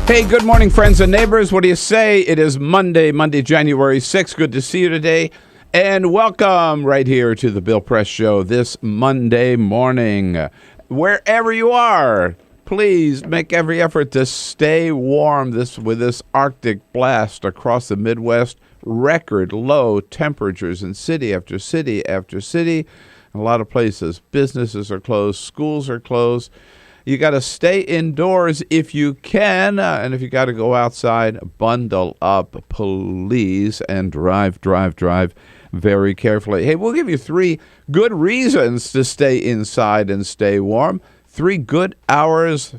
Hey, good morning, friends and neighbors. What do you say? It is Monday, January 6th. Good to see you today. And welcome right here to the Bill Press Show this Monday morning. Wherever you are, please make every effort to stay warm with this Arctic blast across the Midwest. Record low temperatures in city after city after city. In a lot of places, businesses are closed, schools are closed. You got to stay indoors if you can, and if you got to go outside, bundle up, please, and drive very carefully. Hey, we'll give you 3 good reasons to stay inside and stay warm. 3 good hours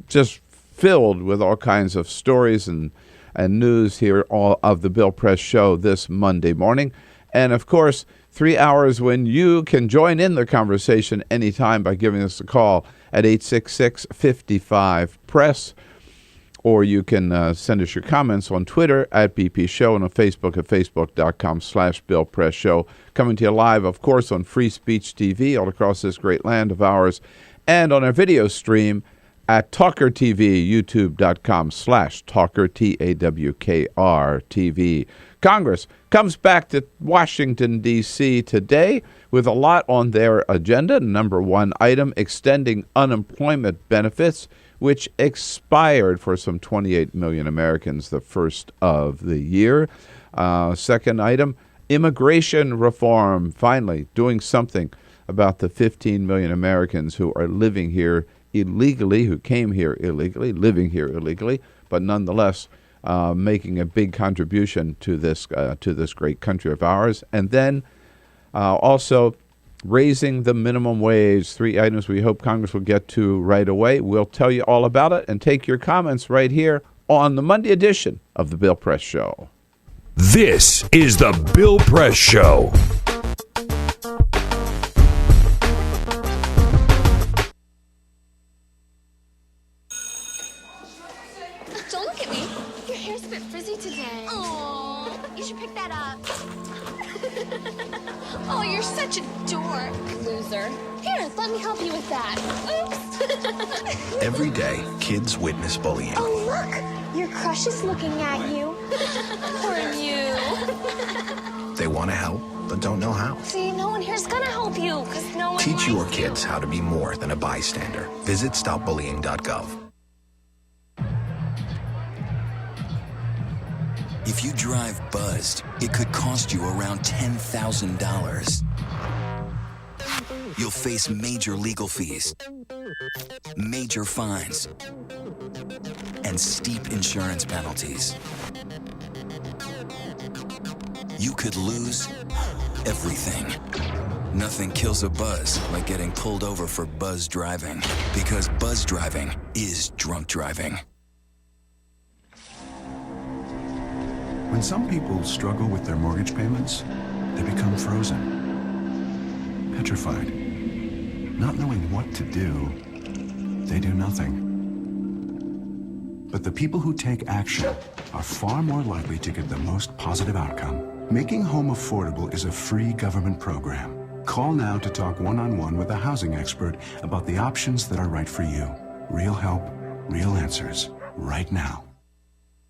just filled with all kinds of stories and news here all of the Bill Press Show this Monday morning. And, of course, 3 hours when you can join in the conversation anytime by giving us a call at 866-55-PRESS, or you can send us your comments on Twitter at BP Show and on Facebook at facebook.com/Bill Press Show. Coming to you live, of course, on Free Speech TV all across this great land of ours, and on our video stream at TawkrTV, youtube.com/Tawker, TAWKR TV. Congress comes back to Washington, D.C. today with a lot on their agenda. Number 1 item, extending unemployment benefits, which expired for some 28 million Americans the first of the year. Second item, immigration reform, finally doing something about the 15 million Americans who are living here illegally, who came here illegally, living here illegally, but nonetheless making a big contribution to this great country of ours. And then also raising the minimum wage. 3 items we hope Congress will get to right away. We'll tell you all about it and take your comments right here on the Monday edition of the Bill Press Show. This is the Bill Press Show. Don't look at me. Your hair's a bit frizzy today. Oh, you should pick that up. Oh, you're such a dork, loser. Here, let me help you with that. Oops. Every day, kids witness bullying. Oh, look, your crush is looking at you. Poor you. They want to help, but don't know how. See, no one here's gonna help you, because no one Teach your likes kids how to be more than a bystander. Visit stopbullying.gov. If you drive buzzed, it could cost you around $10,000. You'll face major legal fees, major fines, and steep insurance penalties. You could lose everything. Nothing kills a buzz like getting pulled over for buzz driving, because buzz driving is drunk driving. When some people struggle with their mortgage payments, they become frozen, petrified. Not knowing what to do, they do nothing. But the people who take action are far more likely to get the most positive outcome. Making home affordable is a free government program. Call now to talk one-on-one with a housing expert about the options that are right for you. Real help, real answers, right now.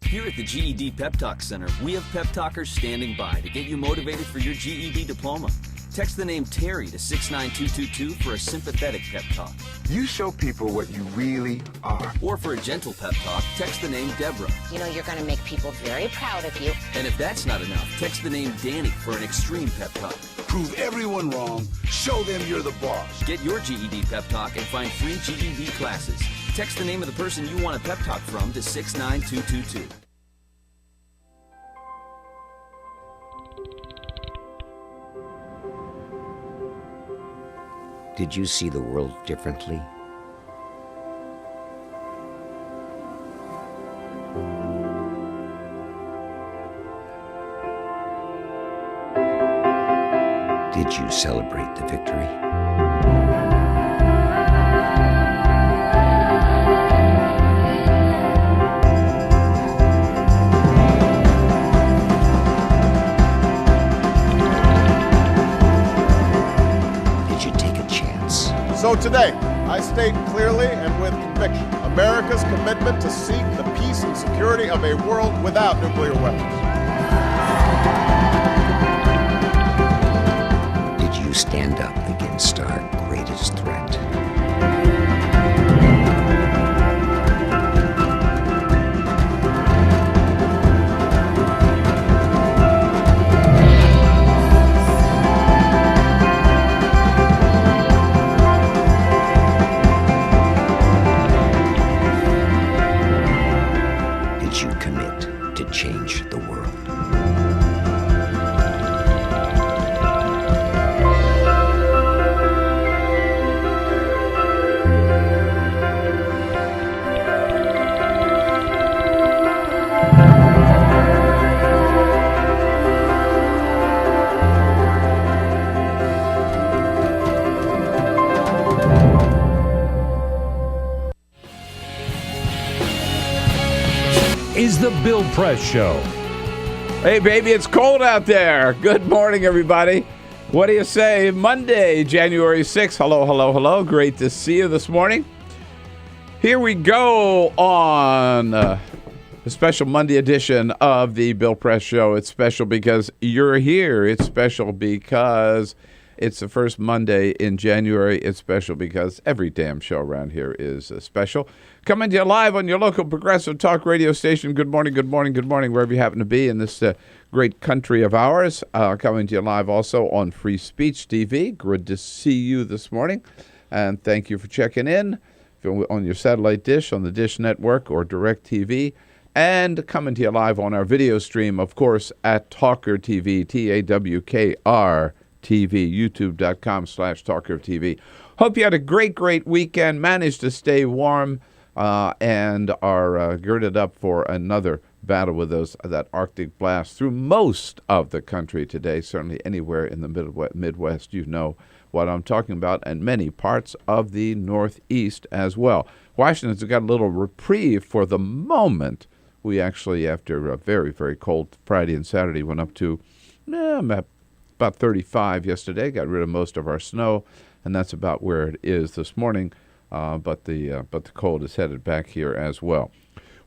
Here at the GED Pep Talk Center, we have pep talkers standing by to get you motivated for your GED diploma. Text the name Terry to 69222 for a sympathetic pep talk. You show people what you really are. Or for a gentle pep talk, text the name Deborah. You know you're going to make people very proud of you. And if that's not enough, text the name Danny for an extreme pep talk. Prove everyone wrong. Show them you're the boss. Get your GED pep talk and find free GED classes. Text the name of the person you want a pep talk from to 69222. Did you see the world differently? Did you celebrate the victory? So today, I state clearly and with conviction, America's commitment to seek the peace and security of a world without nuclear weapons. Did you stand up against our greatest threat? Did you commit to change the world? Is the Bill Press Show. Hey, baby, it's cold out there. Good morning, everybody. What do you say? Monday, January 6th. Hello, hello, hello. Great to see you this morning. Here we go on a special Monday edition of the Bill Press Show. It's special because you're here. It's special because it's the first Monday in January. It's special because every damn show around here is special. Coming to you live on your local progressive talk radio station. Good morning, good morning, good morning, wherever you happen to be in this great country of ours. Coming to you live also on Free Speech TV. Good to see you this morning. And thank you for checking in. If you're on your satellite dish, on the Dish Network, or DirecTV. And coming to you live on our video stream, of course, at TawkrTV, TAWKR TV, youtube.com/TawkrTV. Hope you had a great, great weekend, managed to stay warm, and are girded up for another battle with that Arctic blast through most of the country today. Certainly anywhere in the Midwest, you know what I'm talking about, and many parts of the Northeast as well. Washington's got a little reprieve for the moment. We actually, after a very, very cold Friday and Saturday, went up to about 35 yesterday, got rid of most of our snow, and that's about where it is this morning. But the cold is headed back here as well.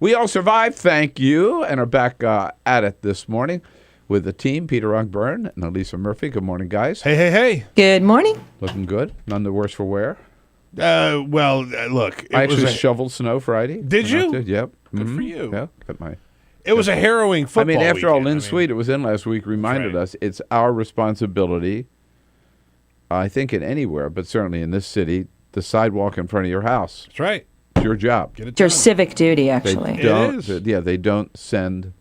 We all survived, thank you, and are back at it this morning with the team, Peter Ogburn and Elisa Murphy. Good morning, guys. Hey, hey, hey. Good morning. Looking good. None the worse for wear. Look. I actually shoveled snow Friday. Did you? Yep. Good for you. Yeah, got my... It was a harrowing football after weekend. all, Lynn Sweet, it was in last week, reminded us it's our responsibility, I think in anywhere, but certainly in this city, the sidewalk in front of your house. That's right. It's your job. It's your civic duty, actually. It is. Yeah, they don't send,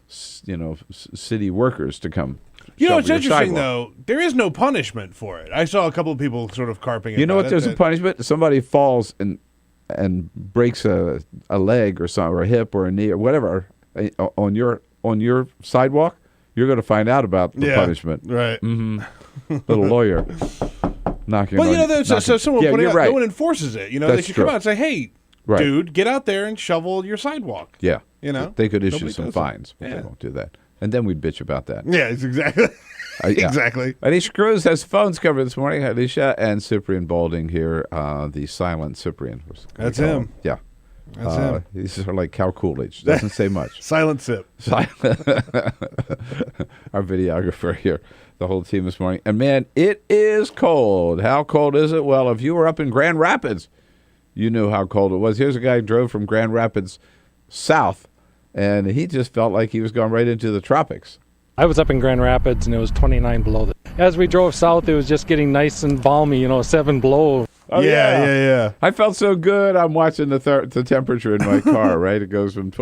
city workers to come. It's interesting, though. There is no punishment for it. I saw a couple of people sort of carping it. You know what? There's a punishment. Somebody falls and breaks a leg or something, or a hip or a knee or whatever on your sidewalk. You're going to find out about the punishment. Right. Mm-hmm. Little lawyer knocking. Well, so someone putting out, right. no one enforces it. They should come out and say, "Hey, dude, get out there and shovel your sidewalk." Yeah. They could issue some fines, but they won't do that. And then we'd bitch about that. Yeah, it's exactly. Exactly. Alicia Cruz has phones covered this morning. Alicia and Cyprian Balding here, the silent Cyprian. That's him. Yeah. That's him. He's sort of like Cal Coolidge. Doesn't say much. Silent sip. Our videographer here, the whole team this morning. And, man, it is cold. How cold is it? Well, if you were up in Grand Rapids, you knew how cold it was. Here's a guy who drove from Grand Rapids south, and he just felt like he was going right into the tropics. I was up in Grand Rapids, and it was 29 below. As we drove south, it was just getting nice and balmy, 7 below. Oh, yeah. I felt so good. I'm watching the temperature in my car, right? It goes from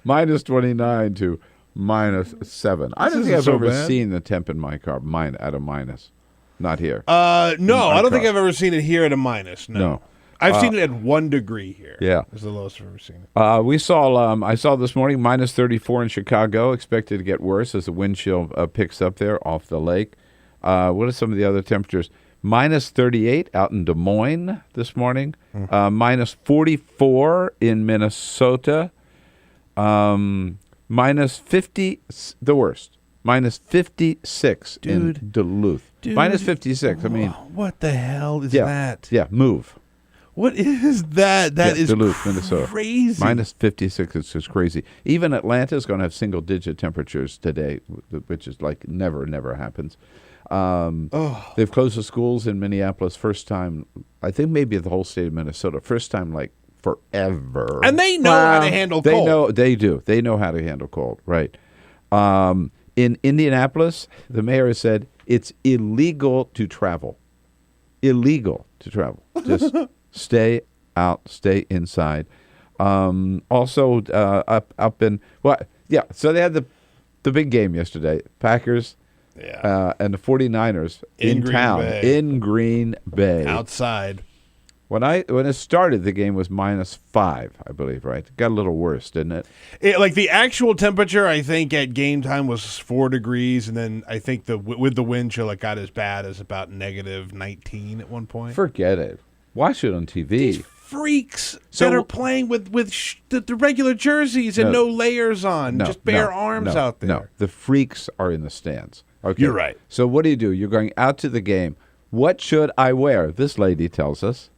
minus 29 to minus 7. I don't think I've ever seen the temp in my car at a minus. Not here. No, I don't think I've ever seen it here at a minus. No. I've seen it at 1 degree here. Yeah. It's the lowest I've ever seen it. We saw, I saw this morning, minus 34 in Chicago, expected to get worse as the wind chill picks up there off the lake. What are some of the other temperatures? Minus 38 out in Des Moines this morning. Minus 44 in Minnesota. Minus 50, the worst. Minus 56 in Duluth. Minus 56. I mean, what the hell is that? Yeah, move. What is that? That is Duluth, Minnesota. Crazy. Minus 56. It's just crazy. Even Atlanta's going to have single-digit temperatures today, which is like never happens. They've closed the schools in Minneapolis first time, I think maybe the whole state of Minnesota, first time like forever. And they know how to handle cold. They do. They know how to handle cold, right. In Indianapolis, the mayor has said it's illegal to travel. Illegal to travel. Just stay out, stay inside. Also, up in so they had the big game yesterday. Packers and the 49ers in town in Green Bay. Outside. When it started, the game was -5, I believe, right? It got a little worse, didn't it? Like the actual temperature, I think at game time was 4 degrees, and then I think with the wind chill, it got as bad as about -19 at one point. Forget it. Watch it on TV. These freaks that are playing with the regular jerseys and no layers on, just bare arms out there. No, the freaks are in the stands. Okay, you're right. So what do? You're going out to the game. What should I wear? This lady tells us.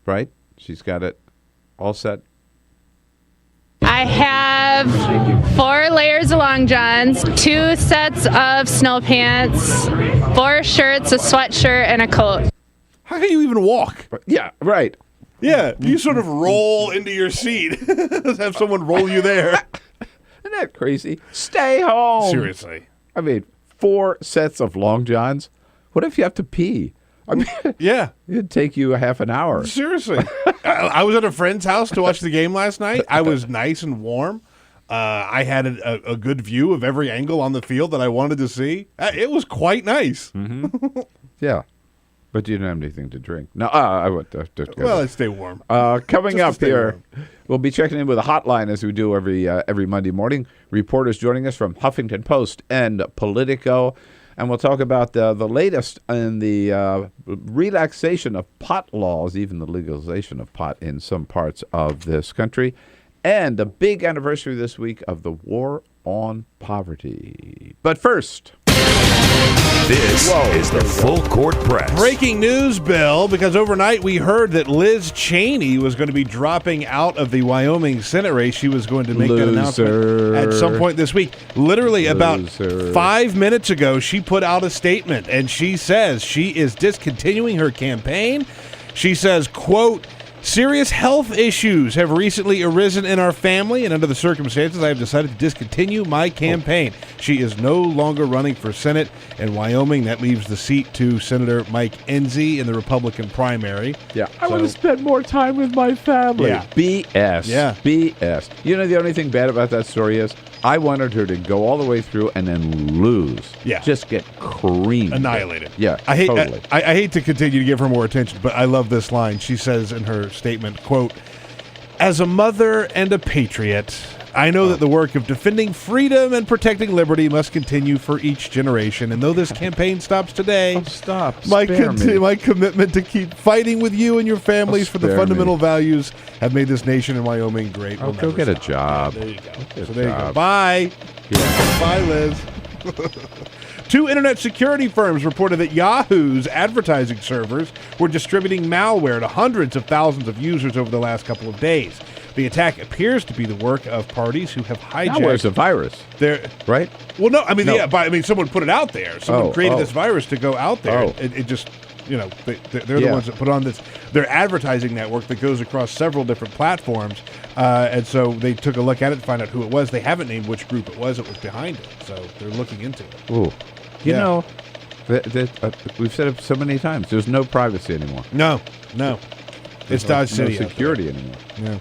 Right? She's got it all set. I have 4 layers of long johns, 2 sets of snow pants, 4 shirts, a sweatshirt, and a coat. How can you even walk? Yeah, right. Yeah, you sort of roll into your seat. Have someone roll you there. Isn't that crazy? Stay home. Seriously. I mean, 4 sets of long johns. What if you have to pee? I mean, yeah, it'd take you a half an hour. Seriously. I was at a friend's house to watch the game last night. I was nice and warm. I had a good view of every angle on the field that I wanted to see. It was quite nice. Mm-hmm. Yeah. But you didn't have anything to drink. No, I went to well, I stay warm. Coming up here, we'll be checking in with a hotline as we do every Monday morning. Reporters joining us from Huffington Post and Politico. And we'll talk about the latest in the relaxation of pot laws, even the legalization of pot in some parts of this country, and the big anniversary this week of the War on Poverty. But first... This is the Full Court Press. Breaking news, Bill, because overnight we heard that Liz Cheney was going to be dropping out of the Wyoming Senate race. She was going to make that announcement at some point this week. Literally about 5 minutes ago, she put out a statement, and she says she is discontinuing her campaign. She says, quote, "Serious health issues have recently arisen in our family, and under the circumstances, I have decided to discontinue my campaign." She is no longer running for Senate in Wyoming. That leaves the seat to Senator Mike Enzi in the Republican primary. Yeah, I want to spend more time with my family. Yeah. BS. Yeah. BS. You know, the only thing bad about that story is I wanted her to go all the way through and then lose. Yeah. Just get creamed. Annihilated. Yeah, I hate, totally. I hate to continue to give her more attention, but I love this line. She says in her statement, quote, "As a mother and a patriot, I know that the work of defending freedom and protecting liberty must continue for each generation. And though this campaign stops today, my commitment to keep fighting with you and your families for the fundamental values have made this nation in Wyoming great." Oh, go get a job. Yeah, there you go. So there you go. Bye. Yeah. Bye, Liz. 2 internet security firms reported that Yahoo's advertising servers were distributing malware to hundreds of thousands of users over the last couple of days. The attack appears to be the work of parties who have hijacked... Malware's a virus, right? Well, no, I mean, yeah, but I mean, someone put it out there. Someone created this virus to go out there. It just, you know, they're the ones that put on their advertising network that goes across several different platforms. And so they took a look at it to find out who it was. They haven't named which group it was behind it. So they're looking into it. Ooh. You know, we've said it so many times. There's no privacy anymore. No. It's Dodge City. No security anymore. Yeah.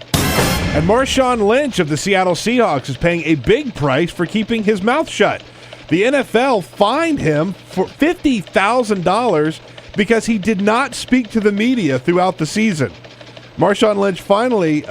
And Marshawn Lynch of the Seattle Seahawks is paying a big price for keeping his mouth shut. The NFL fined him for $50,000 because he did not speak to the media throughout the season. Marshawn Lynch finally,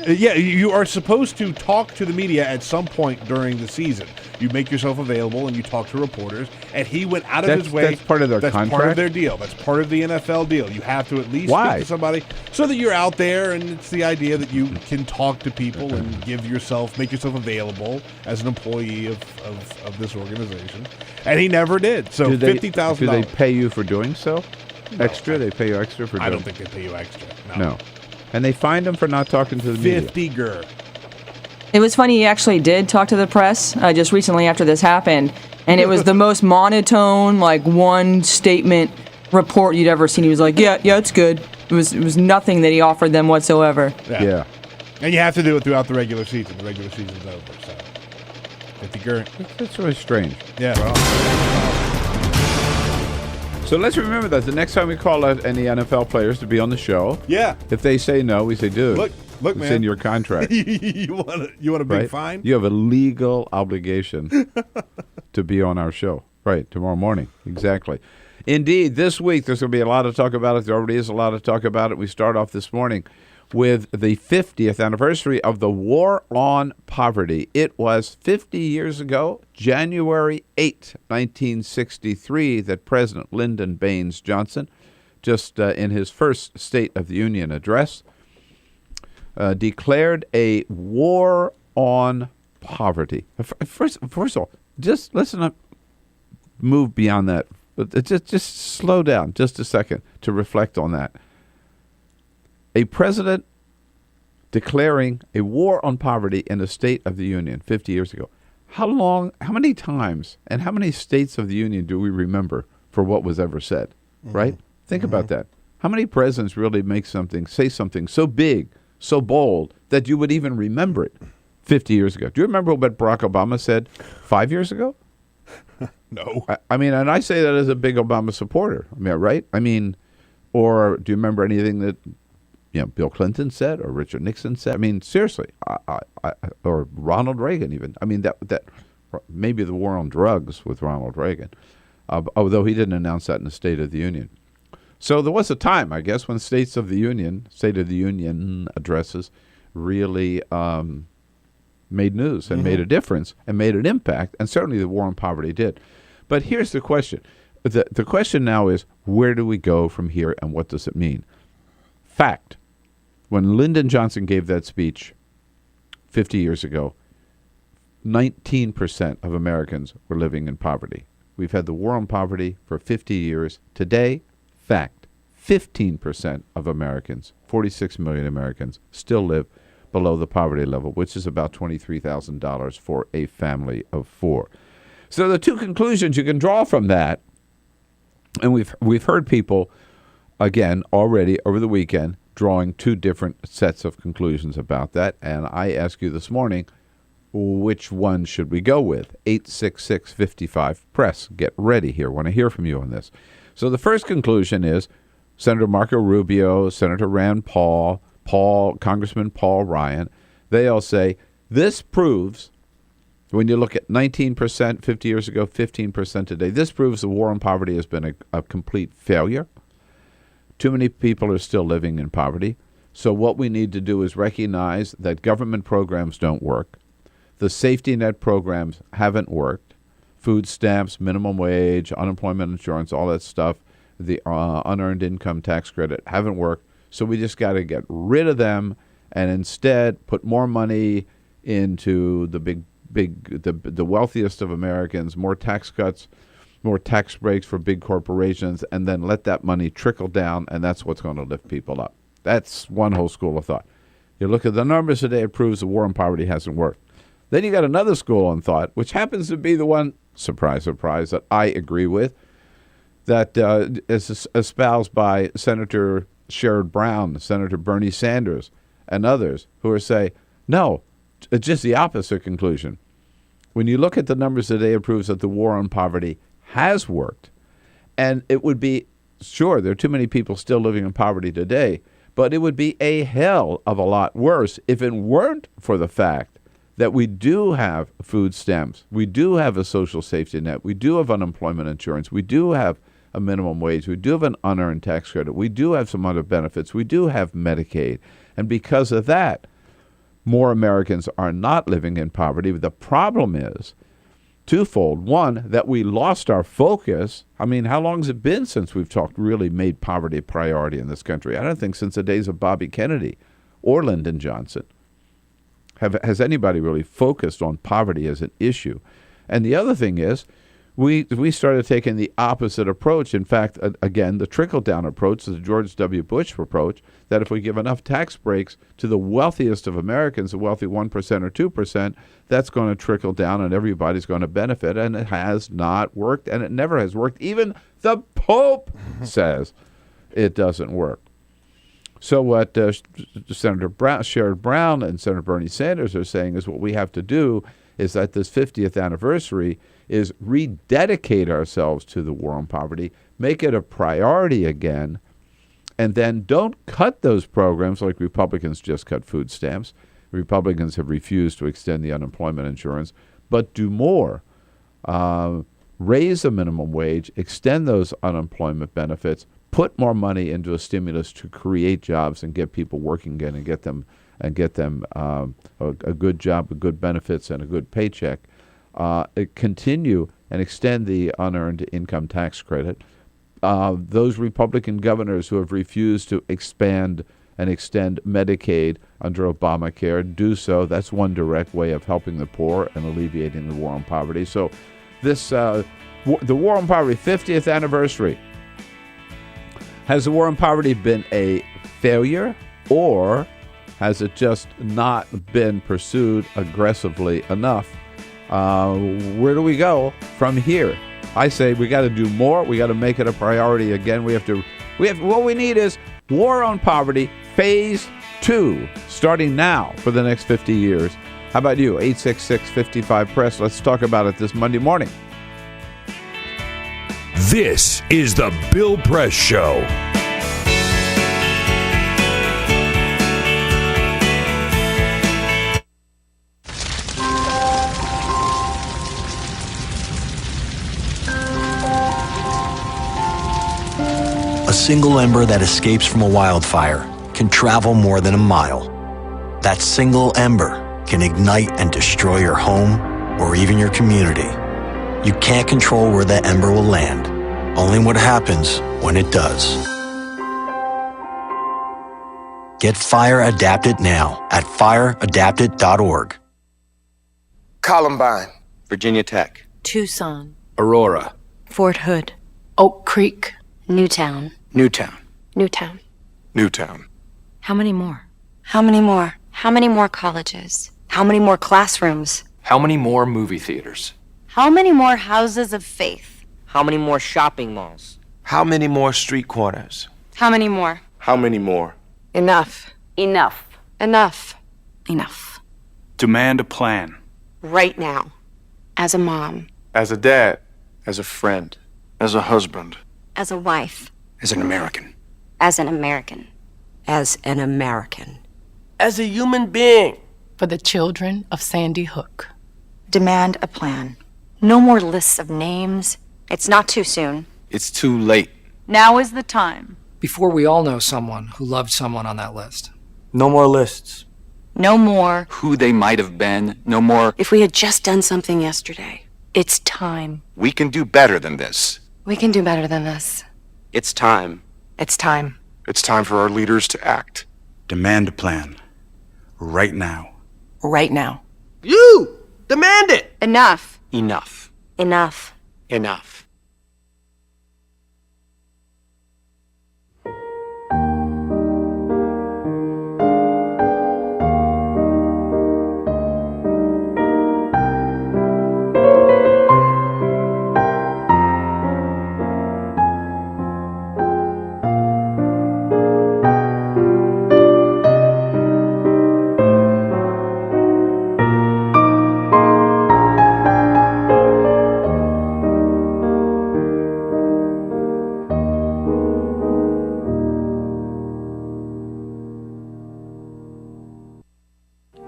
you are supposed to talk to the media at some point during the season. You make yourself available and you talk to reporters, and he went out of his way. That's part of their contract? That's part of their deal. That's part of the NFL deal. You have to at least speak to somebody so that you're out there, and it's the idea that you can talk to people and make yourself available as an employee of this organization. And he never did. So $50,000. Do they pay you for doing so? Extra? They pay you extra for doing I don't think they pay you extra. No. And they fined him for not talking to the media. 50 gur. It was funny, he actually did talk to the press just recently after this happened, and it was the most monotone, like, one statement report you'd ever seen. He was like, yeah, it's good. It was nothing that he offered them whatsoever. Yeah. And you have to do it throughout the regular season. The regular season's over, so 50 gur. That's really strange. Yeah. So let's remember that the next time we call out any NFL players to be on the show, if they say no, we say, dude, look, it's man. in your contract. you want a big fine? You have a legal obligation to be on our show. Right, tomorrow morning. Exactly. Indeed, this week there's going to be a lot of talk about it. There already is a lot of talk about it. We start off this morning with the 50th anniversary of the War on Poverty. It was 50 years ago, January 8, 1963, that President Lyndon Baines Johnson, just in his first State of the Union address, declared a war on poverty. First of all, just listen up, move beyond that. Just slow down just a second to reflect on that. A president declaring a war on poverty in the State of the Union 50 years ago. How many times and how many states of the Union do we remember for what was ever said, right? Think about that. How many presidents really say something so big, so bold, that you would even remember it 50 years ago? Do you remember what Barack Obama said 5 years ago? No. I mean, and I say that as a big Obama supporter. I mean, right? I mean, or do you remember anything that Bill Clinton said or Richard Nixon said? I mean, seriously, or Ronald Reagan even. I mean, that maybe the war on drugs with Ronald Reagan, although he didn't announce that in the State of the Union. So there was a time, I guess, when State of the Union addresses really made news and made a difference and made an impact, and certainly the war on poverty did. But here's the question. The question now is, where do we go from here, and what does it mean? Fact. When Lyndon Johnson gave that speech 50 years ago, 19% of Americans were living in poverty. We've had the war on poverty for 50 years. Today, fact, 15% of Americans, 46 million Americans, still live below the poverty level, which is about $23,000 for a family of four. So the two conclusions you can draw from that, and we've heard people, again, already over the weekend, drawing two different sets of conclusions about that. And I ask you this morning, which one should we go with? 866-55-PRESS. Get ready here. I want to hear from you on this. So the first conclusion is Senator Marco Rubio, Senator Rand Paul, Congressman Paul Ryan, they all say this proves, when you look at 19% 50 years ago, 15% today, this proves the war on poverty has been a complete failure. Too many people are still living in poverty. So what we need to do is recognize that government programs don't work. The safety net programs haven't worked. Food stamps, minimum wage, unemployment insurance, all that stuff, the unearned income tax credit haven't worked. So we just got to get rid of them and instead put more money into the wealthiest of Americans, more tax cuts, more tax breaks for big corporations, and then let that money trickle down, and that's what's going to lift people up. That's one whole school of thought. You look at the numbers today, it proves the war on poverty hasn't worked. Then you got another school of thought, which happens to be the one, surprise, surprise, that I agree with, that is espoused by Senator Sherrod Brown, Senator Bernie Sanders, and others who are saying, no, it's just the opposite conclusion. When you look at the numbers today, it proves that the war on poverty has worked. And it would be, sure, there are too many people still living in poverty today, but it would be a hell of a lot worse if it weren't for the fact that we do have food stamps, we do have a social safety net, we do have unemployment insurance, we do have a minimum wage, we do have an unearned tax credit, we do have some other benefits, we do have Medicaid. And because of that, more Americans are not living in poverty. The problem is twofold. One, that we lost our focus. I mean, how long has it been since we've really made poverty a priority in this country? I don't think since the days of Bobby Kennedy or Lyndon Johnson has anybody really focused on poverty as an issue. And the other thing is, we started taking the opposite approach. In fact, again, the trickle-down approach, the George W. Bush approach, that if we give enough tax breaks to the wealthiest of Americans, the wealthy 1% or 2%, that's going to trickle down and everybody's going to benefit. And it has not worked, and it never has worked. Even the Pope says it doesn't work. So what Senator Sherrod Brown and Senator Bernie Sanders are saying is what we have to do is at this 50th anniversary is rededicate ourselves to the war on poverty, make it a priority again, and then don't cut those programs like Republicans just cut food stamps. Republicans have refused to extend the unemployment insurance, but do more. Raise the minimum wage, extend those unemployment benefits, put more money into a stimulus to create jobs and get people working again and get them a good job with good benefits and a good paycheck. Continue and extend the unearned income tax credit. Those Republican governors who have refused to expand and extend Medicaid under Obamacare, do so. That's one direct way of helping the poor and alleviating the war on poverty. So this, the War on Poverty 50th anniversary. Has the war on poverty been a failure, or has it just not been pursued aggressively enough? Where do we go from here? I say we got to do more. We got to make it a priority again. What we need is War on Poverty Phase 2, starting now for the next 50 years. How about you? 866-55-PRESS. Let's talk about it this Monday morning. This is the Bill Press Show. A single ember that escapes from a wildfire can travel more than a mile. That single ember can ignite and destroy your home or even your community. You can't control where that ember will land, only what happens when it does. Get Fire Adapted now at fireadapted.org. Columbine, Virginia Tech, Tucson, Aurora, Fort Hood, Oak Creek, Newtown. Newtown, Newtown. Newtown. How many more? How many more? How many more colleges? How many more classrooms? How many more movie theaters? How many more houses of faith? How many more shopping malls? How many more street corners? How many more? How many more? Enough. Enough. Enough. Enough. Demand a plan. Right now. As a mom. As a dad. As a friend. As a husband. As a wife. As an American. As an American. As an American. As a human being. For the children of Sandy Hook. Demand a plan. No more lists of names. It's not too soon. It's too late. Now is the time. Before we all know someone who loved someone on that list. No more lists. No more. Who they might have been. No more. If we had just done something yesterday. It's time. We can do better than this. We can do better than this. It's time. It's time. It's time for our leaders to act. Demand a plan. Right now. Right now. You! Demand it! Enough. Enough. Enough. Enough.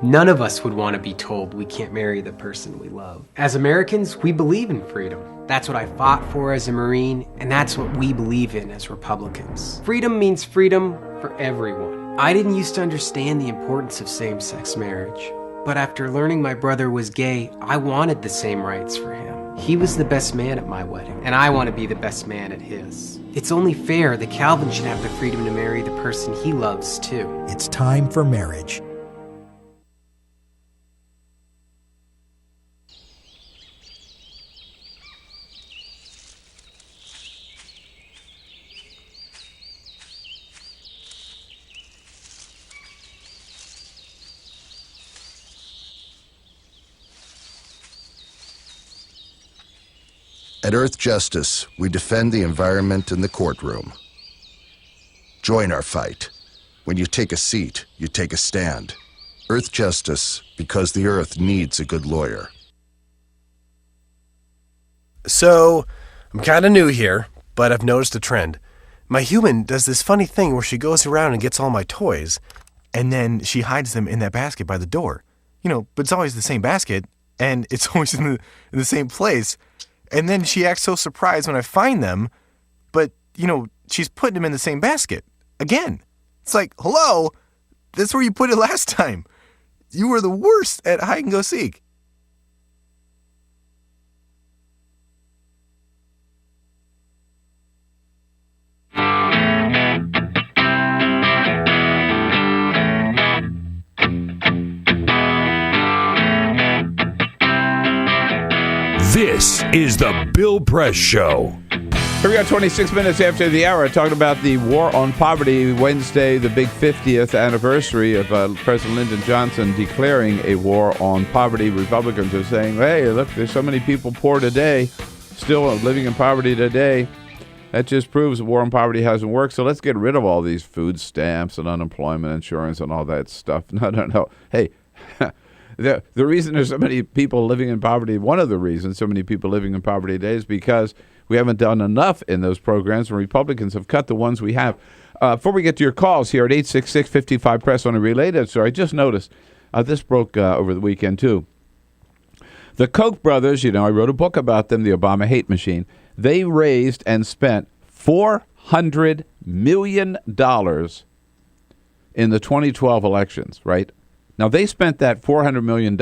None of us would want to be told we can't marry the person we love. As Americans, we believe in freedom. That's what I fought for as a Marine, and that's what we believe in as Republicans. Freedom means freedom for everyone. I didn't used to understand the importance of same-sex marriage, but after learning my brother was gay, I wanted the same rights for him. He was the best man at my wedding, and I want to be the best man at his. It's only fair that Calvin should have the freedom to marry the person he loves, too. It's time for marriage. At Earth Justice, we defend the environment in the courtroom. Join our fight. When you take a seat, you take a stand. Earth Justice, because the Earth needs a good lawyer. So, I'm kind of new here, but I've noticed a trend. My human does this funny thing where she goes around and gets all my toys, and then she hides them in that basket by the door. But it's always the same basket, and it's always in the same place. And then she acts so surprised when I find them, but, she's putting them in the same basket. Again. It's like, hello? That's where you put it last time. You were the worst at hide and go seek. This is the Bill Press Show. Here we are, 26 minutes after the hour, talking about the war on poverty. Wednesday, the big 50th anniversary of President Lyndon Johnson declaring a war on poverty. Republicans are saying, hey, look, there's so many people poor today, still living in poverty today. That just proves the war on poverty hasn't worked. So let's get rid of all these food stamps and unemployment insurance and all that stuff. No. Hey, the reason there's so many people living in poverty, one of the reasons so many people living in poverty today is because we haven't done enough in those programs, and Republicans have cut the ones we have. Before we get to your calls here at 866-55-PRESS on a related story, I just noticed this broke over the weekend, too. The Koch brothers, I wrote a book about them, The Obama Hate Machine. They raised and spent $400 million in the 2012 elections, right? Now, they spent that $400 million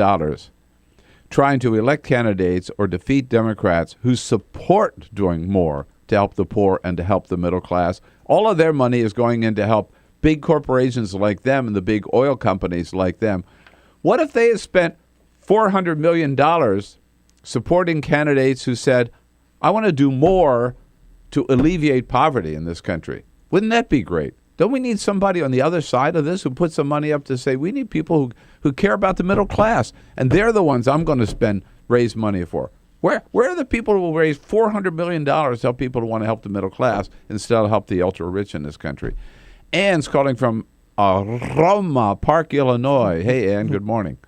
trying to elect candidates or defeat Democrats who support doing more to help the poor and to help the middle class. All of their money is going in to help big corporations like them and the big oil companies like them. What if they had spent $400 million supporting candidates who said, I want to do more to alleviate poverty in this country? Wouldn't that be great? Don't we need somebody on the other side of this who puts some money up to say we need people who care about the middle class, and they're the ones I'm going to raise money for? Where are the people who will raise $400 million to help people who want to help the middle class instead of help the ultra rich in this country? Ann's calling from Roma Park, Illinois. Hey, Ann, good morning.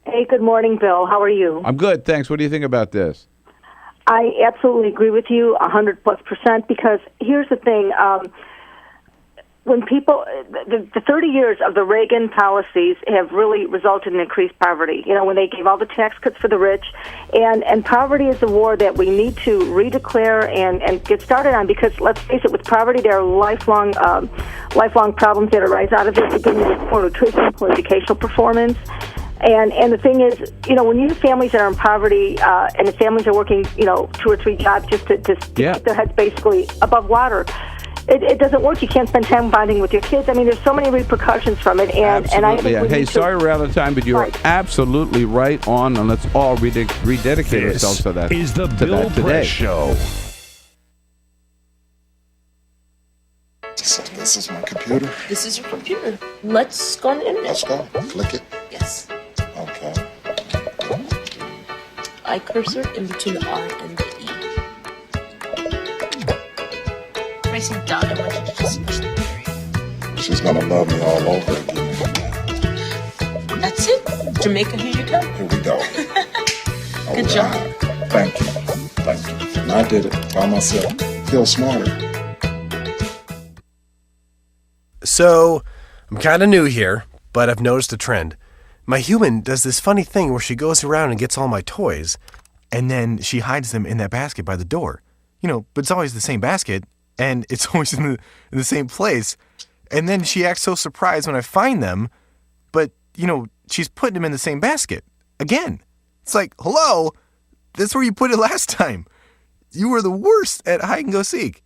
Hey, good morning, Bill. How are you? I'm good, thanks. What do you think about this? I absolutely agree with you 100+%, because here's the thing. When people, the 30 years of the Reagan policies have really resulted in increased poverty. When they gave all the tax cuts for the rich, and poverty is a war that we need to redeclare and get started on, because let's face it, with poverty there are lifelong problems that arise out of it, beginning with poor nutrition, poor educational performance. And the thing is, when you have families that are in poverty, and the families are working, 2 or 3 jobs just to keep their heads basically above water, it doesn't work. You can't spend time bonding with your kids. I mean, there's so many repercussions from it. And I think Hey, sorry we're out of time, but you're absolutely right on, and let's all rededicate ourselves to that. This is the Bill Press Show. This is my computer. This is your computer. Let's go on the internet. Let's go. Click it. Yes. Okay. Eye cursor in between the R and the E. Pressing down, I want you to just push the period. She's gonna love me all over again. That's it. Jamaica, here you go. Here we go. Good job. Thank you. Thank you. And I did it by myself. Feel smarter. So, I'm kind of new here, but I've noticed a trend. My human does this funny thing where she goes around and gets all my toys, and then she hides them in that basket by the door. But it's always the same basket, and it's always in the same place. And then she acts so surprised when I find them, but, she's putting them in the same basket. Again. It's like, hello? That's where you put it last time. You were the worst at hide and go seek.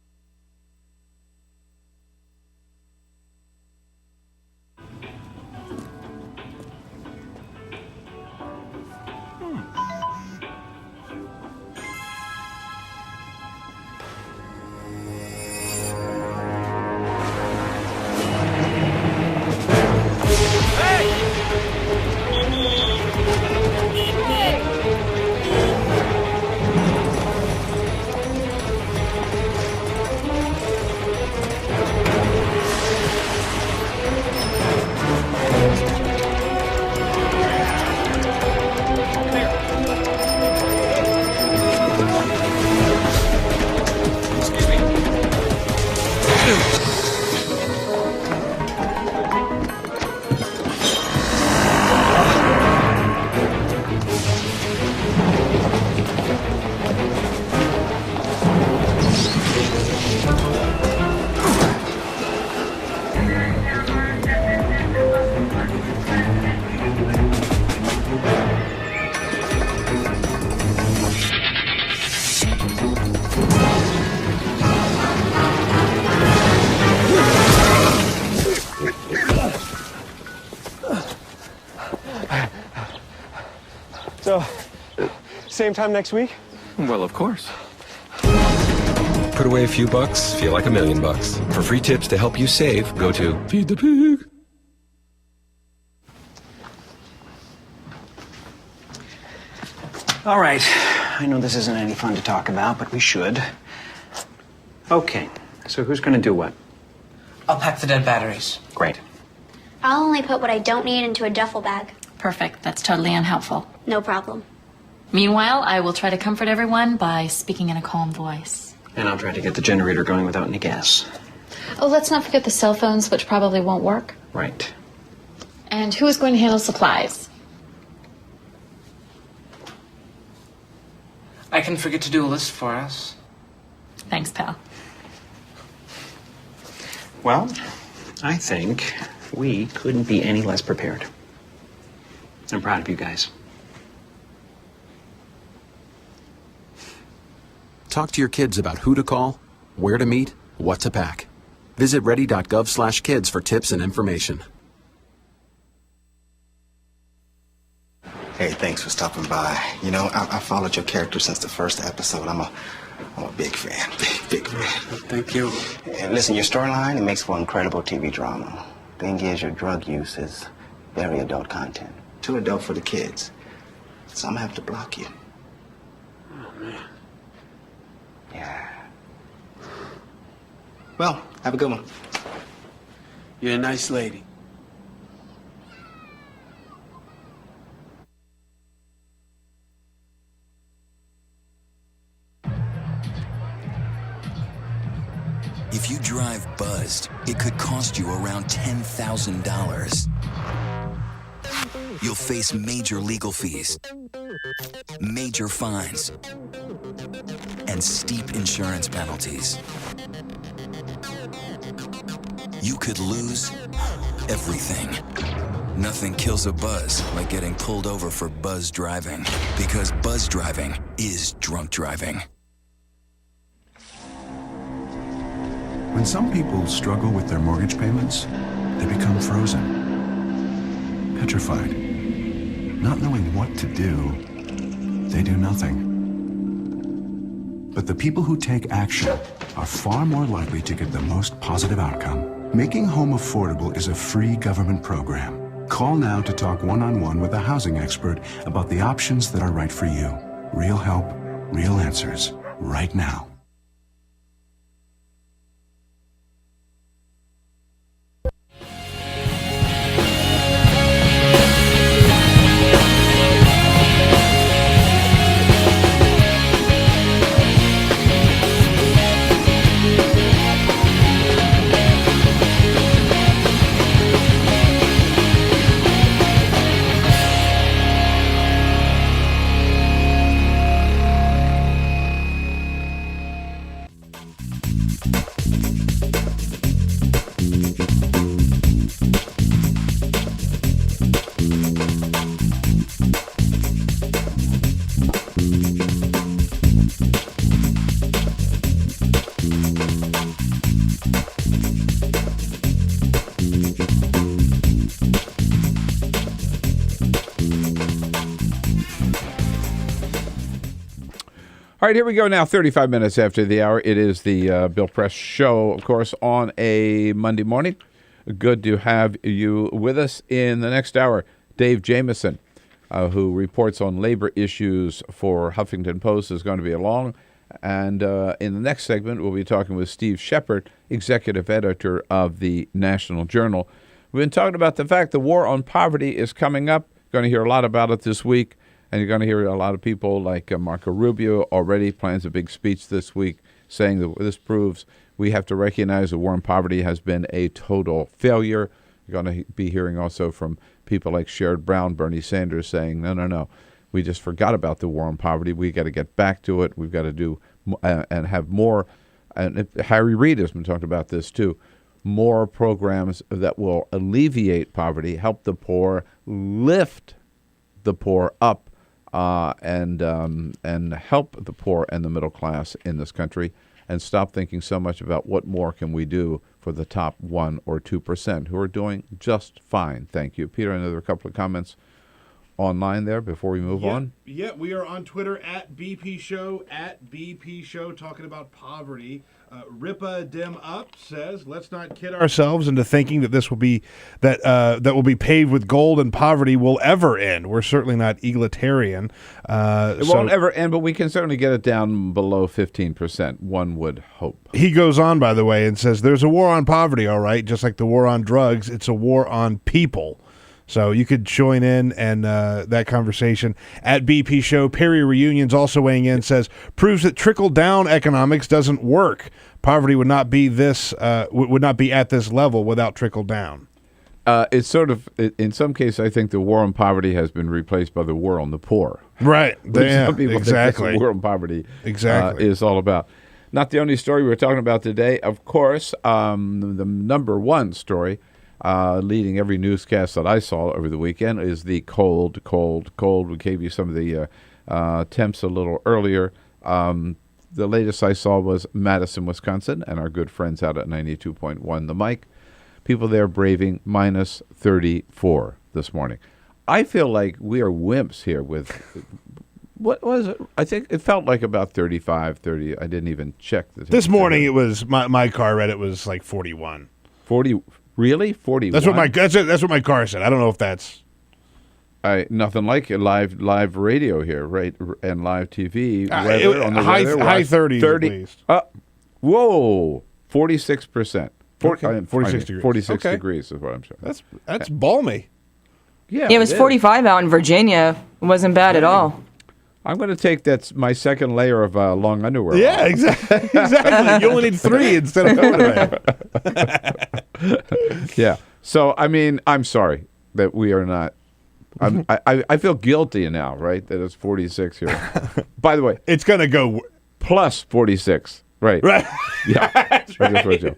Same time next week? Well, of course. Put away a few bucks, feel like $1 million. For free tips to help you save, go to Feed the Pig. All right. I know this isn't any fun to talk about, but we should. Okay. So who's going to do what? I'll pack the dead batteries. Great. I'll only put what I don't need into a duffel bag. Perfect. That's totally unhelpful. No problem. Meanwhile, I will try to comfort everyone by speaking in a calm voice. And I'll try to get the generator going without any gas. Oh, let's not forget the cell phones, which probably won't work. Right. And who is going to handle supplies? I can forget to do a list for us. Thanks, pal. Well, I think we couldn't be any less prepared. I'm proud of you guys. Talk to your kids about who to call, where to meet, what to pack. Visit ready.gov/kids for tips and information. Hey, thanks for stopping by. You know, I followed your character since the first episode. I'm a big fan. Big fan. Thank you. And listen, your storyline, it makes for incredible TV drama. Thing is, your drug use is very adult content. Too adult for the kids. So I'm gonna have to block you. Oh, man. Yeah. Well, have a good one. You're a nice lady. If you drive buzzed, it could cost you around $10,000. You'll face major legal fees, major fines, and steep insurance penalties. You could lose everything. Nothing kills a buzz like getting pulled over for buzz driving, because buzz driving is drunk driving. When some people struggle with their mortgage payments, they become frozen, petrified. Not knowing what to do, they do nothing. But the people who take action are far more likely to get the most positive outcome. Making home affordable is a free government program. Call now to talk one-on-one with a housing expert about the options that are right for you. Real help, real answers, right now. All right, here we go now, 35 minutes after the hour. It is the Bill Press Show, of course, on a Monday morning. Good to have you with us. In the next hour, Dave Jamieson, who reports on labor issues for Huffington Post, is going to be along. And in the next segment, we'll be talking with Steve Shepard, executive editor of the National Journal. We've been talking about the fact the war on poverty is coming up. Going to hear a lot about it this week. And you're going to hear a lot of people like Marco Rubio already plans a big speech this week saying that this proves we have to recognize the war on poverty has been a total failure. You're going to be hearing also from people like Sherrod Brown, Bernie Sanders saying, no, we just forgot about the war on poverty. We got to get back to it. We've got to do and have more. And Harry Reid has been talking about this too. More programs that will alleviate poverty, help the poor, lift the poor up. And help the poor and the middle class in this country, and stop thinking so much about what more can we do for the top 1 or 2% who are doing just fine. Thank you. Peter, another couple of comments online there before we move on? Yeah, we are on Twitter at BP Show, talking about poverty. Ripa Dem Up says, "Let's not kid ourselves into thinking that this will be that will be paved with gold and poverty will ever end. We're certainly not egalitarian. It won't ever end, but we can certainly get it down below 15%. One would hope." He goes on, by the way, and says, "There's a war on poverty, all right, just like the war on drugs. It's a war on people." So you could join in and that conversation at BP Show. Perry Reunions also weighing in, says, "Proves that trickle-down economics doesn't work. Poverty would not be at this level without trickle-down." It's sort of, in some cases, I think the war on poverty has been replaced by the war on the poor. Right. Some people exactly. think that's what war on poverty is all about. Not the only story we're talking about today. Of course, the number one story leading every newscast that I saw over the weekend is the cold. We gave you some of the temps a little earlier. The latest I saw was Madison, Wisconsin, and our good friends out at 92.1 The Mic. People there braving minus 34 this morning. I feel like we are wimps here with, what was it? I think it felt like about 35, 30. I didn't even check. This morning it was, my car read it was like 41. 40, really? 41? That's what my car said. I don't know if that's... nothing like it. Live radio here, right? And live TV. Weather, on the high weather, 30s 30, at least. Whoa, 46%. 46 degrees. 46 degrees is what I'm saying. That's balmy. Yeah, it was 45 out in Virginia. It wasn't bad at all. I'm going to take that's my second layer of long underwear. Yeah, exactly. You only need 3 instead of going Yeah. So, I mean, I'm sorry that we are not. I feel guilty now, right? That it's 46 here. By the way, it's going to go plus 46. Right. Yeah. That's right.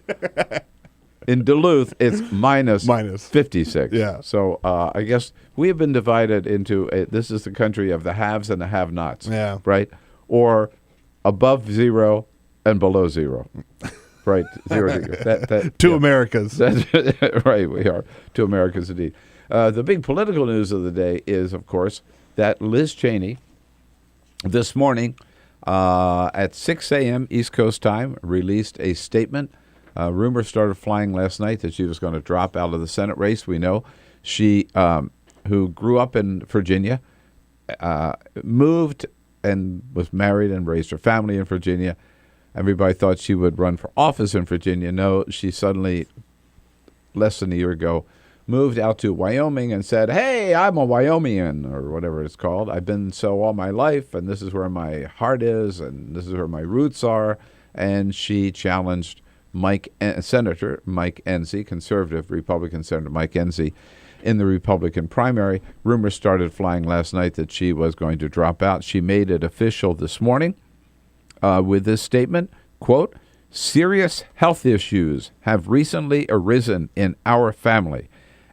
In Duluth, it's minus 56. Yeah. So I guess we have been divided into this is the country of the haves and the have-nots. Yeah. Right? Or above 0 and below 0. Right. 0. Two Americas. Right. We are. 2 Americas indeed. The big political news of the day is, of course, that Liz Cheney this morning at 6 a.m. East Coast time released a statement. Rumors started flying last night that she was going to drop out of the Senate race. We know she, who grew up in Virginia, moved and was married and raised her family in Virginia. Everybody thought she would run for office in Virginia. No, she suddenly, less than a year ago, moved out to Wyoming and said, "Hey, I'm a Wyomingian," or whatever it's called. "I've been so all my life, and this is where my heart is, and this is where my roots are." And she challenged Senator Mike Enzi, conservative Republican Senator Mike Enzi, in the Republican primary. Rumors started flying last night that she was going to drop out. She made it official this morning with this statement, quote, "Serious health issues have recently arisen in our family.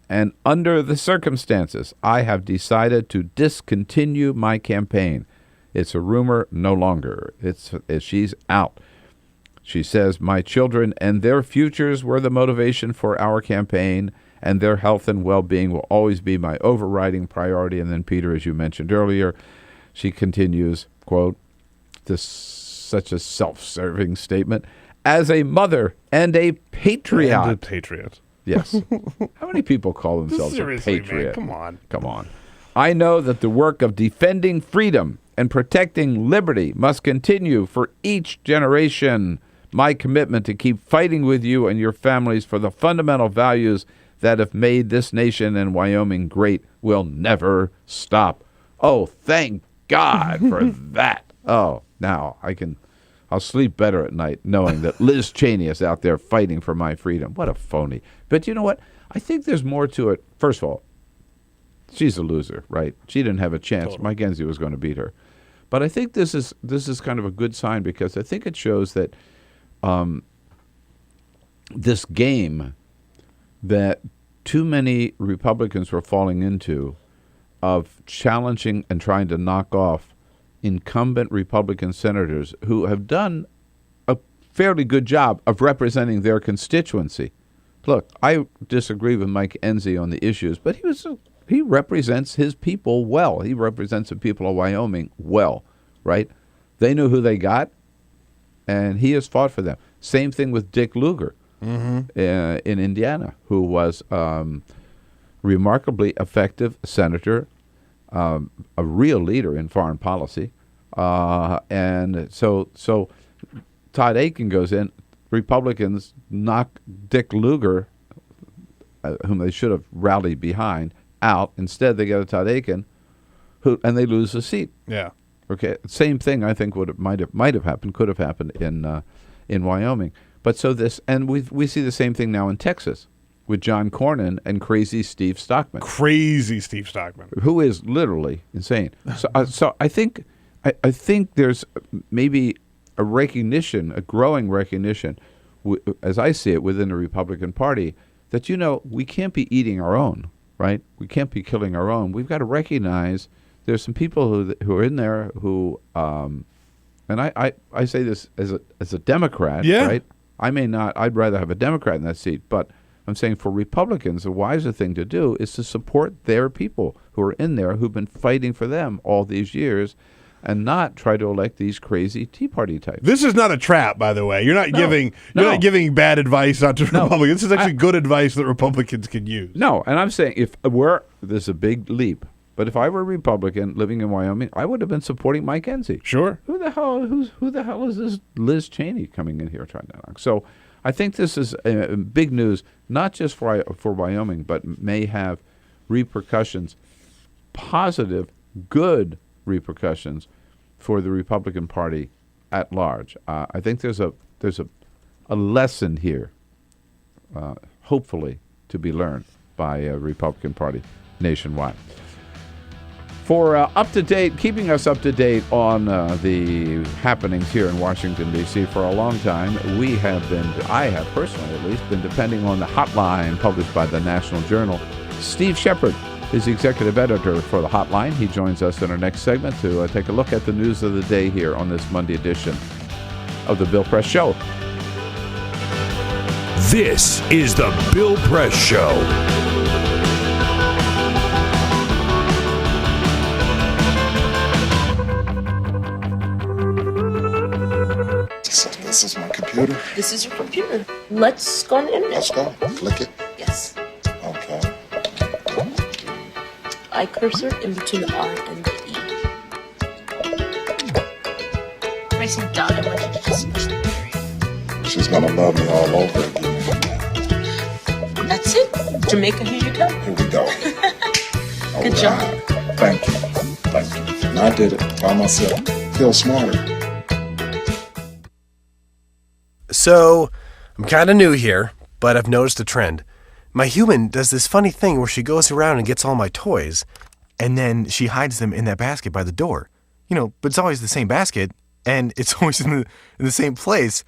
And under the circumstances, I have decided to discontinue my campaign. It's a rumor no longer. She's out." She says, "My children and their futures were the motivation for our campaign, and their health and well-being will always be my overriding priority." And then, Peter, as you mentioned earlier, she continues, quote, this such a self-serving statement, "As a mother and a patriot." Yes. How many people call themselves Seriously, a patriot? Man, Come on. "I know that the work of defending freedom and protecting liberty must continue for each generation. My commitment to keep fighting with you and your families for the fundamental values that have made this nation and Wyoming great will never stop." Oh, thank God for that. Oh, now I'll sleep better at night knowing that Liz Cheney is out there fighting for my freedom. What a phony. But you know what? I think there's more to it. First of all, she's a loser, right? She didn't have a chance. Totally. Mike Enzi was going to beat her. But I think this is kind of a good sign because I think it shows that this game that too many Republicans were falling into of challenging and trying to knock off incumbent Republican senators who have done a fairly good job of representing their constituency. Look, I disagree with Mike Enzi on the issues, but he was he represents his people well. He represents the people of Wyoming well, right? They knew who they got, and he has fought for them. Same thing with Dick Lugar in Indiana, who was remarkably effective senator, a real leader in foreign policy. And so Todd Akin goes in. Republicans knock Dick Lugar, whom they should have rallied behind, out. Instead, they get a Todd Akin, and they lose a seat. Yeah. Okay. Same thing. I think might have happened, could have happened in Wyoming. But so this, and we see the same thing now in Texas with John Cornyn and crazy Steve Stockman. Crazy Steve Stockman, who is literally insane. So I think there's maybe a growing recognition, as I see it, within the Republican Party, that we can't be eating our own, right? We can't be killing our own. We've got to recognize there's some people who are in there who, and I say this as a Democrat, right? I may not. I'd rather have a Democrat in that seat, but I'm saying for Republicans, the wiser thing to do is to support their people who are in there, who've been fighting for them all these years, and not try to elect these crazy Tea Party types. This is not a trap, by the way. You're not giving bad advice out to Republicans. This is actually good advice that Republicans can use. No, and I'm saying there's a big leap. But if I were a Republican living in Wyoming, I would have been supporting Mike Enzi. Sure. Who the hell is this Liz Cheney coming in here trying to knock? So I think this is big news, not just for Wyoming, but may have repercussions, positive, good repercussions for the Republican Party at large. I think there's a lesson here, hopefully, to be learned by a Republican Party nationwide. For keeping us up to date on the happenings here in Washington, D.C. for a long time, I have personally at least, been depending on the Hotline published by the National Journal. Steve Shepard is the executive editor for the Hotline. He joins us in our next segment to take a look at the news of the day here on this Monday edition of the Bill Press Show. This is the Bill Press Show. This is my computer. This is your computer. Let's go on the internet. Let's go. Click it. Yes. Okay. I cursor in between the R and the E. Pressing down, I want you to just push the period. She's gonna love me all over again. That's it. Jamaica, here you go. Here we go. Good job. Thank you. And I did it by myself. Feel smarter. So, I'm kind of new here, but I've noticed a trend. My human does this funny thing where she goes around and gets all my toys, and then she hides them in that basket by the door. But it's always the same basket, and it's always in the same place.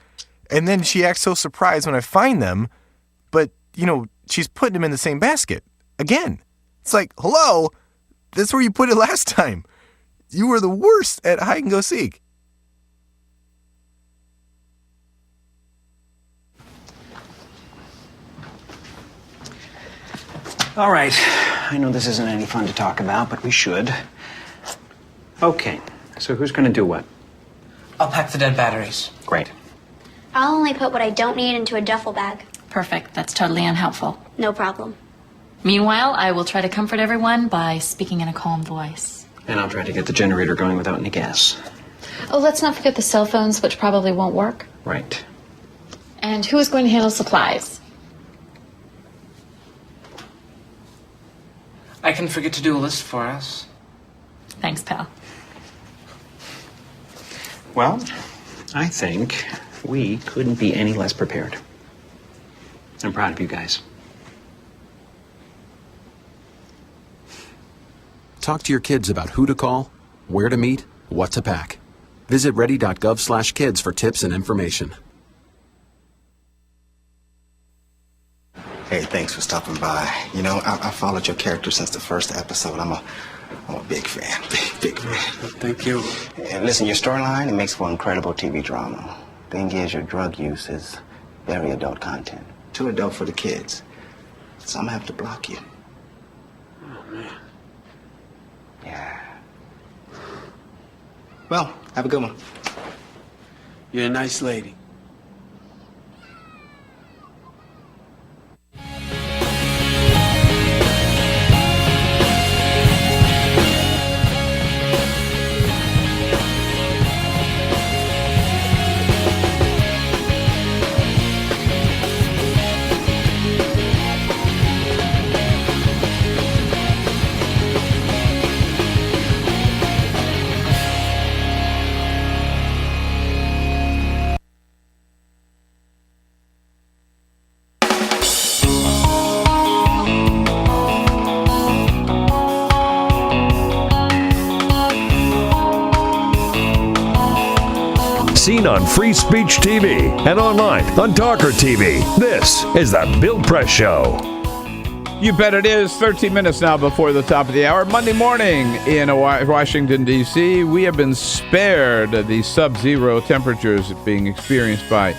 And then she acts so surprised when I find them, but, she's putting them in the same basket. Again. It's like, hello, that's where you put it last time. You were the worst at hide and go seek. All right. I know this isn't any fun to talk about, but we should. Okay. So who's going to do what? I'll pack the dead batteries. Great. I'll only put what I don't need into a duffel bag. Perfect. That's totally unhelpful. No problem. Meanwhile, I will try to comfort everyone by speaking in a calm voice. And I'll try to get the generator going without any gas. Oh, let's not forget the cell phones, which probably won't work. Right. And who is going to handle supplies? I can forget to do a list for us. Thanks, pal. Well, I think we couldn't be any less prepared. I'm proud of you guys. Talk to your kids about who to call, where to meet, what to pack. Visit ready.gov/kids for tips and information. Hey, thanks for stopping by. I followed your character since the first episode. I'm a big fan. Big fan. Thank you. And listen, your storyline, it makes for incredible TV drama. Thing is, your drug use is very adult content. Too adult for the kids. So I'm gonna have to block you. Oh, man. Well, have a good one. You're a nice lady. Seen on Free Speech TV and online on TawkrTV. This is the Bill Press Show. You bet it is. 13 minutes now before the top of the hour. Monday morning in Washington, D.C. We have been spared the sub-zero temperatures being experienced by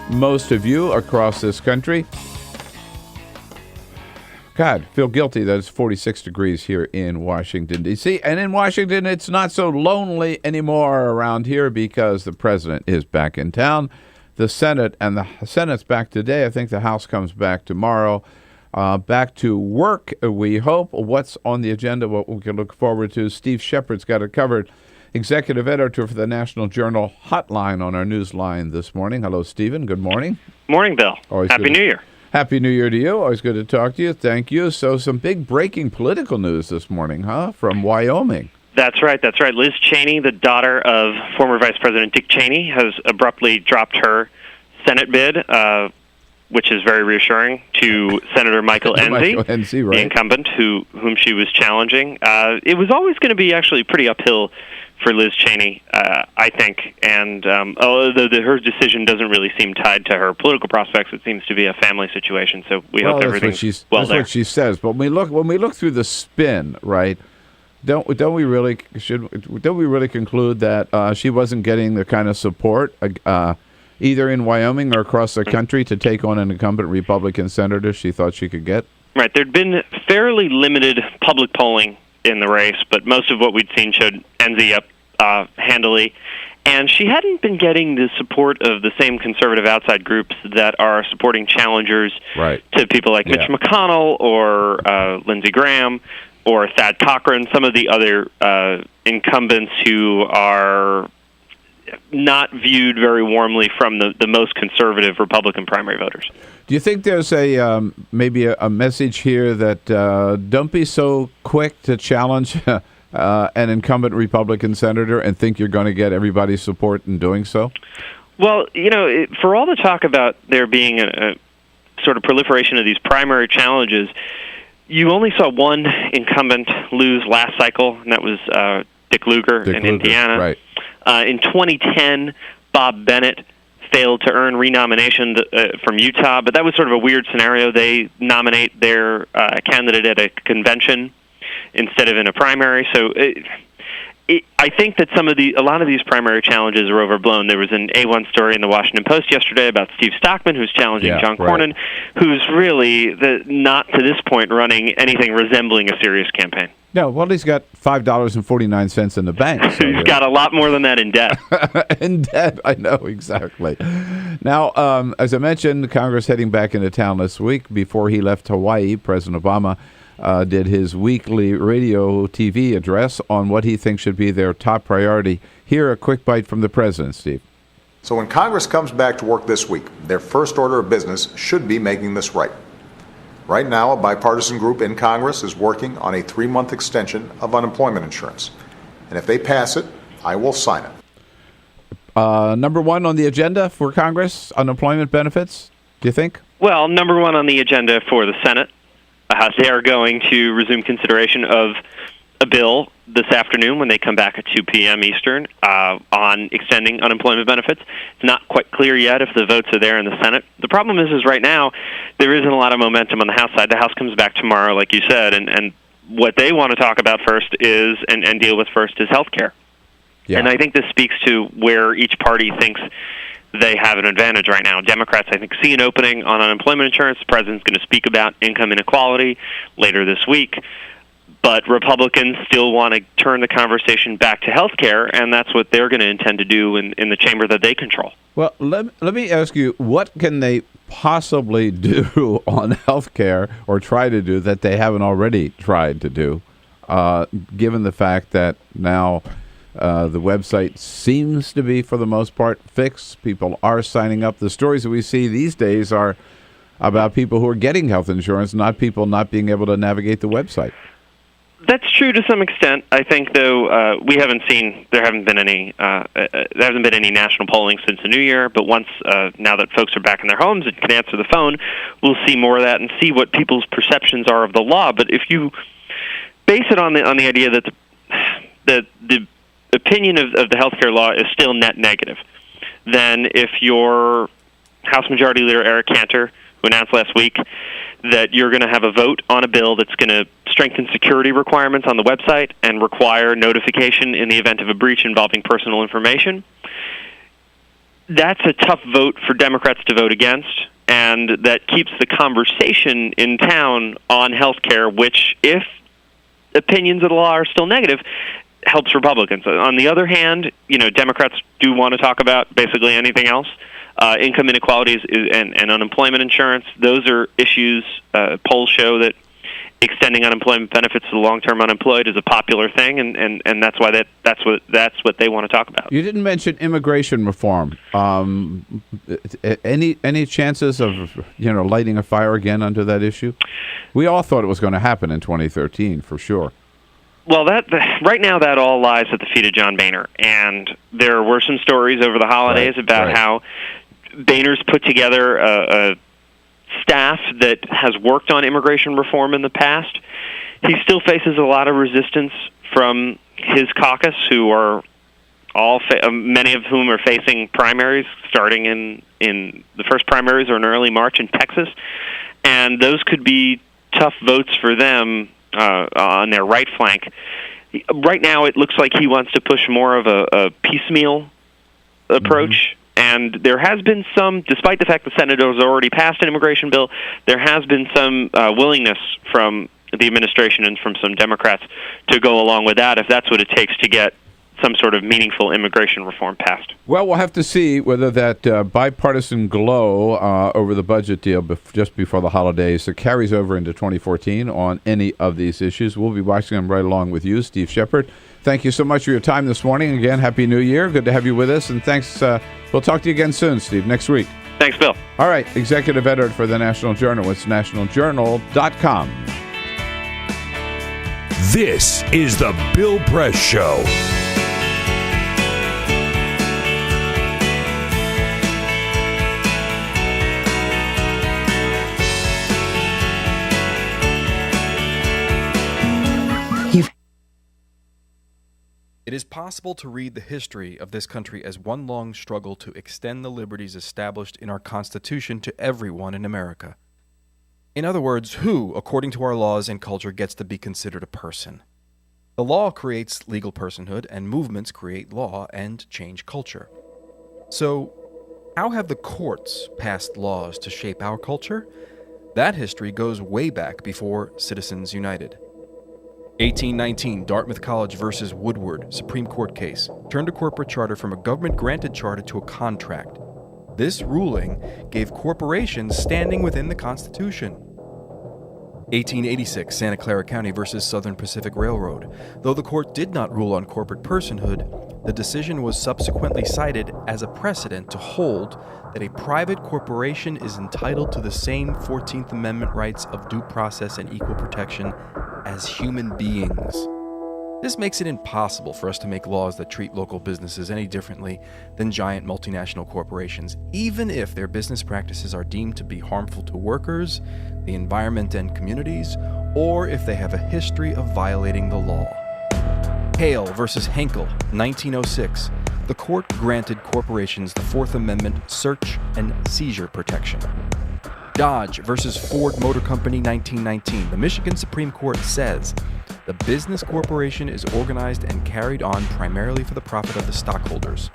most of you across this country. God, feel guilty that it's 46 degrees here in Washington, D.C. And in Washington, it's not so lonely anymore around here because the president is back in town. The Senate's back today. I think the House comes back tomorrow. Back to work, we hope. What's on the agenda, what we can look forward to. Steve Shepard's got it covered. Executive editor for the National Journal Hotline on our news line this morning. Hello, Stephen. Good morning. Morning, Bill. Happy New Year. Happy New Year to you. Always good to talk to you. Thank you. So some big breaking political news this morning, from Wyoming. That's right. Liz Cheney, the daughter of former Vice President Dick Cheney, has abruptly dropped her Senate bid, which is very reassuring, to Senator Michael Enzi, right. the incumbent whom she was challenging. It was always going to be actually pretty uphill for Liz Cheney, I think, and although her decision doesn't really seem tied to her political prospects, it seems to be a family situation. So we hope everything's well there. That's what she says. But when we look through the spin, right? Don't we really conclude that she wasn't getting the kind of support either in Wyoming or across the country to take on an incumbent Republican senator she thought she could get? Right. There'd been fairly limited public polling in the race, but most of what we'd seen showed Enzi up handily. And she hadn't been getting the support of the same conservative outside groups that are supporting challengers to people like Mitch McConnell or Lindsey Graham or Thad Cochran, some of the other incumbents who are not viewed very warmly from the most conservative Republican primary voters. Do you think there's maybe a message here that don't be so quick to challenge an incumbent Republican senator and think you're going to get everybody's support in doing so? Well, for all the talk about there being a sort of proliferation of these primary challenges, you only saw one incumbent lose last cycle, and that was Dick Lugar in Indiana. Right. In 2010, Bob Bennett failed to earn renomination from Utah, but that was sort of a weird scenario. They nominate their candidate at a convention instead of in a primary. So I think that a lot of these primary challenges are overblown. There was an A1 story in the Washington Post yesterday about Steve Stockman, who's challenging John Cornyn, who's really not to this point running anything resembling a serious campaign. No, well, he's got $5.49 in the bank. So he's got a lot more than that in debt. In debt, I know, exactly. Now, as I mentioned, Congress heading back into town this week. Before he left Hawaii, President Obama did his weekly radio TV address on what he thinks should be their top priority. Here, a quick bite from the president, Steve. So when Congress comes back to work this week, their first order of business should be making this right. Right now, a bipartisan group in Congress is working on a 3-month extension of unemployment insurance. And if they pass it, I will sign it. Number one on the agenda for Congress, unemployment benefits, do you think? Well, number one on the agenda for the Senate. They are going to resume consideration of a bill this afternoon when they come back at 2 p.m. Eastern on extending unemployment benefits. It's not quite clear yet if the votes are there in the Senate. The problem is right now there isn't a lot of momentum on the House side. The House comes back tomorrow, like you said, and what they want to talk about first is and deal with first is health care. Yeah. And I think this speaks to where each party thinks they have an advantage right now. Democrats, I think, see an opening on unemployment insurance. The president's going to speak about income inequality later this week. But Republicans still want to turn the conversation back to health care, and that's what they're going to intend to do in the chamber that they control. Well, let me ask you, what can they possibly do on health care or try to do that they haven't already tried to do, given the fact that now the website seems to be, for the most part, fixed? People are signing up. The stories that we see these days are about people who are getting health insurance, not people not being able to navigate the website. That's true to some extent. I think, though, there hasn't been any national polling since the new year. But once now that folks are back in their homes and can answer the phone, we'll see more of that and see what people's perceptions are of the law. But if you base it on the idea that the opinion of the healthcare law is still net negative, then if your House Majority Leader Eric Cantor, who announced last week that you're going to have a vote on a bill that's going to strengthen security requirements on the website and require notification in the event of a breach involving personal information, that's a tough vote for Democrats to vote against, and that keeps the conversation in town on health care, which, if opinions of the law are still negative, helps Republicans. On the other hand, Democrats do want to talk about basically anything else. Income inequalities and unemployment insurance, those are issues. Polls show that extending unemployment benefits to the long-term unemployed is a popular thing, and that's why that's what they want to talk about. You didn't mention immigration reform. Any chances of lighting a fire again under that issue? We all thought it was going to happen in 2013 for sure. Well, right now that all lies at the feet of John Boehner, and there were some stories over the holidays about how Boehner's put together a staff that has worked on immigration reform in the past. He still faces a lot of resistance from his caucus, who are many of whom are facing primaries starting in the first primaries are in early March in Texas, and those could be tough votes for them on their right flank. Right now, it looks like he wants to push more of a piecemeal approach. And there has been some, despite the fact the Senate has already passed an immigration bill, there has been some willingness from the administration and from some Democrats to go along with that, if that's what it takes to get some sort of meaningful immigration reform passed. Well, we'll have to see whether that bipartisan glow over the budget deal just before the holidays carries over into 2014 on any of these issues. We'll be watching them right along with you, Steve Shepard. Thank you so much for your time this morning. Again, Happy New Year. Good to have you with us. And thanks. We'll talk to you again soon, Steve, next week. Thanks, Bill. All right. Executive editor for the National Journal. It's nationaljournal.com. This is the Bill Press Show. It is possible to read the history of this country as one long struggle to extend the liberties established in our Constitution to everyone in America. In other words, who, according to our laws and culture, gets to be considered a person? The law creates legal personhood, and movements create law and change culture. So, how have the courts passed laws to shape our culture? That history goes way back before Citizens United. 1819, Dartmouth College versus Woodward, Supreme Court case, turned a corporate charter from a government-granted charter to a contract. This ruling gave corporations standing within the Constitution. 1886, Santa Clara County versus Southern Pacific Railroad. Though the court did not rule on corporate personhood, the decision was subsequently cited as a precedent to hold that a private corporation is entitled to the same 14th Amendment rights of due process and equal protection as human beings. This makes it impossible for us to make laws that treat local businesses any differently than giant multinational corporations, even if their business practices are deemed to be harmful to workers, the environment and communities, or if they have a history of violating the law. Hale versus Henkel, 1906. The court granted corporations the Fourth Amendment search and seizure protection. Dodge versus Ford Motor Company, 1919. The Michigan Supreme Court says the business corporation is organized and carried on primarily for the profit of the stockholders.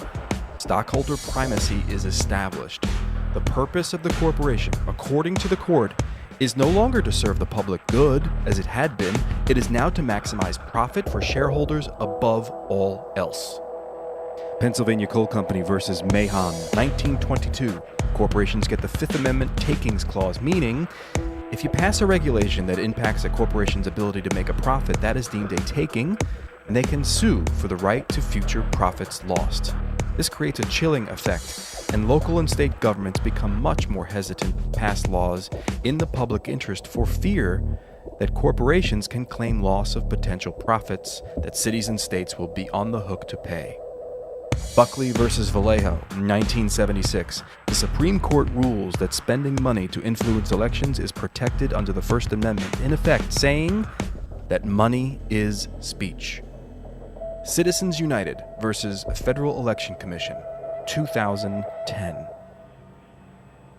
Stockholder primacy is established. The purpose of the corporation, according to the court, is no longer to serve the public good, as it had been. It is now to maximize profit for shareholders above all else. Pennsylvania Coal Company versus Mahon, 1922. Corporations get the Fifth Amendment takings clause, meaning if you pass a regulation that impacts a corporation's ability to make a profit, that is deemed a taking, and they can sue for the right to future profits lost. This creates a chilling effect, and local and state governments become much more hesitant to pass laws in the public interest for fear that corporations can claim loss of potential profits that cities and states will be on the hook to pay. Buckley versus Vallejo, 1976. The Supreme Court rules that spending money to influence elections is protected under the First Amendment, in effect saying that money is speech. Citizens United versus Federal Election Commission, 2010.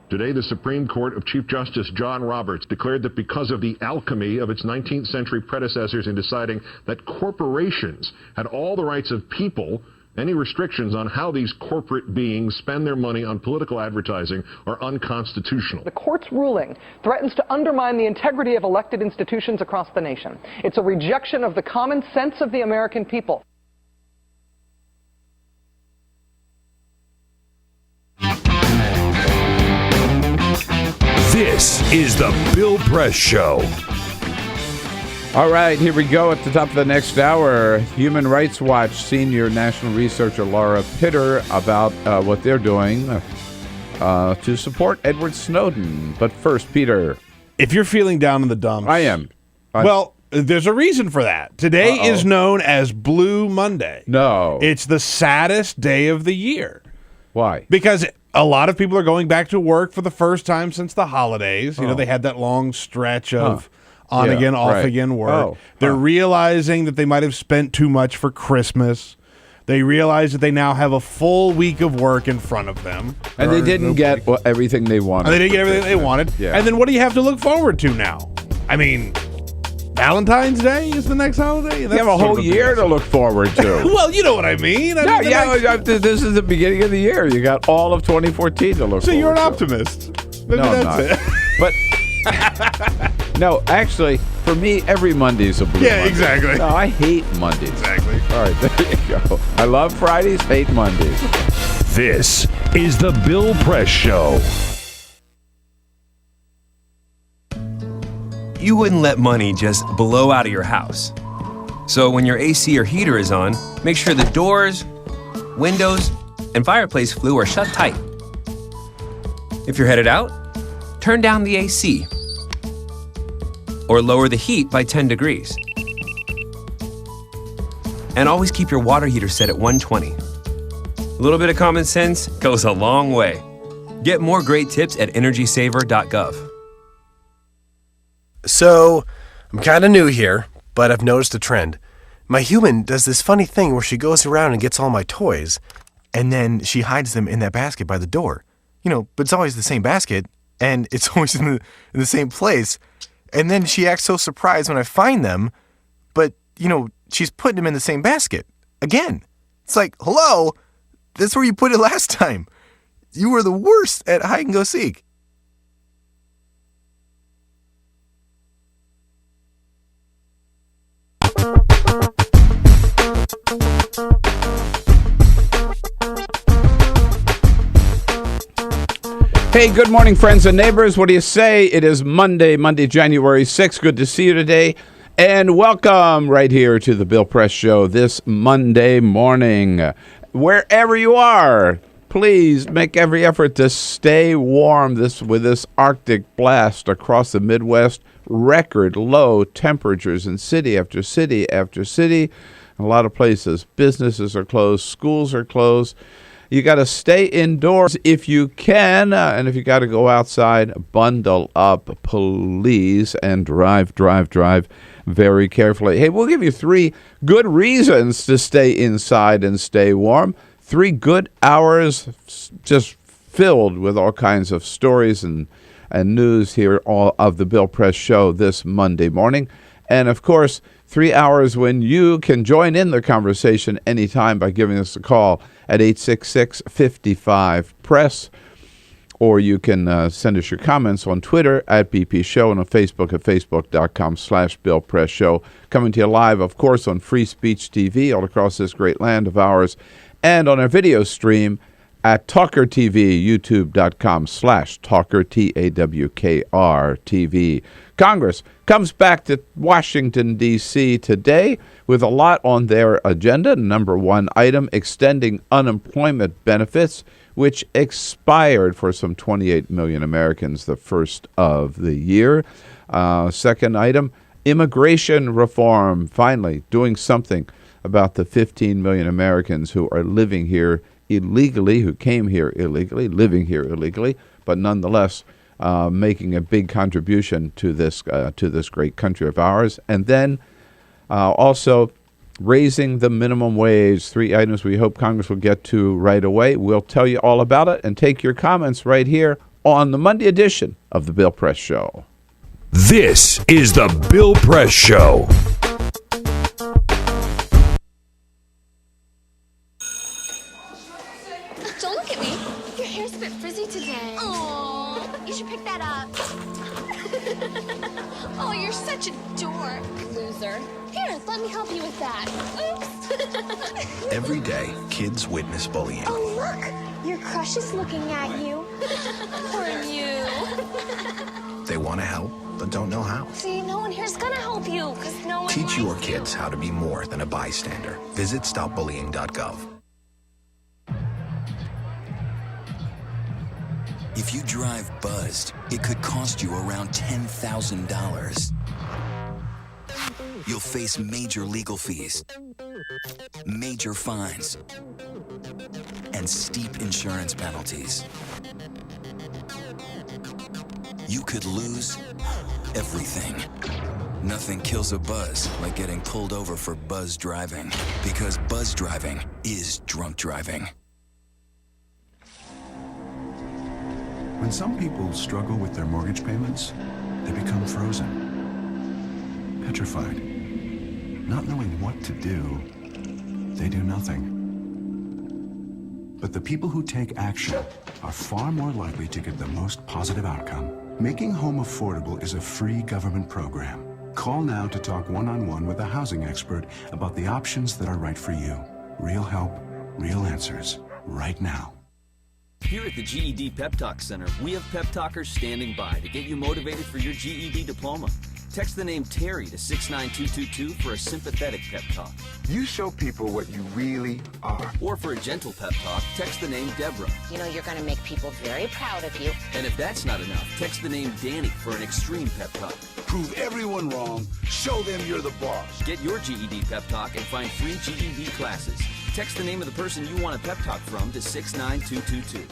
Today, the Supreme Court of Chief Justice John Roberts declared that because of the alchemy of its 19th century predecessors in deciding that corporations had all the rights of people, any restrictions on how these corporate beings spend their money on political advertising are unconstitutional. The court's ruling threatens to undermine the integrity of elected institutions across the nation. It's a rejection of the common sense of the American people. This is the Bill Press Show. All right, here we go at the top of the next hour. Human Rights Watch senior national researcher Laura Pitter about what they're doing to support Edward Snowden. But first, Peter. If you're feeling down in the dumps. I am. Well, there's a reason for that. Today is known as Blue Monday. No. It's the saddest day of the year. Why? Because a lot of people are going back to work for the first time since the holidays. You know, they had that long stretch of on again, off again work. They're realizing that they might have spent too much for Christmas. They realize that they now have a full week of work in front of them. And they didn't get everything they wanted. And they didn't get everything they wanted. Yeah. And then what do you have to look forward to now? I mean, Valentine's Day is the next holiday? You have a whole year to look forward to. Well, you know what I mean. This is the beginning of the year. You got all of 2014 to look forward to. So you're an optimist. Maybe no, that's I'm not. it. But no, actually, for me, every Monday is a blue Monday. Exactly. No, I hate Mondays. Exactly. All right, there you go. I love Fridays, hate Mondays. This is the Bill Press Show. You wouldn't let money just blow out of your house. So when your AC or heater is on, make sure the doors, windows, and fireplace flue are shut tight. If you're headed out, turn down the AC or lower the heat by 10 degrees. And always keep your water heater set at 120. A little bit of common sense goes a long way. Get more great tips at energysaver.gov. So, I'm kind of new here, but I've noticed a trend. My human does this funny thing where she goes around and gets all my toys, and then she hides them in that basket by the door. You know, but it's always the same basket, and it's always in the same place. And then she acts so surprised when I find them, but, you know, she's putting them in the same basket. Again. It's like, hello, that's where you put it last time. You were the worst at hide and go seek. Hey, good morning, friends and neighbors. What do you say? It is Monday, January 6th. Good to see you today. And welcome right here to the Bill Press Show this Monday morning. Wherever you are, please make every effort to stay warm with this Arctic blast across the Midwest. Record low temperatures in city after city after city. In a lot of places, businesses are closed, schools are closed. You got to stay indoors if you can, and if you got to go outside, bundle up, please, and drive very carefully. Hey, we'll give you 3 good reasons to stay inside and stay warm. 3 good hours just filled with all kinds of stories and news here all of the Bill Press Show this Monday morning. And, of course, 3 hours when you can join in the conversation anytime by giving us a call at 866-55-PRESS or you can send us your comments on Twitter at BP Show and on Facebook at facebook.com/Bill Press Show. Coming to you live, of course, on Free Speech TV all across this great land of ours, and on our video stream at TawkrTV, youtube.com/Tawker, Tawkr TV. Congress comes back to Washington, D.C. today with a lot on their agenda. Number one item, extending unemployment benefits, which expired for some 28 million Americans the first of the year. Second item, immigration reform, finally doing something about the 15 million Americans who are living here illegally, who came here illegally, living here illegally, but nonetheless making a big contribution to this great country of ours. And then also raising the minimum wage. 3 items we hope Congress will get to right away. We'll tell you all about it and take your comments right here on the Monday edition of the Bill Press Show. This is the Bill Press Show. Don't look at me. Your hair's a bit frizzy today. Oh, you should pick that up. Oh, you're such a dork. Loser. Here, let me help you with that. Oops. Every day, kids witness bullying. Oh, look. Your crush is looking at you. Poor you. They want to help, but don't know how. See, no one here's gonna help you, because no one Teach likes your you. kids how to be more than a bystander. Visit stopbullying.gov. If you drive buzzed, it could cost you around $10,000. You'll face major legal fees, major fines, and steep insurance penalties. You could lose everything. Nothing kills a buzz like getting pulled over for buzz driving, because buzz driving is drunk driving. When some people struggle with their mortgage payments, they become frozen, petrified. Not knowing what to do, they do nothing. But the people who take action are far more likely to get the most positive outcome. Making home affordable is a free government program. Call now to talk one-on-one with a housing expert about the options that are right for you. Real help, real answers, right now. Here at the GED Pep Talk Center, we have pep talkers standing by to get you motivated for your GED diploma. Text the name Terry to 69222 for a sympathetic pep talk. You show people what you really are. Or for a gentle pep talk, text the name Deborah. You know you're going to make people very proud of you. And if that's not enough, text the name Danny for an extreme pep talk. Prove everyone wrong. Show them you're the boss. Get your GED pep talk and find free GED classes. Text the name of the person you want a pep talk from to 69222.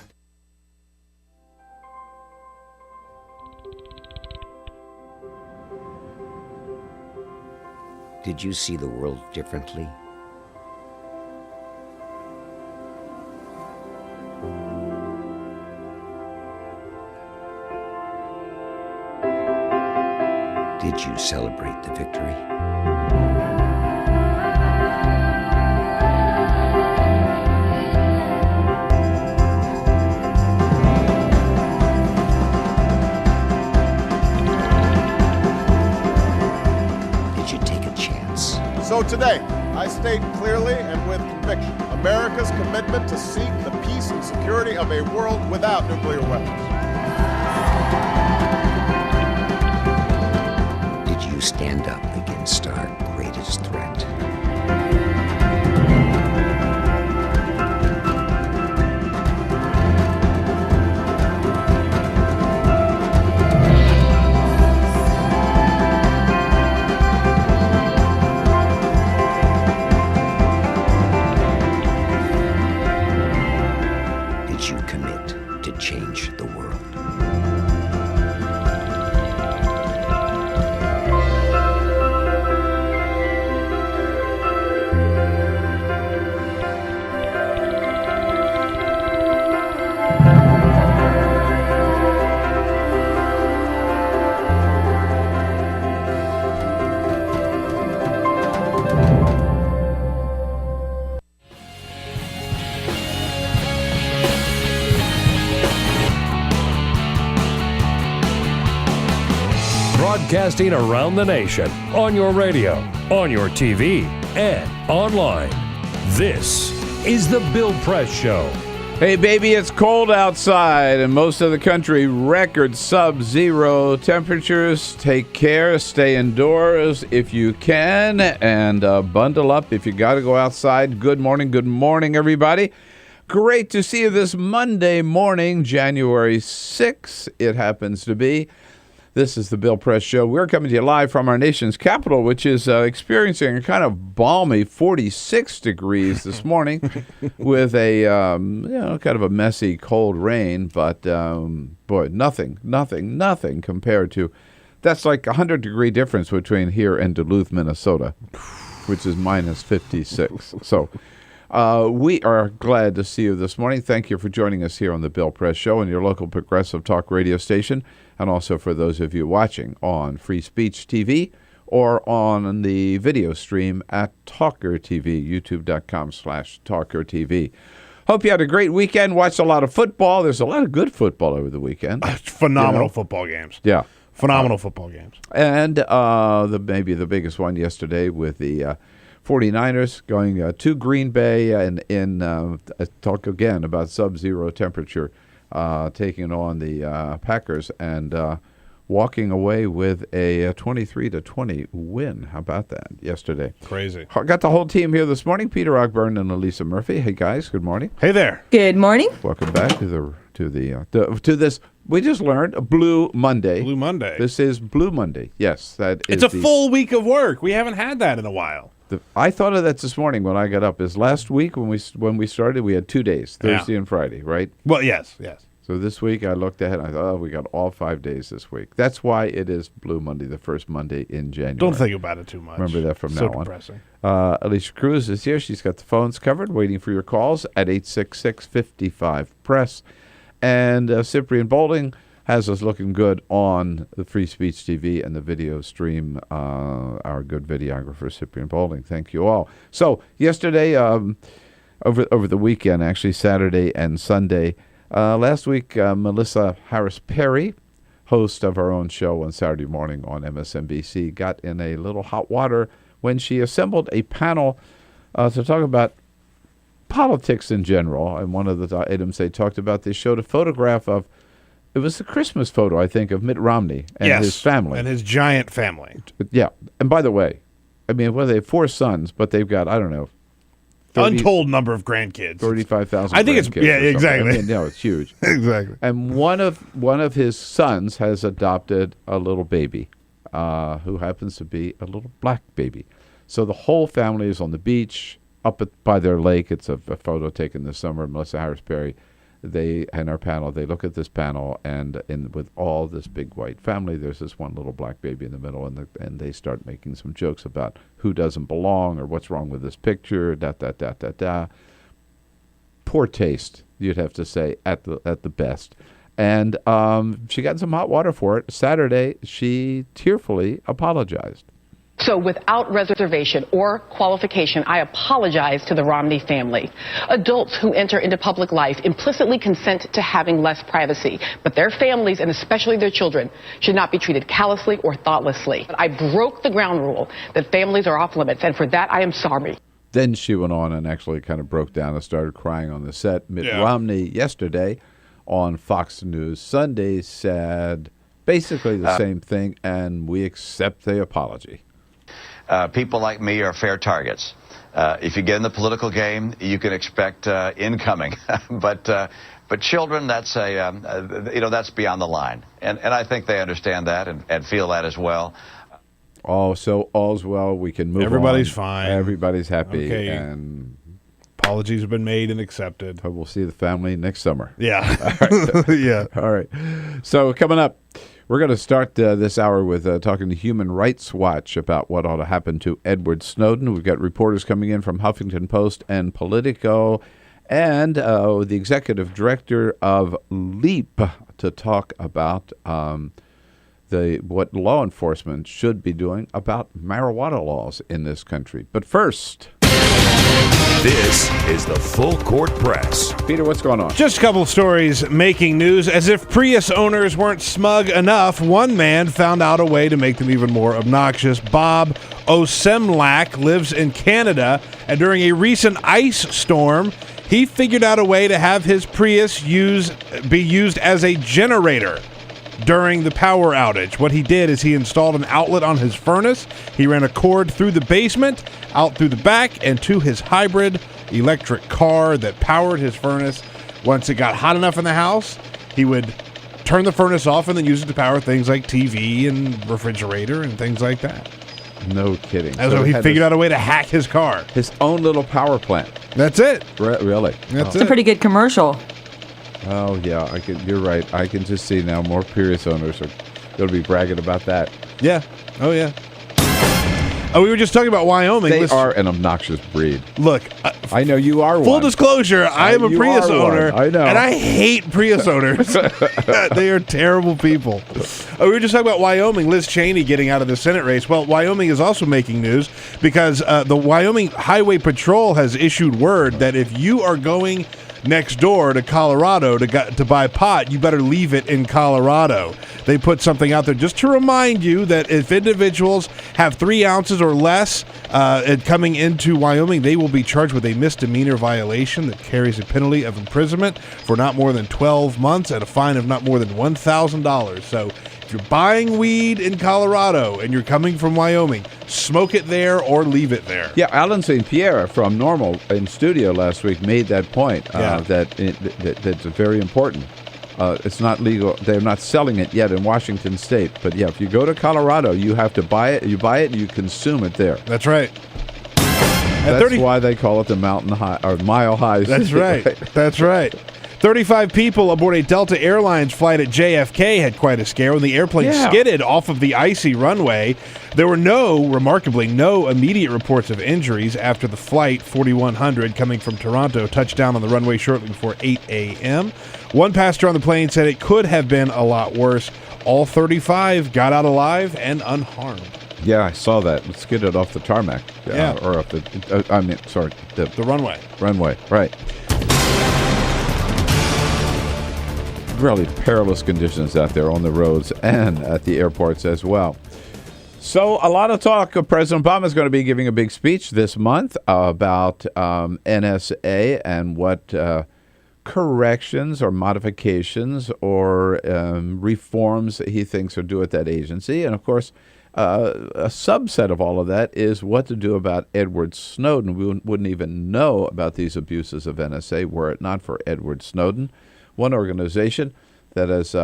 Did you see the world differently? Did you celebrate the victory? So today, I state clearly and with conviction America's commitment to seek the peace and security of a world without nuclear weapons. Did you stand up against our greatest threat? Change the world. broadcasting around the nation, on your radio, on your TV, and online. This is The Bill Press Show. Hey, baby, it's cold outside in most of the country. Record sub-zero temperatures. Take care. Stay indoors if you can. And bundle up if you got to go outside. Good morning, everybody. Great to see you this Monday morning, January 6th. It happens to be. This is the Bill Press Show. We're coming to you live from our nation's capital, which is experiencing a kind of balmy 46 degrees this morning with a, kind of a messy, cold rain. But, boy, nothing compared to, that's like 100-degree difference between here and Duluth, Minnesota, which is minus 56. So we are glad to see you this morning. Thank you for joining us here on the Bill Press Show and your local progressive talk radio station. And also for those of you watching on Free Speech TV or on the video stream at TawkrTV, youtube.com/TawkrTV. Hope you had a great weekend, watched a lot of football. There's a lot of good football over the weekend. Phenomenal football games. Yeah. Phenomenal football games. And maybe the biggest one yesterday with the 49ers going to Green Bay and talk again about sub-zero temperature. Taking on the Packers and walking away with a 23-20 win. How about that yesterday? Crazy. Got the whole team here this morning. Peter Ogburn and Elisa Murphy. Hey guys, good morning. Hey there. Good morning. Welcome back to this. We just learned Blue Monday. Blue Monday. This is Blue Monday. Yes, that is. It's a full week of work. We haven't had that in a while. I thought of that this morning when I got up. Is last week when we started, we had 2 days, Thursday and Friday, right? Well, yes. So this week I looked ahead and I thought, we got all 5 days this week. That's why it is Blue Monday, the first Monday in January. Don't think about it too much. Remember that from so now depressing. on. Alicia Cruz is here. She's got the phones covered, waiting for your calls at 866-55-PRESS. And Cyprian Bolding has us looking good on the Free Speech TV and the video stream. Our good videographer, Cyprian Bolding. Thank you all. So yesterday, over the weekend, actually Saturday and Sunday, last week, Melissa Harris Perry, host of our own show on Saturday morning on MSNBC, got in a little hot water when she assembled a panel to talk about politics in general. And one of the items they talked about, they showed a photograph of, it was the Christmas photo, I think, of Mitt Romney and his family. And his giant family. Yeah. And by the way, I mean, well, they have 4 sons, but they've got, I don't know, untold number of grandkids. 35,000. I think it's exactly. I mean, it's huge. Exactly. And one of his sons has adopted a little baby, who happens to be a little black baby. So the whole family is on the beach up by their lake. It's a photo taken this summer. Melissa Harris Perry, they and our panel. They look at this panel, and with all this big white family, there's this one little black baby in the middle, and they start making some jokes about who doesn't belong or what's wrong with this picture. Poor taste, you'd have to say, at the best. And she got some hot water for it. Saturday, she tearfully apologized. So without reservation or qualification, I apologize to the Romney family. Adults who enter into public life implicitly consent to having less privacy, but their families, and especially their children, should not be treated callously or thoughtlessly. I broke the ground rule that families are off limits, and for that I am sorry. Then she went on and actually kind of broke down and started crying on the set. Mitt Romney yesterday on Fox News Sunday said basically the same thing, and we accept the apology. People like me are fair targets. If you get in the political game, you can expect incoming. but children, that's that's beyond the line. And I think they understand that and feel that as well. Oh, so all's well. We can move Everybody's on. fine. Everybody's happy. Okay. And apologies have been made and accepted. We'll see the family next summer. Yeah. All right. Yeah. All right. So coming up, we're going to start this hour with talking to Human Rights Watch about what ought to happen to Edward Snowden. We've got reporters coming in from Huffington Post and Politico, and the executive director of LEAP to talk about what law enforcement should be doing about marijuana laws in this country. But first... This is the Full Court Press. Peter, what's going on? Just a couple of stories making news. As if Prius owners weren't smug enough, one man found out a way to make them even more obnoxious. Bob Osemlak lives in Canada, and during a recent ice storm, he figured out a way to have his Prius be used as a generator during the power outage. What he did is he installed an outlet on his furnace. He ran a cord through the basement, out through the back, and to his hybrid electric car that powered his furnace. Once it got hot enough in the house, he would turn the furnace off and then use it to power things like TV and refrigerator and things like that. No kidding. So he figured out a way to hack his car. His own little power plant. That's it. Really? That's It's a pretty good commercial. Oh, yeah. You're right. I can just see now more Prius owners are going to be bragging about that. Yeah. Oh, yeah. Oh, we were just talking about Wyoming. They are an obnoxious breed. Look, I know you are one. Full disclosure, I am a You Prius are owner. one. I know. And I hate Prius owners. They are terrible people. We were just talking about Wyoming, Liz Cheney getting out of the Senate race. Well, Wyoming is also making news because the Wyoming Highway Patrol has issued word that if you are going next door to Colorado to buy pot, you better leave it in Colorado. They put something out there just to remind you that if individuals have 3 ounces or less coming into Wyoming, they will be charged with a misdemeanor violation that carries a penalty of imprisonment for not more than 12 months and a fine of not more than $1,000. So if you're buying weed in Colorado and you're coming from Wyoming, smoke it there or leave it there. Yeah, Alan St. Pierre from Normal in studio last week made that point that's very important. It's not legal. They're not selling it yet in Washington State. But yeah, if you go to Colorado, you have to buy it. You buy it and you consume it there. That's right. That's why they call it the mountain high or mile high. That's right. That's right. 35 people aboard a Delta Airlines flight at JFK had quite a scare when the airplane skidded off of the icy runway. There were remarkably, no immediate reports of injuries after the flight 4100 coming from Toronto touched down on the runway shortly before 8 a.m. One passenger on the plane said it could have been a lot worse. All 35 got out alive and unharmed. Yeah, I saw that. It skidded off the tarmac. Or off the, the runway. Runway, right. Really perilous conditions out there on the roads and at the airports as well. So a lot of talk. President Obama is going to be giving a big speech this month about NSA and what corrections or modifications or reforms he thinks are due at that agency. And, of course, a subset of all of that is what to do about Edward Snowden. We wouldn't even know about these abuses of NSA were it not for Edward Snowden. One organization that has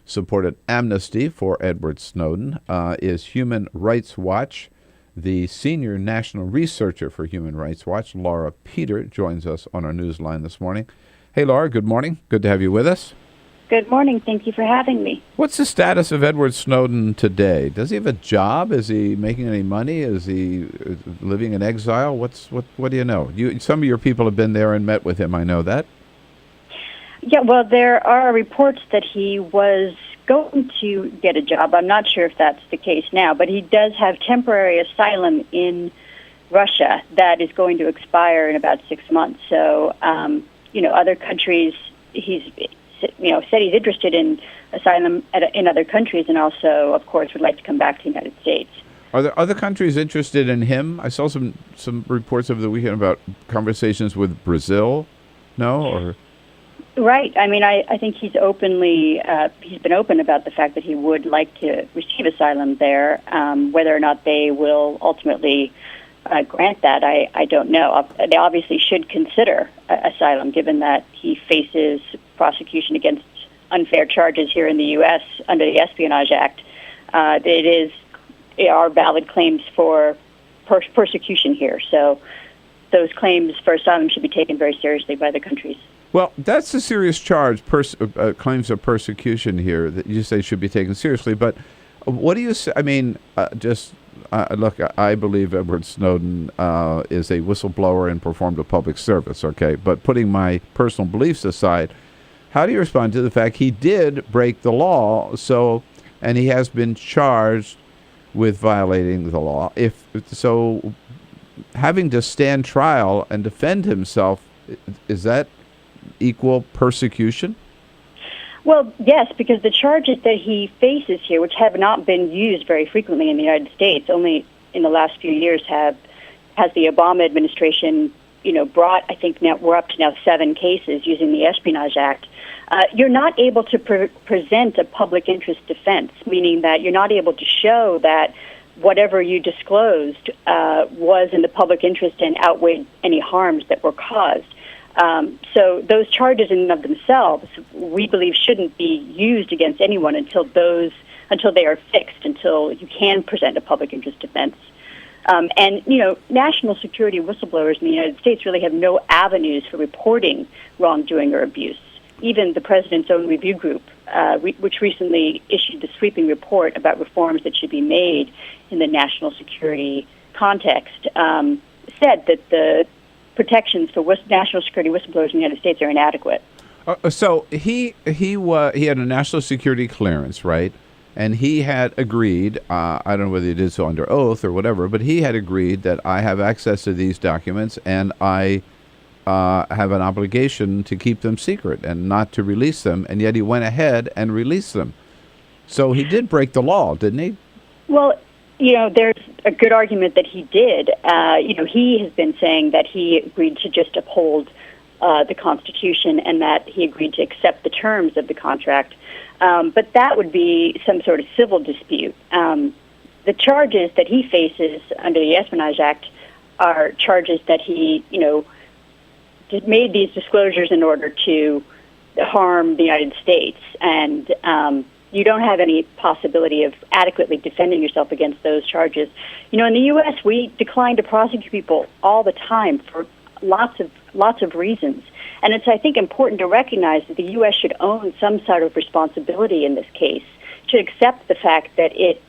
supported amnesty for Edward Snowden is Human Rights Watch. The senior national researcher for Human Rights Watch, Laura Peter, joins us on our newsline this morning. Hey, Laura, good morning. Good to have you with us. Good morning. Thank you for having me. What's the status of Edward Snowden today? Does he have a job? Is he making any money? Is he living in exile? What do you know? Some of your people have been there and met with him. I know that. Yeah, well, there are reports that he was going to get a job. I'm not sure if that's the case now, but he does have temporary asylum in Russia that is going to expire in about 6 months. So, other countries, he's said he's interested in asylum in other countries and also, of course, would like to come back to the United States. Are there other countries interested in him? I saw some reports over the weekend about conversations with Brazil. No? Or... Right. I mean, I think he's been open about the fact that he would like to receive asylum there. Whether or not they will ultimately grant that, I don't know. They obviously should consider asylum, given that he faces prosecution against unfair charges here in the U.S. under the Espionage Act. It are valid claims for persecution here. So those claims for asylum should be taken very seriously by the countries. Well, that's a serious charge, claims of persecution here that you say should be taken seriously. But what do you say? I mean, look, I believe Edward Snowden is a whistleblower and performed a public service, okay? But putting my personal beliefs aside, how do you respond to the fact he did break the law, and he has been charged with violating the law? If so, having to stand trial and defend himself, is that equal persecution? Well, yes, because the charges that he faces here, which have not been used very frequently in the United States, only in the last few years has the Obama administration, brought, I think now we're up to now 7 cases using the Espionage Act. You're not able to present a public interest defense, meaning that you're not able to show that whatever you disclosed was in the public interest and outweighed any harms that were caused. So those charges in and of themselves, we believe, shouldn't be used against anyone until they are fixed, until you can present a public interest defense. And national security whistleblowers in the United States really have no avenues for reporting wrongdoing or abuse. Even the President's own review group, which recently issued the sweeping report about reforms that should be made in the national security context, said that the protections for national security whistleblowers in the United States are inadequate. So he had a national security clearance, right? And he had agreed, I don't know whether he did so under oath or whatever, but he had agreed that I have access to these documents and I have an obligation to keep them secret and not to release them, and yet he went ahead and released them. So he did break the law, didn't he? Well, there's a good argument that he did. He has been saying that he agreed to just uphold the Constitution and that he agreed to accept the terms of the contract. But that would be some sort of civil dispute. The charges that he faces under the Espionage Act are charges that he, made these disclosures in order to harm the United States, and you don't have any possibility of adequately defending yourself against those charges. In the U.S., we decline to prosecute people all the time for lots of reasons, and it's, I think, important to recognize that the U.S. should own some sort of responsibility in this case, to accept the fact that it,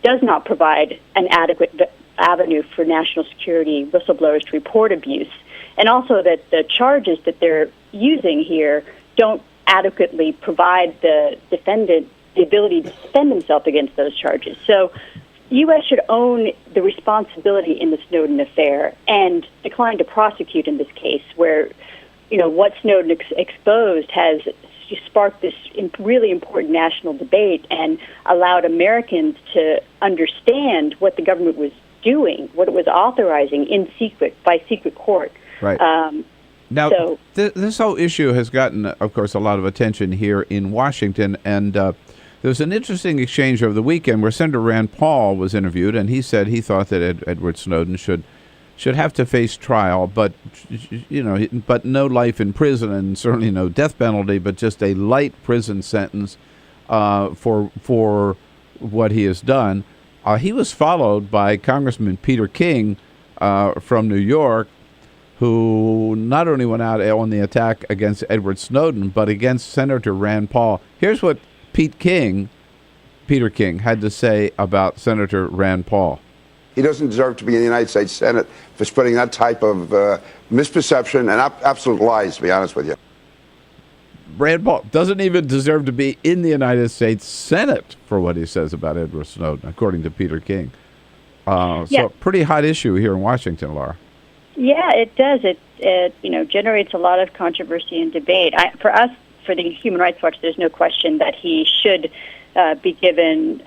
does not provide an adequate avenue for national security whistleblowers to report abuse, and also that the charges that they're using here don't adequately provide the defendant the ability to defend himself against those charges. So the U.S. should own the responsibility in the Snowden affair and decline to prosecute in this case where, what Snowden exposed has sparked this really important national debate and allowed Americans to understand what the government was doing, what it was authorizing in secret by secret court. Right. Now, this whole issue has gotten, of course, a lot of attention here in Washington, and there was an interesting exchange over the weekend where Senator Rand Paul was interviewed, and he said he thought that Edward Snowden should have to face trial, but but no life in prison and certainly no death penalty, but just a light prison sentence for what he has done. He was followed by Congressman Peter King from New York, who not only went out on the attack against Edward Snowden, but against Senator Rand Paul. Here's what Peter King, had to say about Senator Rand Paul. He doesn't deserve to be in the United States Senate for spreading that type of misperception and absolute lies, to be honest with you. Rand Paul doesn't even deserve to be in the United States Senate for what he says about Edward Snowden, according to Peter King. So pretty hot issue here in Washington, Laura. Yeah, it does. It generates a lot of controversy and debate. For us, for the Human Rights Watch, there's no question that he should be given,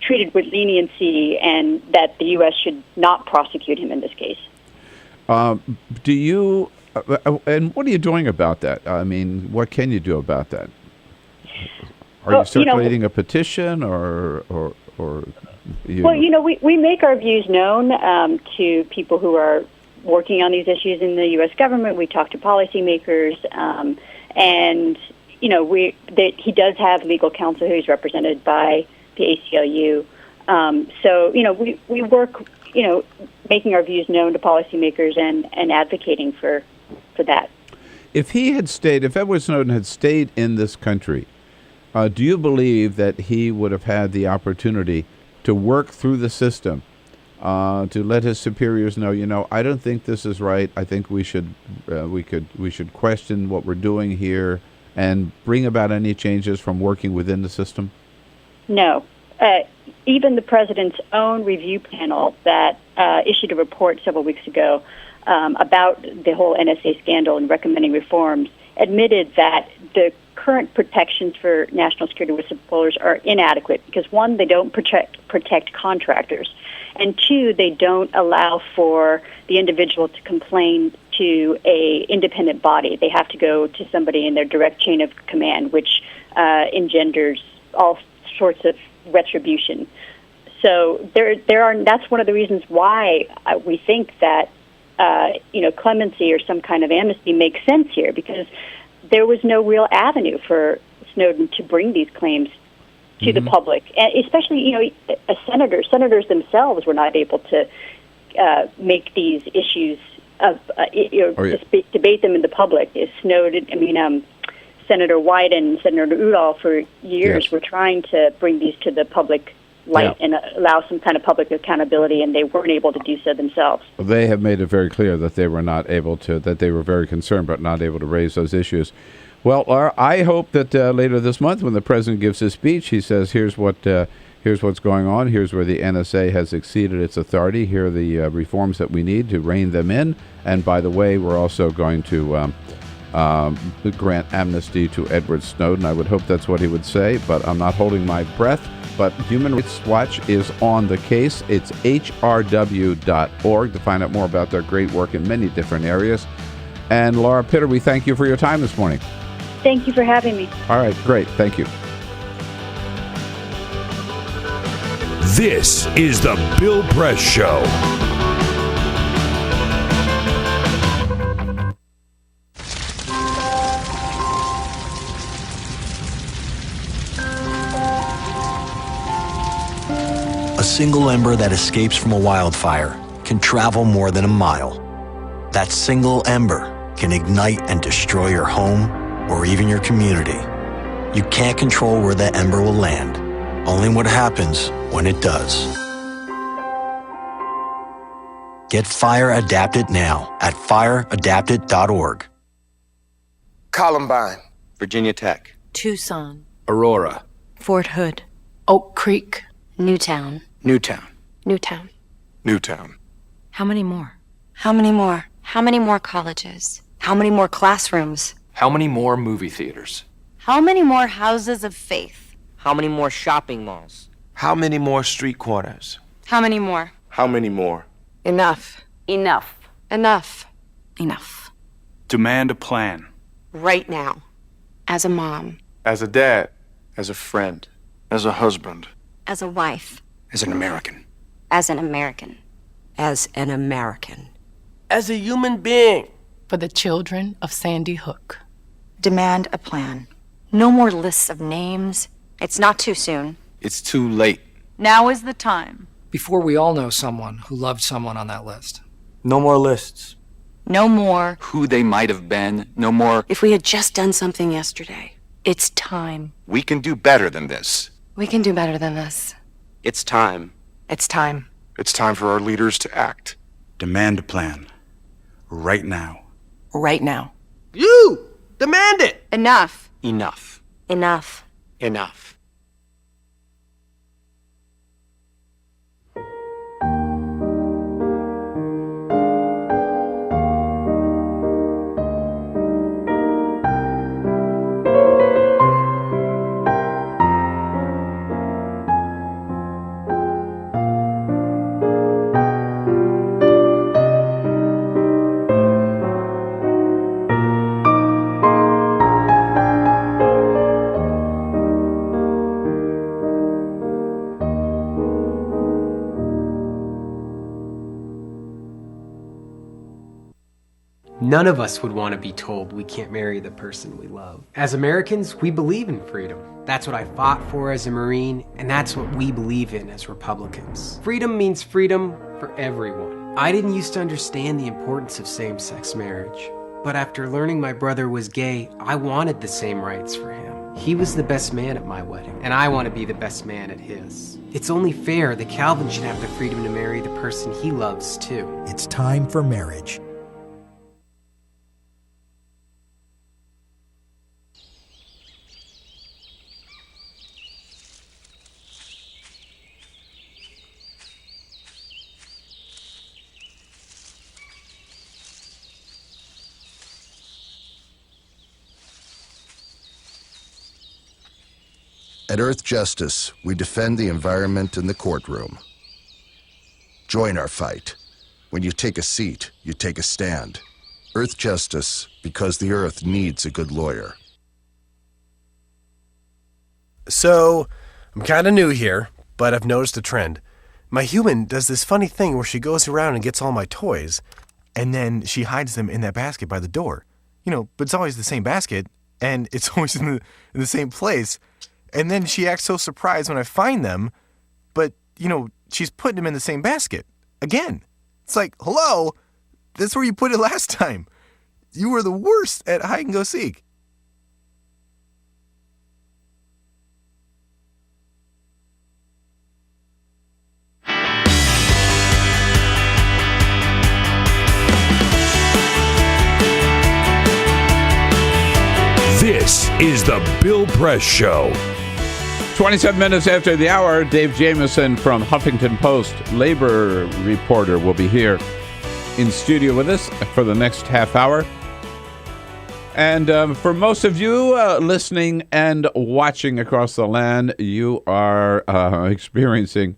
treated with leniency, and that the U.S. should not prosecute him in this case. Do you, and what are you doing about that? I mean, what can you do about that? Are you circulating a petition, or you? Well, we make our views known to people who are working on these issues in the U.S. government. We talk to policymakers, and he does have legal counsel who's represented by the ACLU. So we work, making our views known to policymakers and advocating for that. If Edward Snowden had stayed in this country, do you believe that he would have had the opportunity to work through the system? To let his superiors know, I don't think this is right. I think we should question what we're doing here and bring about any changes from working within the system? No, even the president's own review panel that issued a report several weeks ago about the whole NSA scandal and recommending reforms admitted that the current protections for national security whistleblowers are inadequate because, one, they don't protect contractors, and two, they don't allow for the individual to complain to a independent body. They have to go to somebody in their direct chain of command, which engenders all sorts of retribution. So that's one of the reasons why we think that clemency or some kind of amnesty makes sense here, because there was no real avenue for Snowden to bring these claims to the public, and especially senators themselves were not able to make these issues debate them in the public. Senator White and Senator Udall for years were trying to bring these to the public light and allow some kind of public accountability, and they weren't able to do so themselves. They have made it very clear that they were not able to, that they were very concerned but not able to raise those issues. Well, Laura, I hope that later this month when the president gives his speech, he says, here's what's going on, here's where the NSA has exceeded its authority, here are the reforms that we need to rein them in, and by the way, we're also going to grant amnesty to Edward Snowden. I would hope that's what he would say, but I'm not holding my breath. But Human Rights Watch is on the case. It's hrw.org to find out more about their great work in many different areas. And Laura Pitter, we thank you for your time this morning. Thank you for having me. All right, great. Thank you. This is the Bill Press Show. A single ember that escapes from a wildfire can travel more than a mile. That single ember can ignite and destroy your home or even your community. You can't control where that ember will land, only what happens when it does. Get Fire Adapted now at fireadapted.org. Columbine, Virginia Tech, Tucson, Aurora, Fort Hood, Oak Creek, Newtown, Newtown, Newtown. Newtown. How many more? How many more? How many more colleges? How many more classrooms? How many more movie theaters? How many more houses of faith? How many more shopping malls? How many more street corners? How many more? How many more? Enough. Enough. Enough. Enough. Demand a plan. Right now. As a mom. As a dad. As a friend. As a husband. As a wife. As an American. As an American. As an American. As a human being. For the children of Sandy Hook. Demand a plan. No more lists of names. It's not too soon. It's too late. Now is the time. Before we all know someone who loved someone on that list. No more lists. No more. Who they might have been. No more. If we had just done something yesterday. It's time. We can do better than this. We can do better than this. It's time. It's time. It's time for our leaders to act. Demand a plan. Right now. Right now. You! Demand it! Enough. Enough. Enough. Enough. None of us would want to be told we can't marry the person we love. As Americans, we believe in freedom. That's what I fought for as a Marine, and that's what we believe in as Republicans. Freedom means freedom for everyone. I didn't used to understand the importance of same-sex marriage, but after learning my brother was gay, I wanted the same rights for him. He was the best man at my wedding, and I want to be the best man at his. It's only fair that Calvin should have the freedom to marry the person he loves, too. It's time for marriage. At Earth Justice, we defend the environment in the courtroom. Join our fight. When you take a seat, you take a stand. Earth Justice, because the Earth needs a good lawyer. So, I'm kind of new here, but I've noticed a trend. My human does this funny thing where she goes around and gets all my toys, and then she hides them in that basket by the door. But it's always the same basket, and it's always in the same place. And then she acts so surprised when I find them, but, she's putting them in the same basket. Again. It's like, hello, that's where you put it last time. You were the worst at hide and go seek. This is the Bill Press Show. 27 minutes after the hour, Dave Jamieson from Huffington Post, labor reporter, will be here in studio with us for the next half hour. And for most of you listening and watching across the land, you are experiencing,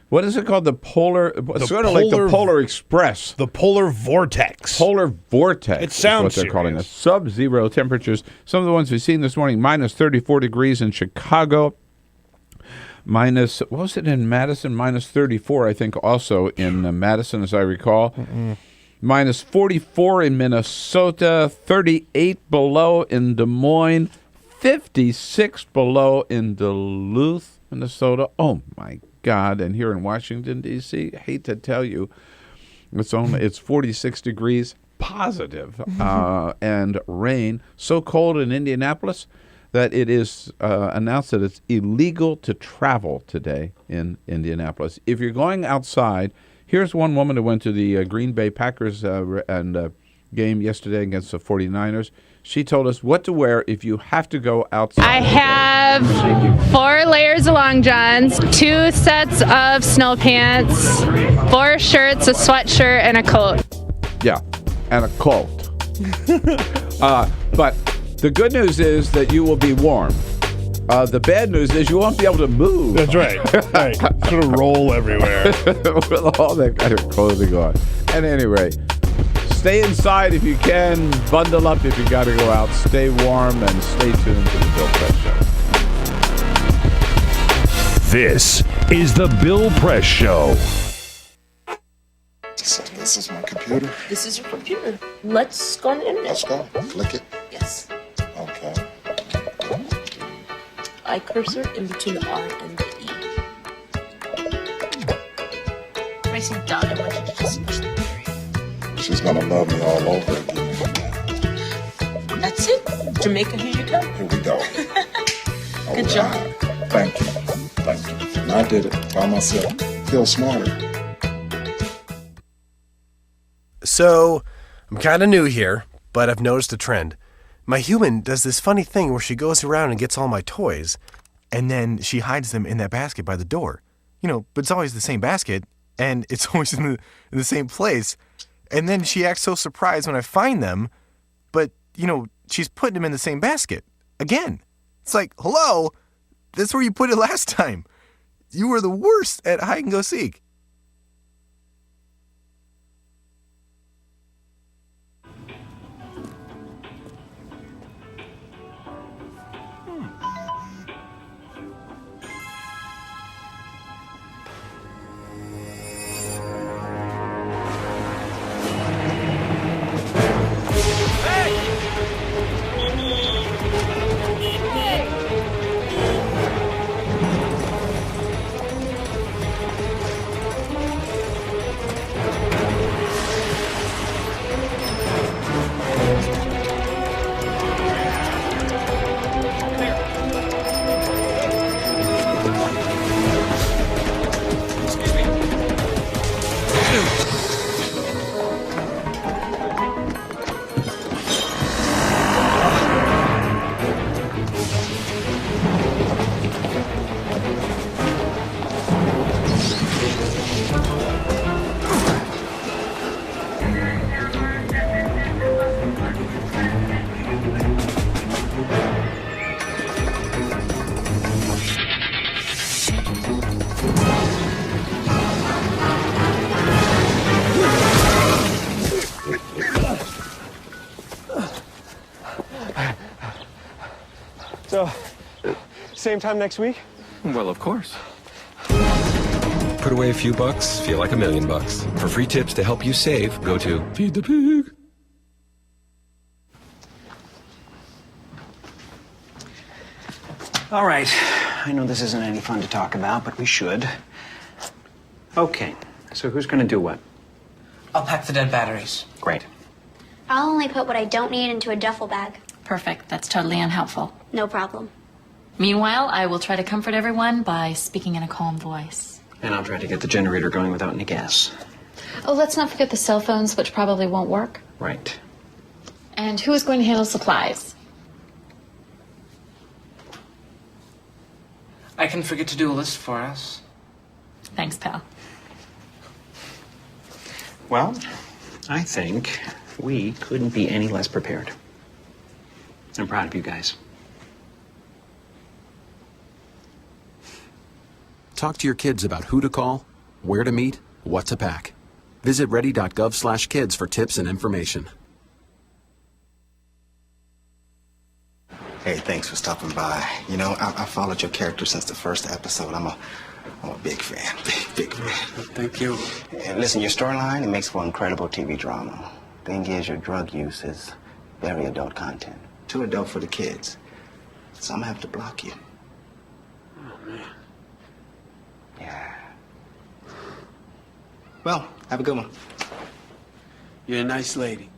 what is it called? The polar, sort of like the Polar Express. The polar vortex. Polar vortex. It sounds is what they're calling it. Sub-zero temperatures. Some of the ones we've seen this morning, minus 34 degrees in Chicago. Minus, what was it in Madison? Minus 34, I think, also in Madison, as I recall. Minus 44 in Minnesota. 38 below in Des Moines. 56 below in Duluth, Minnesota. Oh, my God. And here in Washington, D.C., hate to tell you, it's 46 degrees positive and rain. So cold in Indianapolis that it is announced that it's illegal to travel today in Indianapolis. If you're going outside, here's one woman who went to the Green Bay Packers game yesterday against the 49ers. She told us what to wear if you have to go outside. I have 4 layers of long johns, 2 sets of snow pants, 4 shirts, a sweatshirt, and a coat. Yeah, and a coat. But the good news is that you will be warm. The bad news is you won't be able to move. That's right. Right. Sort of roll everywhere. With all that kind of clothing on. At any rate, stay inside if you can. Bundle up if you got to go out. Stay warm and stay tuned to the Bill Press Show. This is the Bill Press Show. So this is my computer. This is your computer. Let's go on the internet. Let's go. Click it. Yes. Okay. I cursor in between the R and the E. Pressing down, I want you to just push the period. She's gonna love me all over again. That's it. Jamaica, here you go. Here we go. Good job. Thank you. Thank you. And I did it by myself. Feel smarter. So, I'm kind of new here, but I've noticed a trend. My human does this funny thing where she goes around and gets all my toys, and then she hides them in that basket by the door. But it's always the same basket, and it's always in the same place. And then she acts so surprised when I find them, but, she's putting them in the same basket. Again. It's like, hello, that's where you put it last time. You were the worst at hide and go seek. Same time next week? Well, of course. Put away a few bucks, feel like $1 million. For free tips to help you save, go to Feed the Pig. All right. I know this isn't any fun to talk about, but we should. Okay. So who's going to do what? I'll pack the dead batteries. Great. I'll only put what I don't need into a duffel bag. Perfect. That's totally unhelpful. No problem. Meanwhile, I will try to comfort everyone by speaking in a calm voice. And I'll try to get the generator going without any gas. Oh, let's not forget the cell phones, which probably won't work. Right. And who is going to handle supplies? I can forget to do a list for us. Thanks, pal. Well, I think we couldn't be any less prepared. I'm proud of you guys. Talk to your kids about who to call, where to meet, what to pack. Visit ready.gov/kids for tips and information. Hey, thanks for stopping by. You know, I followed your character since the first episode. I'm a big fan. Big fan. Thank you. And listen, your storyline, it makes for incredible TV drama. Thing is, your drug use is very adult content. Too adult for the kids. So I'm gonna have to block you. Oh, man. Yeah. Well, have a good one. You're a nice lady.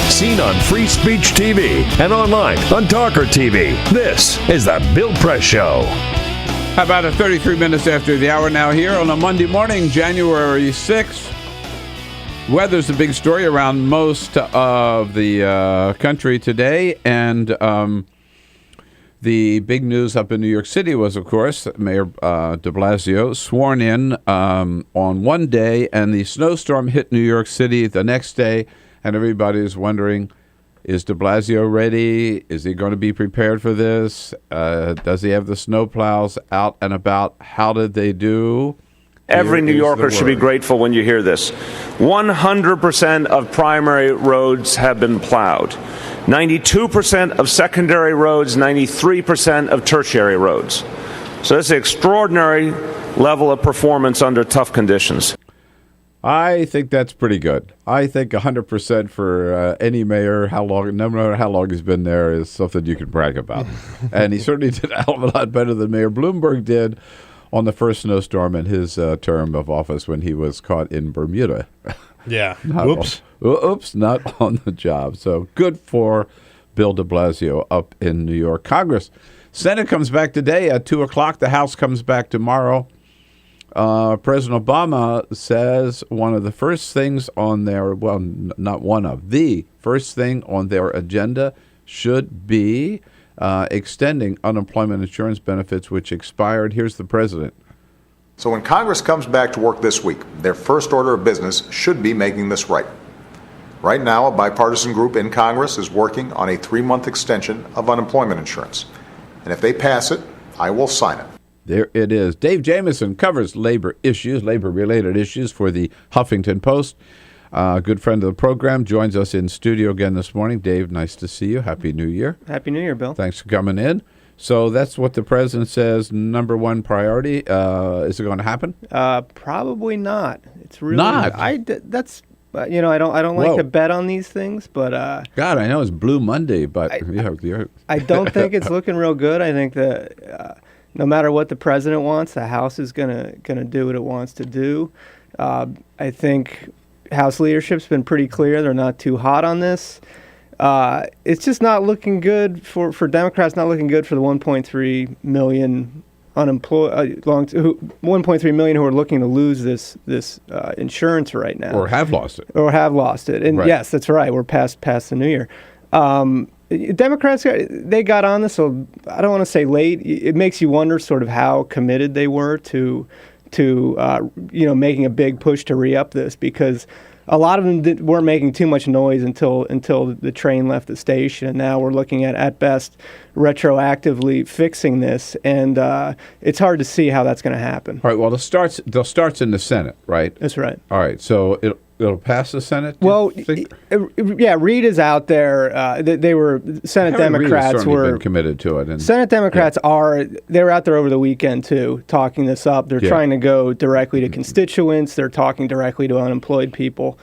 Seen on Free Speech TV and online on TawkrTV. This is the Bill Press Show. About 33 minutes after the hour now here on a Monday morning, January 6th. Weather's a big story around most of the country today, and the big news up in New York City was, of course, Mayor de Blasio sworn in on one day, and the snowstorm hit New York City the next day, and everybody's wondering, is de Blasio ready? Is he going to be prepared for this? Does he have the snowplows out and about? How did they do? Every New Yorker should be grateful when you hear this. 100% of primary roads have been plowed. 92% of secondary roads, 93% of tertiary roads. So that's an extraordinary level of performance under tough conditions. I think that's pretty good. I think 100% for any mayor, no matter how long he's been there, is something you can brag about. And he certainly did a hell of a lot better than Mayor Bloomberg did on the first snowstorm in his term of office when he was caught in Bermuda. Yeah. Oops, not on the job. So good for Bill de Blasio up in New York. Congress. Senate comes back today at 2 o'clock. The House comes back tomorrow. President Obama says one of the first things on their, well, not one of, the first thing on their agenda should be extending unemployment insurance benefits, which expired. Here's the president. So when Congress comes back to work this week, their first order of business should be making this right. Right now, a bipartisan group in Congress is working on a 3-month extension of unemployment insurance. And if they pass it, I will sign it. There it is. Dave Jamieson covers labor-related issues for the Huffington Post. Good friend of the program, joins us in studio again this morning. Dave, nice to see you. Happy New Year. Happy New Year, Bill. Thanks for coming in. So that's what the president says, number one priority. Is it going to happen? Probably not. It's really not. That's I don't like to bet on these things, but God, I know it's Blue Monday, but I don't think it's looking real good. I think that no matter what the president wants, the House is gonna do what it wants to do. I think House leadership's been pretty clear; they're not too hot on this. It's just not looking good for Democrats. Not looking good for the 1.3 million unemployed, 1.3 million who are looking to lose this insurance right now, or have lost it, And right. Yes, that's right. We're past the New Year. Democrats, they got on this, so I don't want to say late. It makes you wonder sort of how committed they were to making a big push to re-up this, because a lot of them weren't making too much noise until the train left the station, and now we're looking at best retroactively fixing this, and it's hard to see how that's going to happen. All right. Well, they'll start in the Senate, right? That's right. All right. So it'll pass the Senate. Well, yeah, Reid is out there. They were Senate Democrats were been committed to it. And, Senate Democrats they were out there over the weekend too, talking this up. They're trying to go directly to constituents. They're talking directly to unemployed people,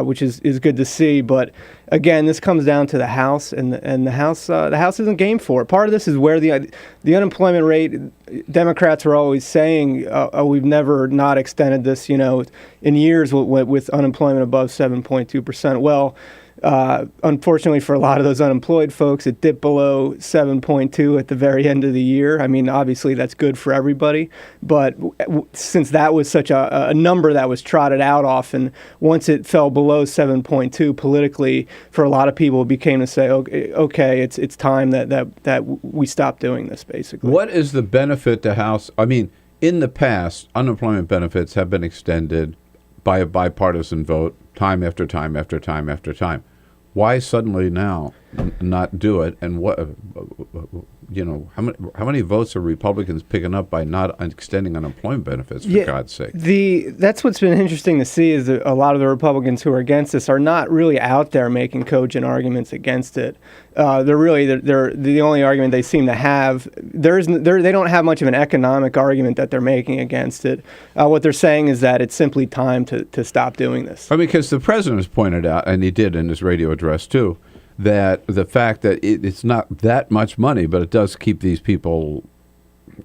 which is good to see. But again, this comes down to the House, and the House isn't game for it. Part of this is where the unemployment rate. Democrats are always saying, we've never not extended this, in years with unemployment above 7.2%. Well, unfortunately for a lot of those unemployed folks, it dipped below 7.2 at the very end of the year. I mean, obviously that's good for everybody, but since that was such a number that was trotted out often, once it fell below 7.2 politically, for a lot of people, it became to say, okay, it's time that we stop doing this, basically. What is the benefit to House? I mean, in the past, unemployment benefits have been extended by a bipartisan vote time after time after time after time. Why suddenly now not do it? And what, how many votes are Republicans picking up by not extending unemployment benefits, for God's sake? That's what's been interesting to see is that a lot of the Republicans who are against this are not really out there making cogent arguments against it. They're the only argument they seem to have. They don't have much of an economic argument that they're making against it. What they're saying is that it's simply time to stop doing this. I mean, because the president has pointed out, and he did in his radio address too, that the fact that it's not that much money, but it does keep these people,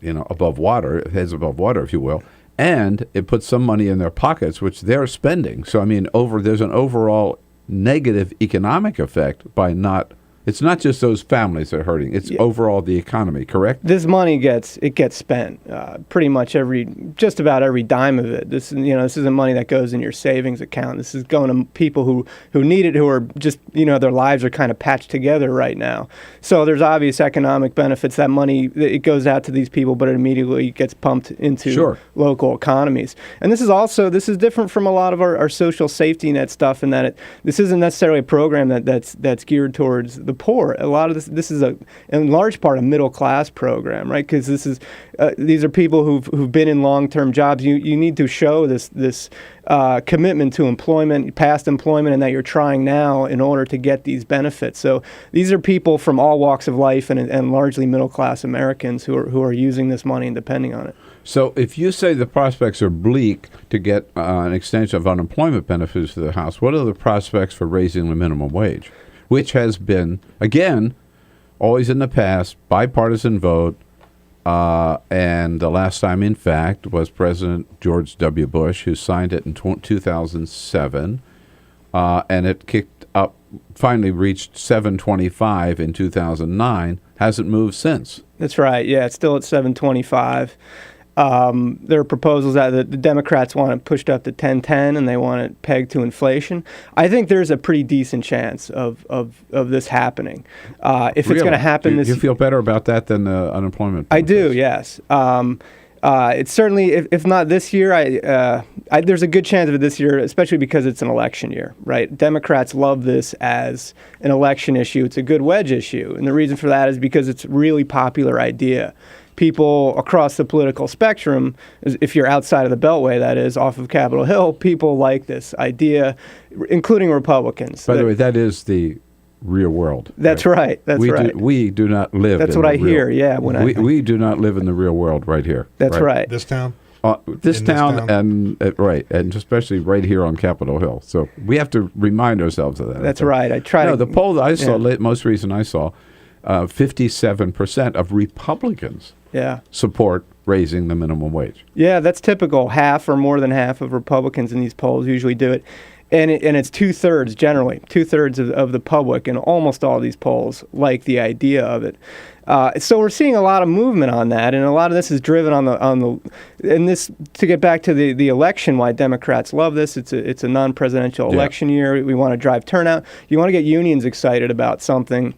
above water, heads above water, if you will, and it puts some money in their pockets, which they're spending. So, I mean, there's an overall negative economic effect by not. It's not just those families that are hurting. It's overall the economy, correct? This money gets spent pretty much just about every dime of it. This isn't money that goes in your savings account. This is going to people who need it, who are just, their lives are kind of patched together right now. So there's obvious economic benefits. That money, it goes out to these people, but it immediately gets pumped into local economies. And this is different from a lot of our social safety net stuff in that this isn't necessarily a program that's geared towards the poor. A lot of this is in large part a middle class program, right? Because these are people who've been in long-term jobs. You need to show this commitment to employment, past employment, and that you're trying now in order to get these benefits. So these are people from all walks of life and largely middle class Americans who are using this money and depending on it. So if you say the prospects are bleak to get an extension of unemployment benefits to the House, what are the prospects for raising the minimum wage? Which has been, again, always in the past, bipartisan vote, and the last time, in fact, was President George W. Bush, who signed it in 2007, and it kicked up, finally reached $7.25 in 2009, hasn't moved since. That's right, yeah, it's still at $7.25. There are proposals that the Democrats want it pushed up to 10.10, and they want it pegged to inflation. I think there's a pretty decent chance of this happening. If it's going to happen, do you feel better about that than the unemployment benefits? I do, yes. It's certainly, if not this year, there's a good chance of it this year, especially because it's an election year, right? Democrats love this as an election issue. It's a good wedge issue, and the reason for that is because it's a really popular idea. People across the political spectrum, if you're outside of the Beltway, that is, off of Capitol Hill, people like this idea, including Republicans. By the way, that is the real world. That's right. We do not live. That's what I hear. Yeah, we do not live in the real world right here. That's right. This town. This town, and especially right here on Capitol Hill. So we have to remind ourselves of that. That's right. I try. The poll that I saw, most recent I saw, 57% of Republicans support raising the minimum wage. Yeah, that's typical. Half or more than half of Republicans in these polls usually do it. And it's two-thirds generally. Two-thirds of the public in almost all these polls like the idea of it. So we're seeing a lot of movement on that, and a lot of this is driven and this, to get back to the election, why Democrats love this. It's a non-presidential election year. We want to drive turnout. You want to get unions excited about something.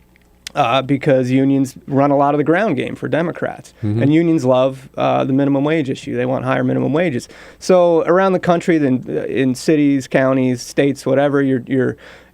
because unions run a lot of the ground game for Democrats. And unions love the minimum wage issue. They want higher minimum wages. So around the country, in cities, counties, states, whatever,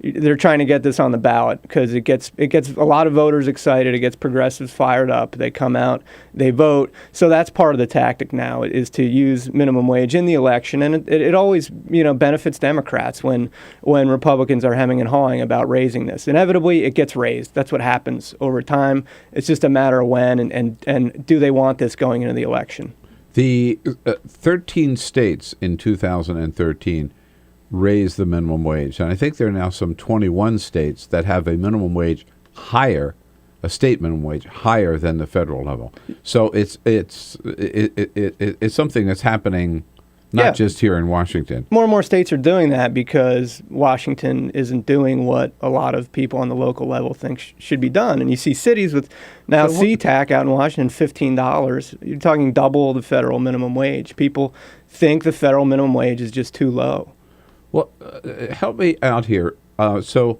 they're trying to get this on the ballot because it gets a lot of voters excited. It gets progressives fired up. They come out, they vote. So that's part of the tactic now, is to use minimum wage in the election, and it always benefits Democrats when Republicans are hemming and hawing about raising this. Inevitably, it gets raised. That's what happens over time. It's just a matter of when and do they want this going into the election. The 13 states in 2013 raised the minimum wage, and I think there are now some 21 states that have a minimum wage higher, a state minimum wage higher than the federal level. So it's something that's happening not just here in Washington. More and more states are doing that because Washington isn't doing what a lot of people on the local level think should be done. And you see cities with now CTAC out in Washington, $15. You're talking double the federal minimum wage. People think the federal minimum wage is just too low. Well, help me out here. So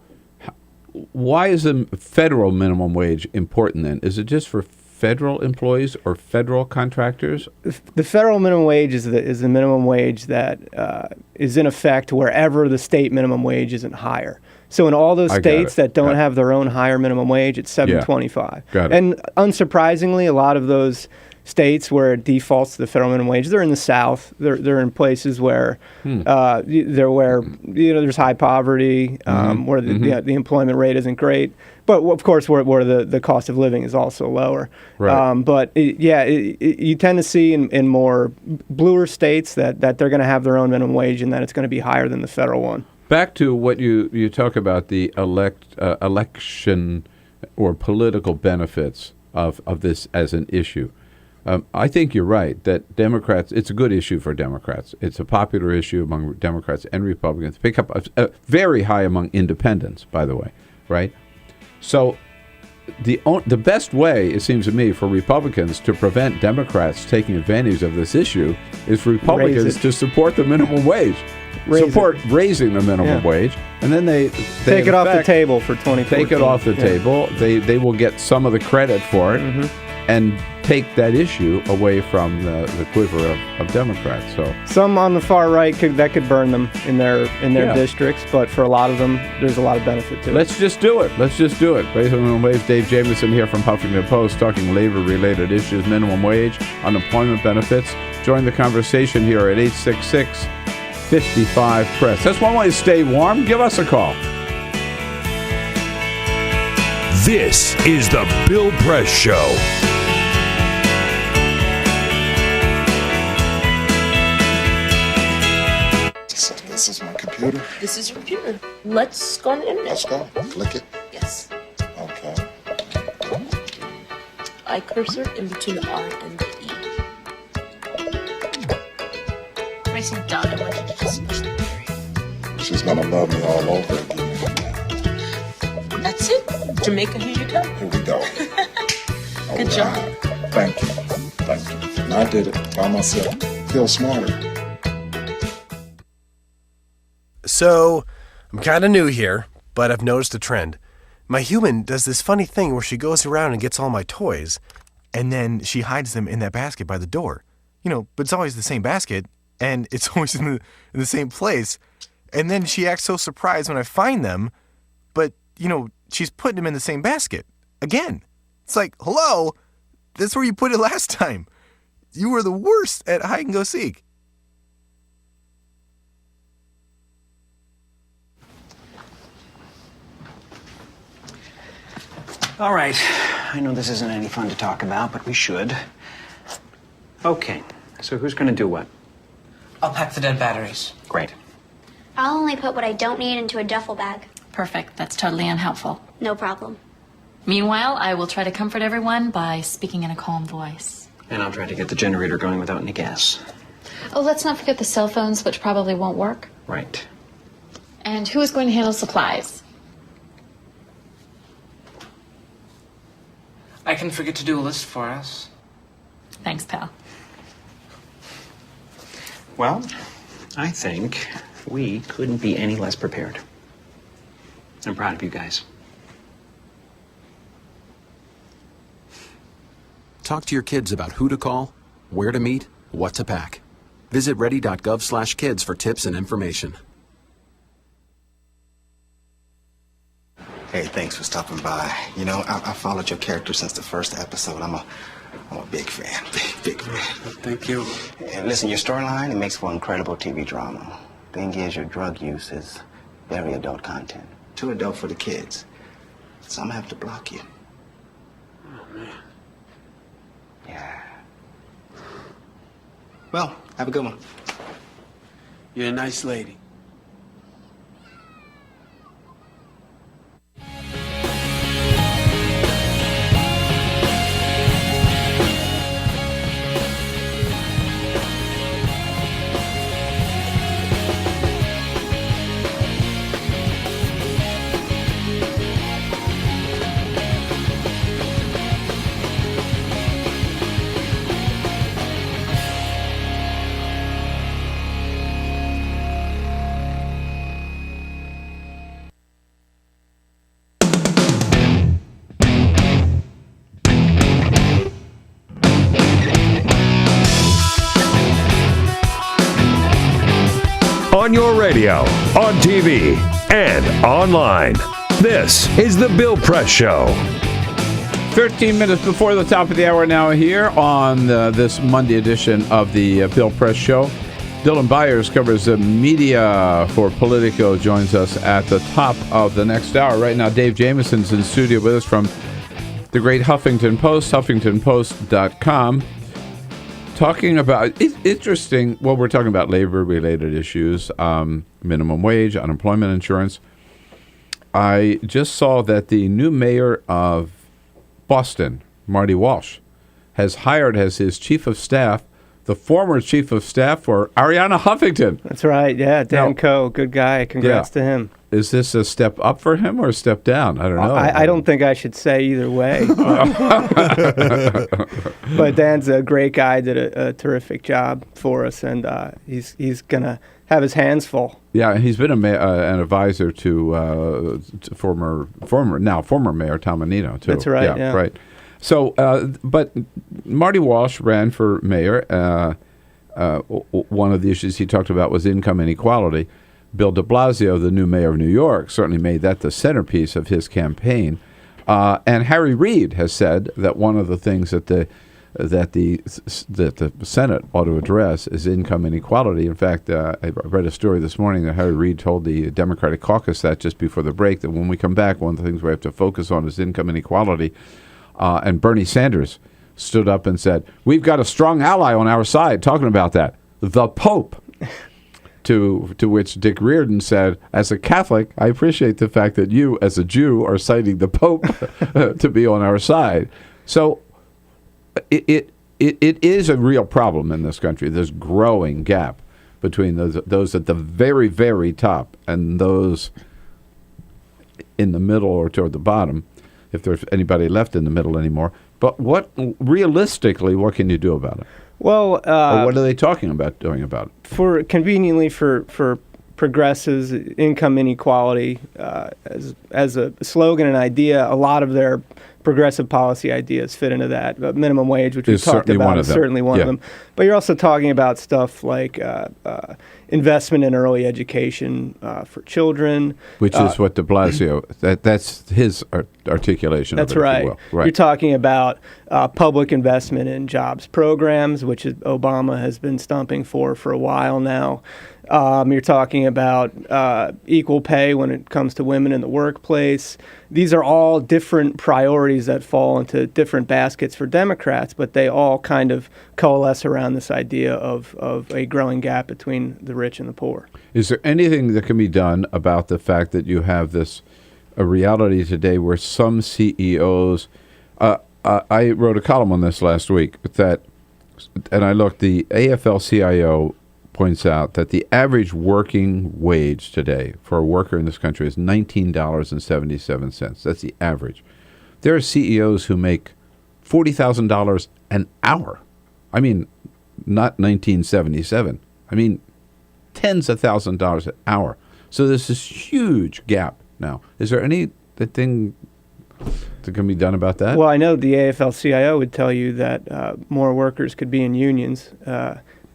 why is the federal minimum wage important then? Is it just for federal employees or federal contractors? The federal minimum wage is the minimum wage that is in effect wherever the state minimum wage isn't higher. So in all those states that don't have their own higher minimum wage, it's $7.25. Got it. And unsurprisingly, a lot of those states where it defaults to the federal minimum wage, they're in the South. They're in places where there's high poverty, where the employment rate isn't great. But of course, where the cost of living is also lower. Right. But you tend to see in more bluer states that they're going to have their own minimum wage and that it's going to be higher than the federal one. Back to what you talk about, the election or political benefits of this as an issue. I think you're right that Democrats, it's a good issue for Democrats. It's a popular issue among Democrats and Republicans. Pick up very high among independents, by the way, right? So the best way, it seems to me, for Republicans to prevent Democrats taking advantage of this issue is for Republicans to support the minimum wage. Support raising the minimum wage, and then they take it off the table for 2014. Take it off the table. They will get some of the credit for it, and take that issue away from the quiver of Democrats. So some on the far right could burn them in their districts, but for a lot of them, there's a lot of benefit to it. Let's just do it. Raise the minimum wage. Dave Jamieson here from Huffington Post, talking labor-related issues, minimum wage, unemployment benefits. Join the conversation here at 866-55-PRESS. That's one way to stay warm. Give us a call. This is the Bill Press Show. This is my computer. This is your computer. Let's go on the internet. Let's go. Click it. Yes. Okay. I cursor in between the R and the E. Racing done. I want you to just push the period. She's gonna love me all over again. That's it. Jamaica, here you go. Here we go. Good job. Thank you. And I did it by myself. Feel smarter. So, I'm kind of new here, but I've noticed a trend. My human does this funny thing where she goes around and gets all my toys, and then she hides them in that basket by the door. But it's always the same basket, and it's always in the same place. And then she acts so surprised when I find them, but, she's putting them in the same basket. Again. It's like, hello? That's where you put it last time. You were the worst at hide and go seek. All right. I know this isn't any fun to talk about, but we should. Okay. So who's going to do what? I'll pack the dead batteries. Great. I'll only put what I don't need into a duffel bag. Perfect. That's totally unhelpful. No problem. Meanwhile, I will try to comfort everyone by speaking in a calm voice. And I'll try to get the generator going without any gas. Oh, let's not forget the cell phones, which probably won't work. Right. And who is going to handle supplies? I can forget to do a list for us. Thanks, pal. Well, I think we couldn't be any less prepared. I'm proud of you guys. Talk to your kids about who to call, where to meet, what to pack. Visit ready.gov/kids for tips and information. Hey, thanks for stopping by. You know, I followed your character since the first episode. I'm a big fan. Big fan. Thank you. And listen, your storyline, it makes for incredible TV drama. Thing is, your drug use is very adult content. Too adult for the kids. So I'm gonna have to block you. Oh, man. Yeah. Well, have a good one. You're a nice lady. On your radio, on TV, and online. This is The Bill Press Show. 13 minutes before the top of the hour now here on this Monday edition of the Bill Press Show. Dylan Byers covers the media for Politico, joins us at the top of the next hour. Right now, Dave Jamieson's in studio with us from the great Huffington Post, HuffingtonPost.com. Talking about, it's interesting, well, we're talking about labor-related issues, minimum wage, unemployment insurance. I just saw that the new mayor of Boston, Marty Walsh, has hired as his chief of staff the former chief of staff for Arianna Huffington. That's right, yeah, Dan Coe, good guy, congrats to him. Is this a step up for him or a step down? I don't know. I don't think I should say either way. But Dan's a great guy, did a terrific job for us, and he's going to have his hands full. Yeah, he's been an advisor to former Mayor Tom Menino, too. That's right, yeah. Right. So, but Marty Walsh ran for mayor. One of the issues he talked about was income inequality. Bill de Blasio, the new mayor of New York, certainly made that the centerpiece of his campaign. And Harry Reid has said that one of the things that the Senate ought to address is income inequality. In fact, I read a story this morning that Harry Reid told the Democratic caucus that just before the break, that when we come back, one of the things we have to focus on is income inequality. And Bernie Sanders stood up and said, "We've got a strong ally on our side," talking about that, the Pope. To which Dick Reardon said, "As a Catholic, I appreciate the fact that you, as a Jew, are citing the Pope to be on our side." So it is a real problem in this country. There's growing gap between those at the very, very top and those in the middle or toward the bottom, if there's anybody left in the middle anymore. But realistically, what can you do about it? Well, or what are they talking about doing about it? For progressives, income inequality as a slogan and idea, a lot of their progressive policy ideas fit into that. But minimum wage, which we've talked about, is certainly one of them. But you're also talking about stuff like investment in early education for children. Which is what de Blasio, that's his articulation that's of it, right. if you will. Right. You're talking about public investment in jobs programs, which Obama has been stumping for a while now. You're talking about equal pay when it comes to women in the workplace. These are all different priorities that fall into different baskets for Democrats, but they all kind of coalesce around this idea of a growing gap between the rich and the poor. Is there anything that can be done about the fact that you have a reality today where some CEOs, I wrote a column on this last week, and I looked, the AFL-CIO points out that the average working wage today for a worker in this country is $19.77. That's the average. There are CEOs who make $40,000 an hour. I mean, not $19.77. I mean, tens of thousands of dollars an hour. So there's this huge gap now. Is there anything that can be done about that? Well, I know the AFL-CIO would tell you that more workers could be in unions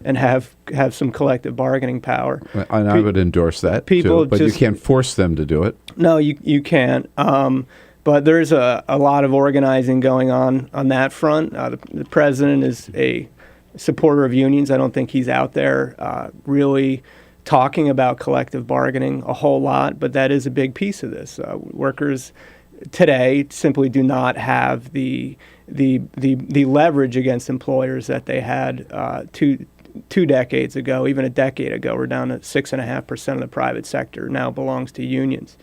and have some collective bargaining power. And I would endorse that, too, but you can't force them to do it. No, you can't. But there's a lot of organizing going on that front. The president is a supporter of unions. I don't think he's out there really talking about collective bargaining a whole lot, but that is a big piece of this. Workers today simply do not have the leverage against employers that they had two decades ago, even a decade ago. We're down to 6.5% of the private sector now belongs to unions.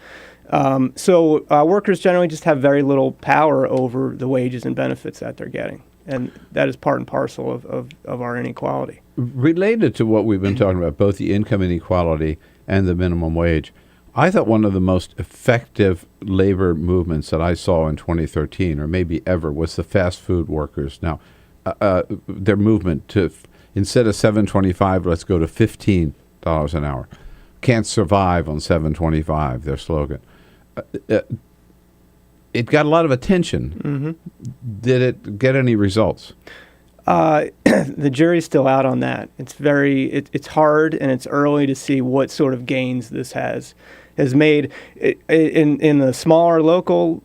So workers generally just have very little power over the wages and benefits that they're getting. And that is part and parcel of our inequality. Related to what we've been talking about, both the income inequality and the minimum wage, I thought one of the most effective labor movements that I saw in 2013, or maybe ever, was the fast food workers. Now, their movement to, instead of $7.25, let's go to $15 an hour. Can't survive on $7.25, their slogan. It got a lot of attention. Mm-hmm. Did it get any results? The jury's still out on that. It's hard and it's early to see what sort of gains this has made. In the smaller local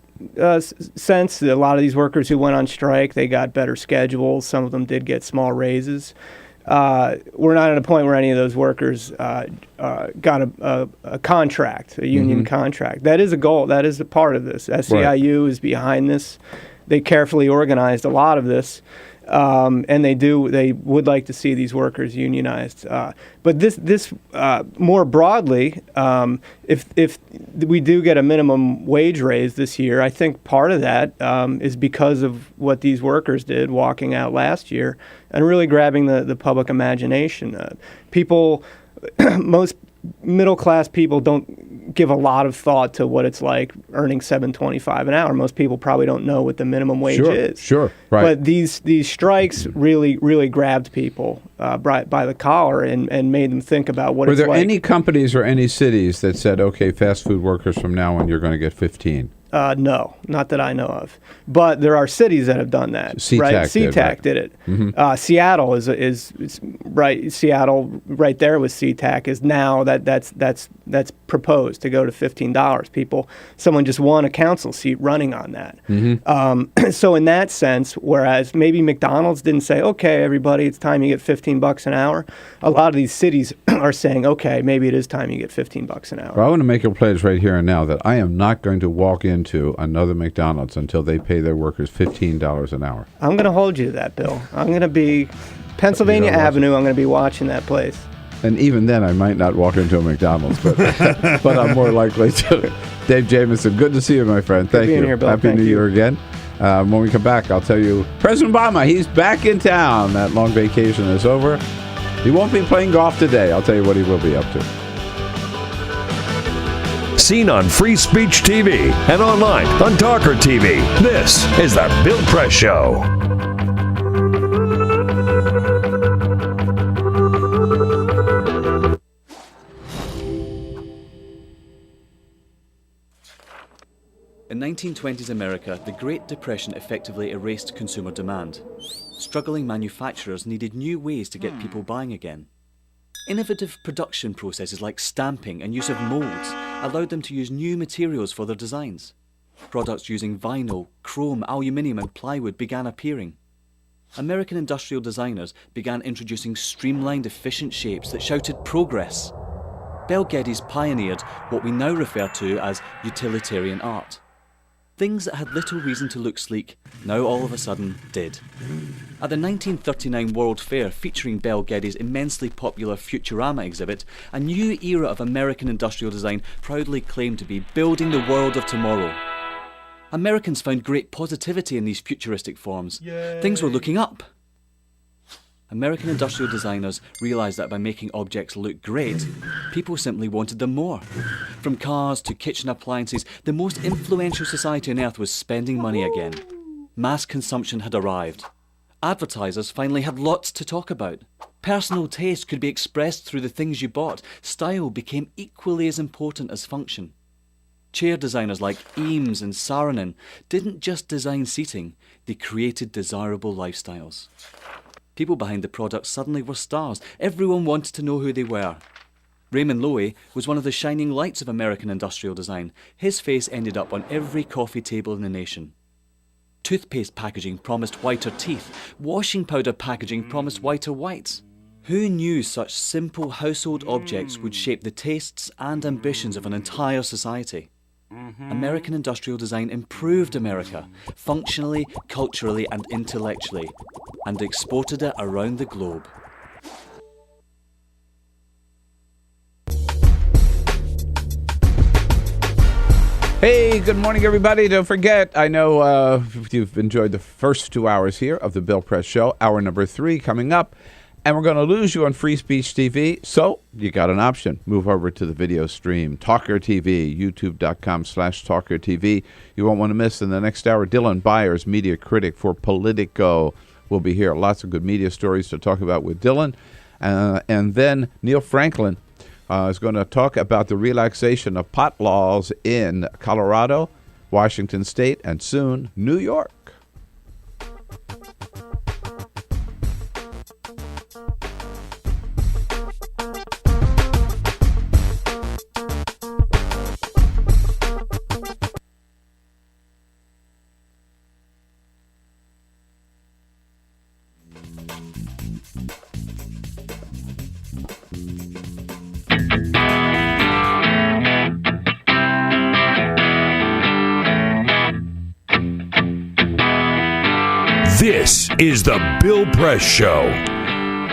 sense, a lot of these workers who went on strike, they got better schedules. Some of them did get small raises. We're not at a point where any of those workers got a contract, a union contract. That is a goal. That is a part of this. SEIU is behind this. They carefully organized a lot of this, and they would like to see these workers unionized. But this more broadly, if we do get a minimum wage raise this year, I think part of that is because of what these workers did walking out last year and really grabbing the public imagination. Most middle-class people don't give a lot of thought to what it's like earning $7.25 an hour. Most people probably don't know what the minimum wage is. Sure, right. But these strikes really grabbed people by the collar and made them think about what it's like. Were there any companies or any cities that said, okay, fast food workers from now on, you're going to get 15? No, not that I know of. But there are cities that have done that. SeaTac did it. Mm-hmm. Seattle is right. Seattle, right there with SeaTac, is now that's proposed to go to $15. Someone just won a council seat running on that. Mm-hmm. So in that sense, whereas maybe McDonald's didn't say, okay, everybody, it's time you get $15 an hour. A lot of these cities are saying, okay, maybe it is time you get $15 an hour. Well, I want to make a pledge right here and now that I am not going to walk into another McDonald's until they pay their workers $15 an hour. I'm going to hold you to that, Bill. I'm going to be Pennsylvania Avenue. I'm going to be watching that place. And even then, I might not walk into a McDonald's, but but I'm more likely to. Dave Jamieson, good to see you, my friend. Thank you. Here, Bill. Happy New Year again. When we come back, I'll tell you, President Obama, he's back in town. That long vacation is over. He won't be playing golf today. I'll tell you what he will be up to. Seen on Free Speech TV and online on TawkrTV. This is the Bill Press Show. In 1920s America, the Great Depression effectively erased consumer demand. Struggling manufacturers needed new ways to get people buying again. Innovative production processes like stamping and use of molds allowed them to use new materials for their designs. Products using vinyl, chrome, aluminium and plywood began appearing. American industrial designers began introducing streamlined, efficient shapes that shouted progress. Bel Geddes pioneered what we now refer to as utilitarian art. Things that had little reason to look sleek now all of a sudden did. At the 1939 World Fair featuring Bel Geddes' immensely popular Futurama exhibit, a new era of American industrial design proudly claimed to be building the world of tomorrow. Americans found great positivity in these futuristic forms. Yay. Things were looking up. American industrial designers realized that by making objects look great, people simply wanted them more. From cars to kitchen appliances, the most influential society on earth was spending money again. Mass consumption had arrived. Advertisers finally had lots to talk about. Personal taste could be expressed through the things you bought. Style became equally as important as function. Chair designers like Eames and Saarinen didn't just design seating, they created desirable lifestyles. People behind the product suddenly were stars. Everyone wanted to know who they were. Raymond Loewy was one of the shining lights of American industrial design. His face ended up on every coffee table in the nation. Toothpaste packaging promised whiter teeth. Washing powder packaging promised whiter whites. Who knew such simple household objects would shape the tastes and ambitions of an entire society? American industrial design improved America, functionally, culturally, and intellectually, and exported it around the globe. Hey, good morning, everybody. Don't forget, I know you've enjoyed the first 2 hours here of the Bill Press Show. Hour number 3 coming up. And we're going to lose you on Free Speech TV. So you got an option. Move over to the video stream. TawkrTV, youtube.com/TawkrTV. You won't want to miss in the next hour. Dylan Byers, media critic for Politico, will be here. Lots of good media stories to talk about with Dylan. And then Neil Franklin is going to talk about the relaxation of pot laws in Colorado, Washington State, and soon New York. This is the Bill Press Show.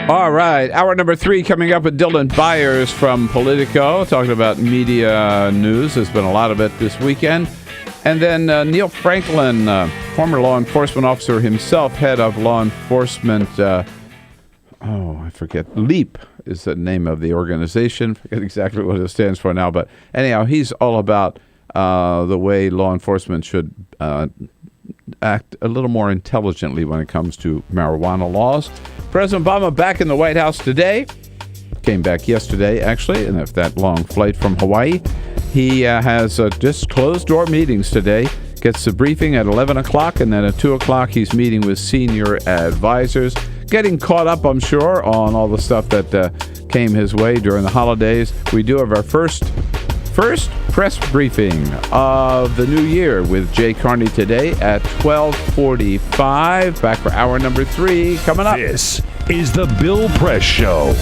All right, hour number 3 coming up with Dylan Byers from Politico, talking about media news. There's been a lot of it this weekend. And then Neil Franklin, former law enforcement officer himself, head of law enforcement, I forget, LEAP is the name of the organization. I forget exactly what it stands for now. But anyhow, he's all about the way law enforcement should act a little more intelligently when it comes to marijuana laws. President Obama back in the White House today. Came back yesterday, actually, and after that long flight from Hawaii. He has just closed-door meetings today. Gets the briefing at 11 o'clock, and then at 2 o'clock he's meeting with senior advisors. Getting caught up, I'm sure, on all the stuff that came his way during the holidays. We do have our first press briefing of the new year with Jay Carney today at 12:45. Back for hour number 3 coming up. This is the Bill Press Show.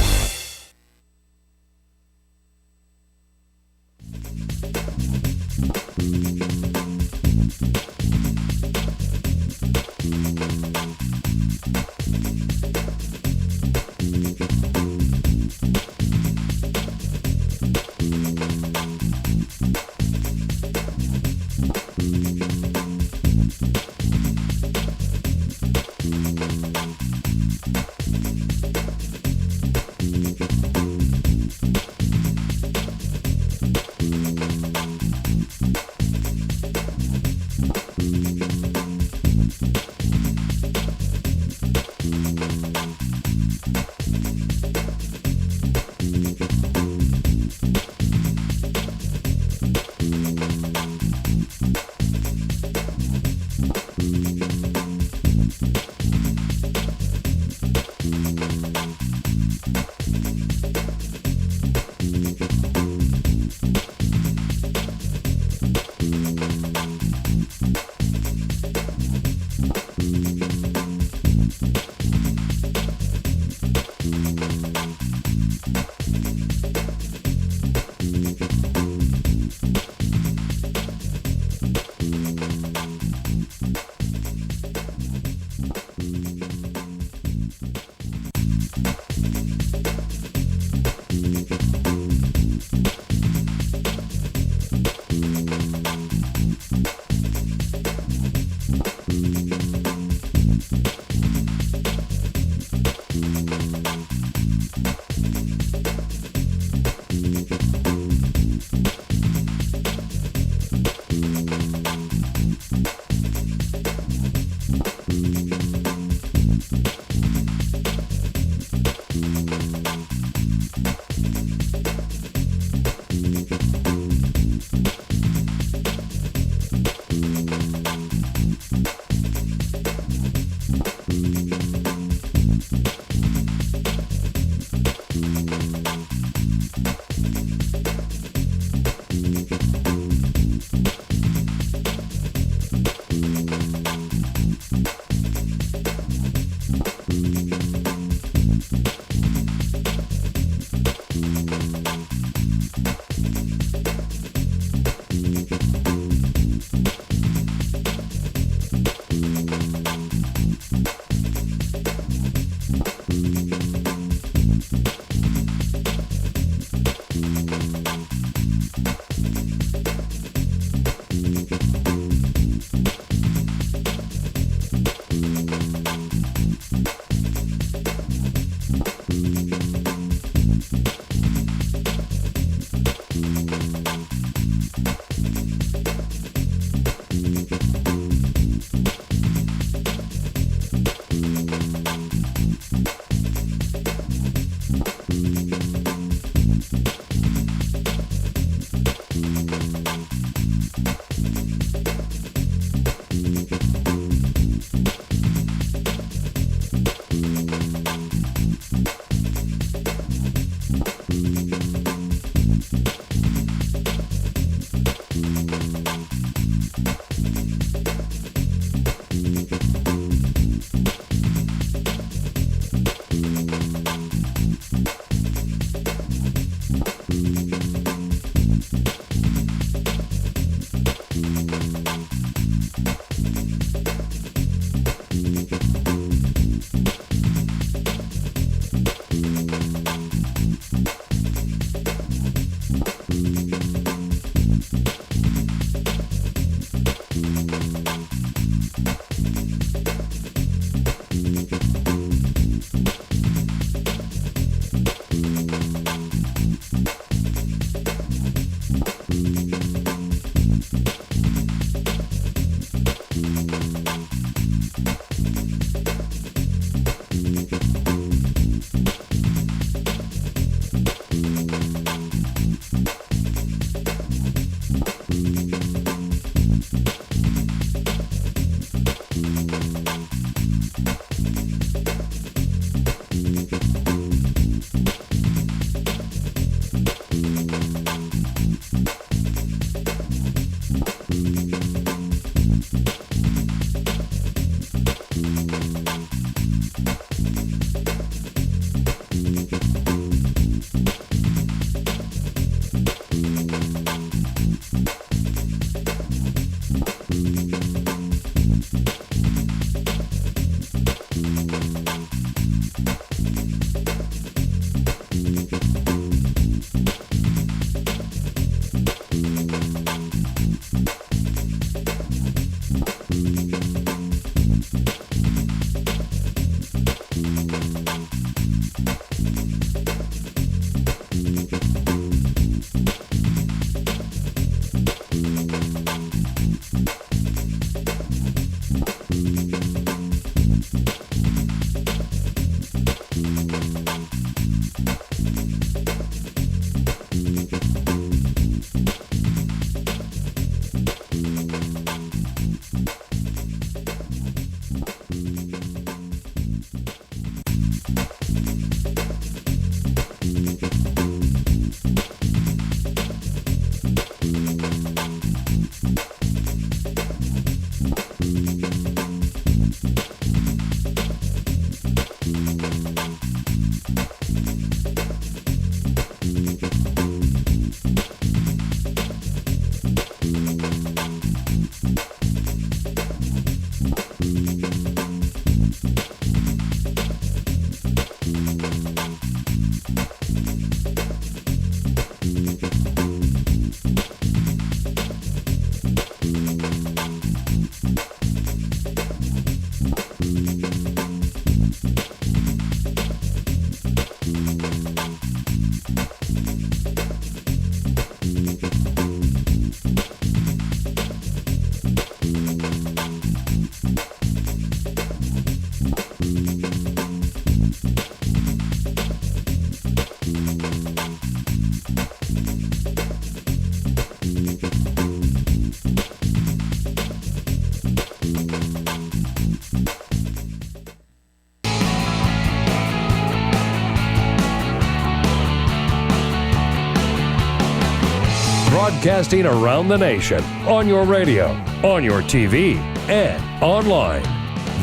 Broadcasting around the nation, on your radio, on your TV, and online.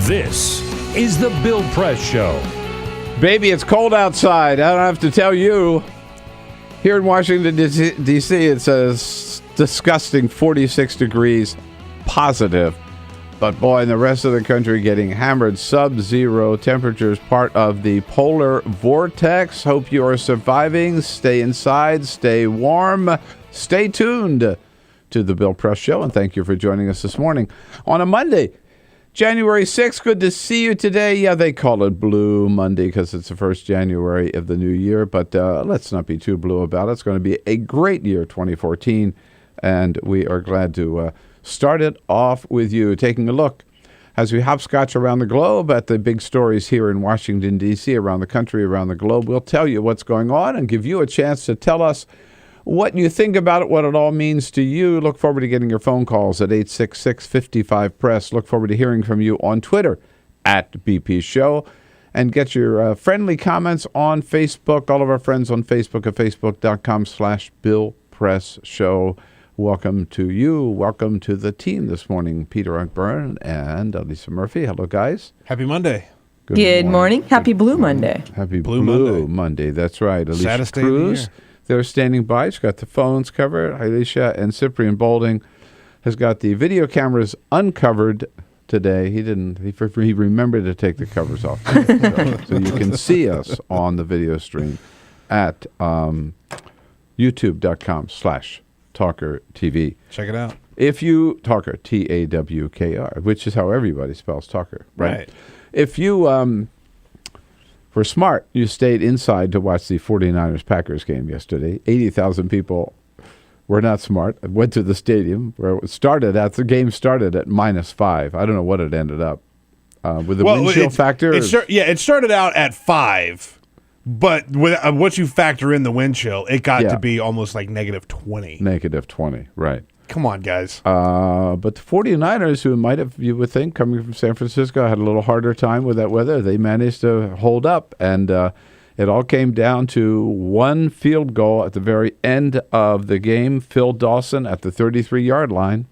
This is the Bill Press Show. Baby, it's cold outside. I don't have to tell you. Here in Washington, D.C., it's a disgusting 46 degrees positive. But boy, in the rest of the country getting hammered, sub-zero temperatures, part of the polar vortex. Hope you are surviving. Stay inside, stay warm. Stay tuned to the Bill Press Show, and thank you for joining us this morning on a Monday, January 6th. Good to see you today. Yeah, they call it Blue Monday because it's the first January of the new year, but let's not be too blue about it. It's going to be a great year, 2014, and we are glad to start it off with you, taking a look as we hopscotch around the globe at the big stories here in Washington, D.C., around the country, around the globe. We'll tell you what's going on and give you a chance to tell us what you think about it, what it all means to you. Look forward to getting your phone calls at 866-55-PRESS. Look forward to hearing from you on Twitter at BP Show. And get your friendly comments on Facebook. All of our friends on Facebook at facebook.com/Bill Press Show. Welcome to you. Welcome to the team this morning. Peter Unkburn and Lisa Murphy. Hello, guys. Happy Monday. Good morning. Happy Blue Monday. Happy Blue Monday. That's right. Alicia Saddest day Cruz. of the year. They're standing by. She's got the phones covered. Alicia and Cyprian Bolding has got the video cameras uncovered today. He remembered to take the covers off. So you can see us on the video stream at youtube.com/TawkrTV. Check it out. If you, Tawker, Tawkr, which is how everybody spells Tawker, right? If you were smart, you stayed inside to watch the 49ers-Packers game yesterday. 80,000 people were not smart. Went to the stadium where the game started at -5. I don't know what it ended up with the wind chill factor. It started out at 5, but with once you factor in the wind chill, it got to be almost like -20. -20, right. Come on, guys. But the 49ers, who you would think, coming from San Francisco, had a little harder time with that weather. They managed to hold up, and it all came down to one field goal at the very end of the game. Phil Dawson at the 33-yard line.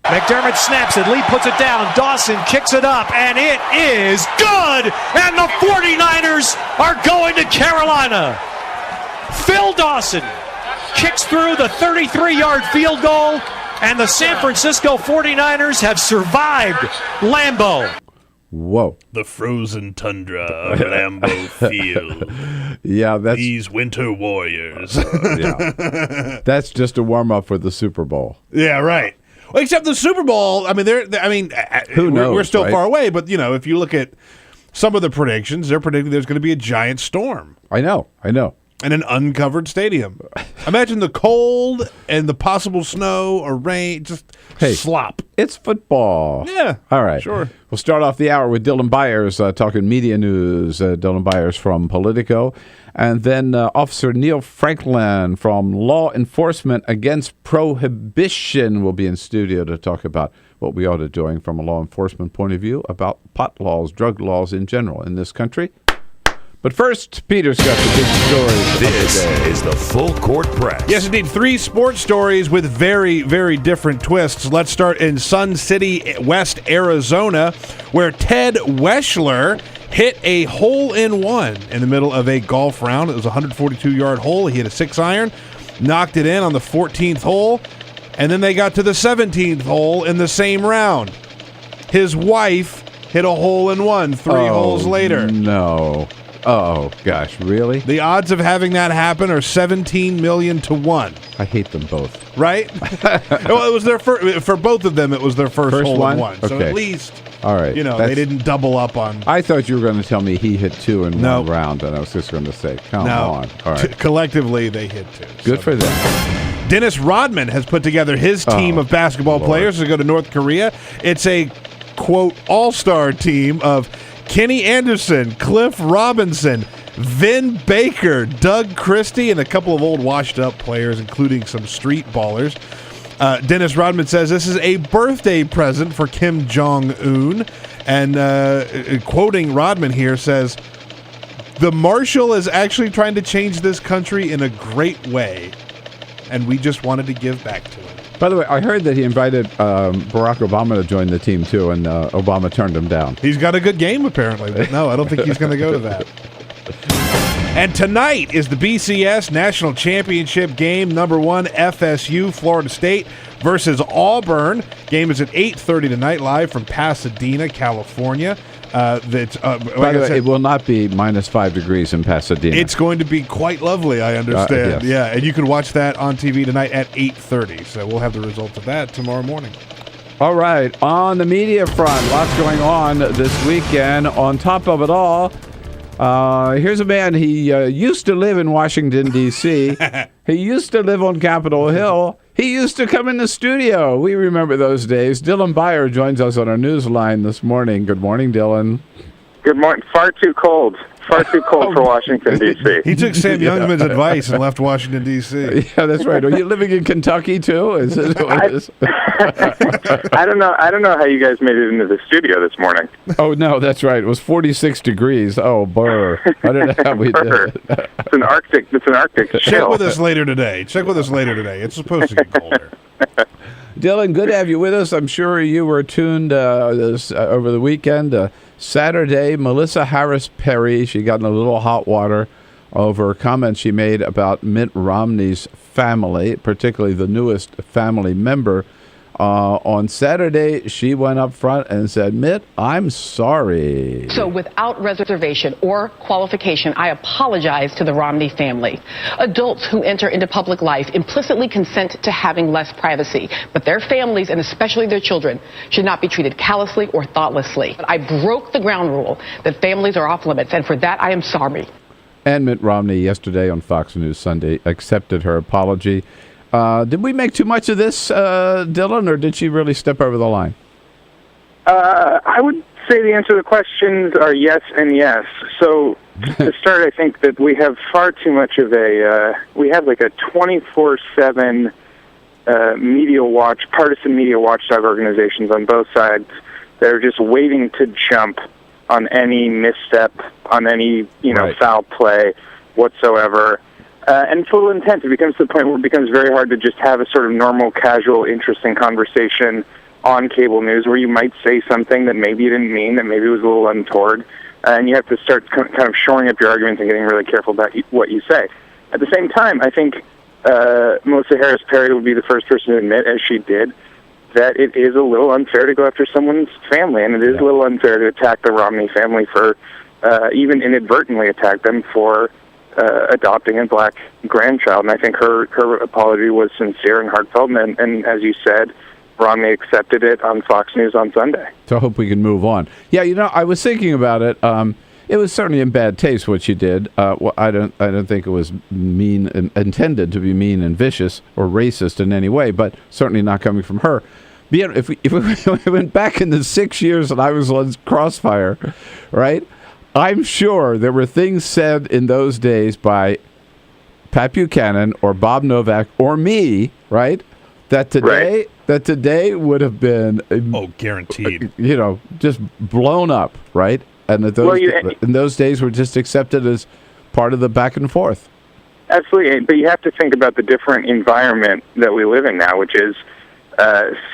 McDermott snaps it. Lee puts it down. Dawson kicks it up, and it is good! And the 49ers are going to Carolina. Phil Dawson kicks through the 33-yard field goal, and the San Francisco 49ers have survived Lambeau. Whoa. The frozen tundra of Lambeau Field. Yeah, that's... These winter warriors. Yeah. That's just a warm-up for the Super Bowl. Yeah, right. Well, except the Super Bowl, I mean, who knows, we're still right? far away, but, if you look at some of the predictions, they're predicting there's going to be a giant storm. I know. And an uncovered stadium. Imagine the cold and the possible snow or rain, just slop. It's football. Yeah. All right. Sure. We'll start off the hour with Dylan Byers talking media news. Dylan Byers from Politico. And then Officer Neil Franklin from Law Enforcement Against Prohibition will be in studio to talk about what we ought to be doing from a law enforcement point of view about pot laws, drug laws in general in this country. But first, Peter's got the big stories. This is the Full Court Press. Yes, indeed. 3 sports stories with very, very different twists. Let's start in Sun City, West Arizona, where Ted Weschler hit a hole-in-one in the middle of a golf round. It was a 142-yard hole. He hit a 6-iron, knocked it in on the 14th hole, and then they got to the 17th hole in the same round. His wife hit a hole-in-one 3 holes later. No. Oh, gosh, really? The odds of having that happen are 17 million to 1. I hate them both. Right? Well, it was their first, for both of them, it was their first hole-in-one. So okay. at least, all right. They didn't double up on. I thought you were going to tell me he hit 2 in one round, and I was just going to say, come on. All right. Collectively, they hit 2. Good for them. Dennis Rodman has put together his team of basketball players to go to North Korea. It's a, quote, all-star team of Kenny Anderson, Cliff Robinson, Vin Baker, Doug Christie, and a couple of old washed-up players, including some street ballers. Dennis Rodman says this is a birthday present for Kim Jong-un. And quoting Rodman here says, "The Marshal is actually trying to change this country in a great way, and we just wanted to give back to him." By the way, I heard that he invited Barack Obama to join the team, too, and Obama turned him down. He's got a good game, apparently, but no, I don't think he's going to go to that. And tonight is the BCS National Championship game, number 1, FSU, Florida State versus Auburn. Game is at 8:30 tonight, live from Pasadena, California. By the way, it will not be minus 5 degrees in Pasadena. It's going to be quite lovely, I understand. Yes. Yeah, and you can watch that on TV tonight at 8:30. So we'll have the results of that tomorrow morning. All right, on the media front, lots going on this weekend. On top of it all, here's a man. He used to live in Washington, D.C. He used to live on Capitol Hill. He used to come in the studio. We remember those days. Dylan Byers joins us on our news line this morning. Good morning, Dylan. Good morning. Far too cold. Far too cold for Washington, D.C. He took Sam Youngman's advice and left Washington, D.C. Yeah, that's right. Are you living in Kentucky, too? Is it what it is? I don't know how you guys made it into the studio this morning. Oh, no, that's right. It was 46 degrees. Oh, burr. I don't know how we did it. It's an Arctic chill. Check with us later today. It's supposed to get colder. Dylan, good to have you with us. I'm sure you were tuned over the weekend. Saturday, Melissa Harris Perry, she got in a little hot water over comments she made about Mitt Romney's family, particularly the newest family member. On Saturday, she went up front and said, "Mitt, I'm sorry." So without reservation or qualification, I apologize to the Romney family. Adults who enter into public life implicitly consent to having less privacy, but their families, and especially their children, should not be treated callously or thoughtlessly. I broke the ground rule that families are off limits, and for that I am sorry. And Mitt Romney yesterday on Fox News Sunday accepted her apology. Did we make too much of this, Dylan, or did she really step over the line? I would say the answer to the questions are yes and yes. So to start, I think that we have far too much of we have like a 24/7 partisan media watchdog organizations on both sides that are just waiting to jump on any misstep, on any foul play whatsoever. And full intent, it becomes to the point where it becomes very hard to just have a sort of normal, casual, interesting conversation on cable news where you might say something that maybe you didn't mean, that maybe was a little untoward, and you have to start kind of shoring up your arguments and getting really careful about what you say. At the same time, I think Melissa Harris Perry would be the first person to admit, as she did, that it is a little unfair to go after someone's family, and it is a little unfair to attack the Romney family for, even inadvertently attack them for adopting a black grandchild. And I think her apology was sincere and heartfelt, and as you said, Romney accepted it on Fox News on Sunday. So I hope we can move on. Yeah, I was thinking about it. It was certainly in bad taste what you did. I don't think it was intended to be mean and vicious or racist in any way, but certainly not coming from her. If we went back in the 6 years that I was on Crossfire, right? I'm sure there were things said in those days by Pat Buchanan or Bob Novak or me, right? That today would have been guaranteed. Just blown up, right? And that in those days were just accepted as part of the back and forth. Absolutely, but you have to think about the different environment that we live in now, which is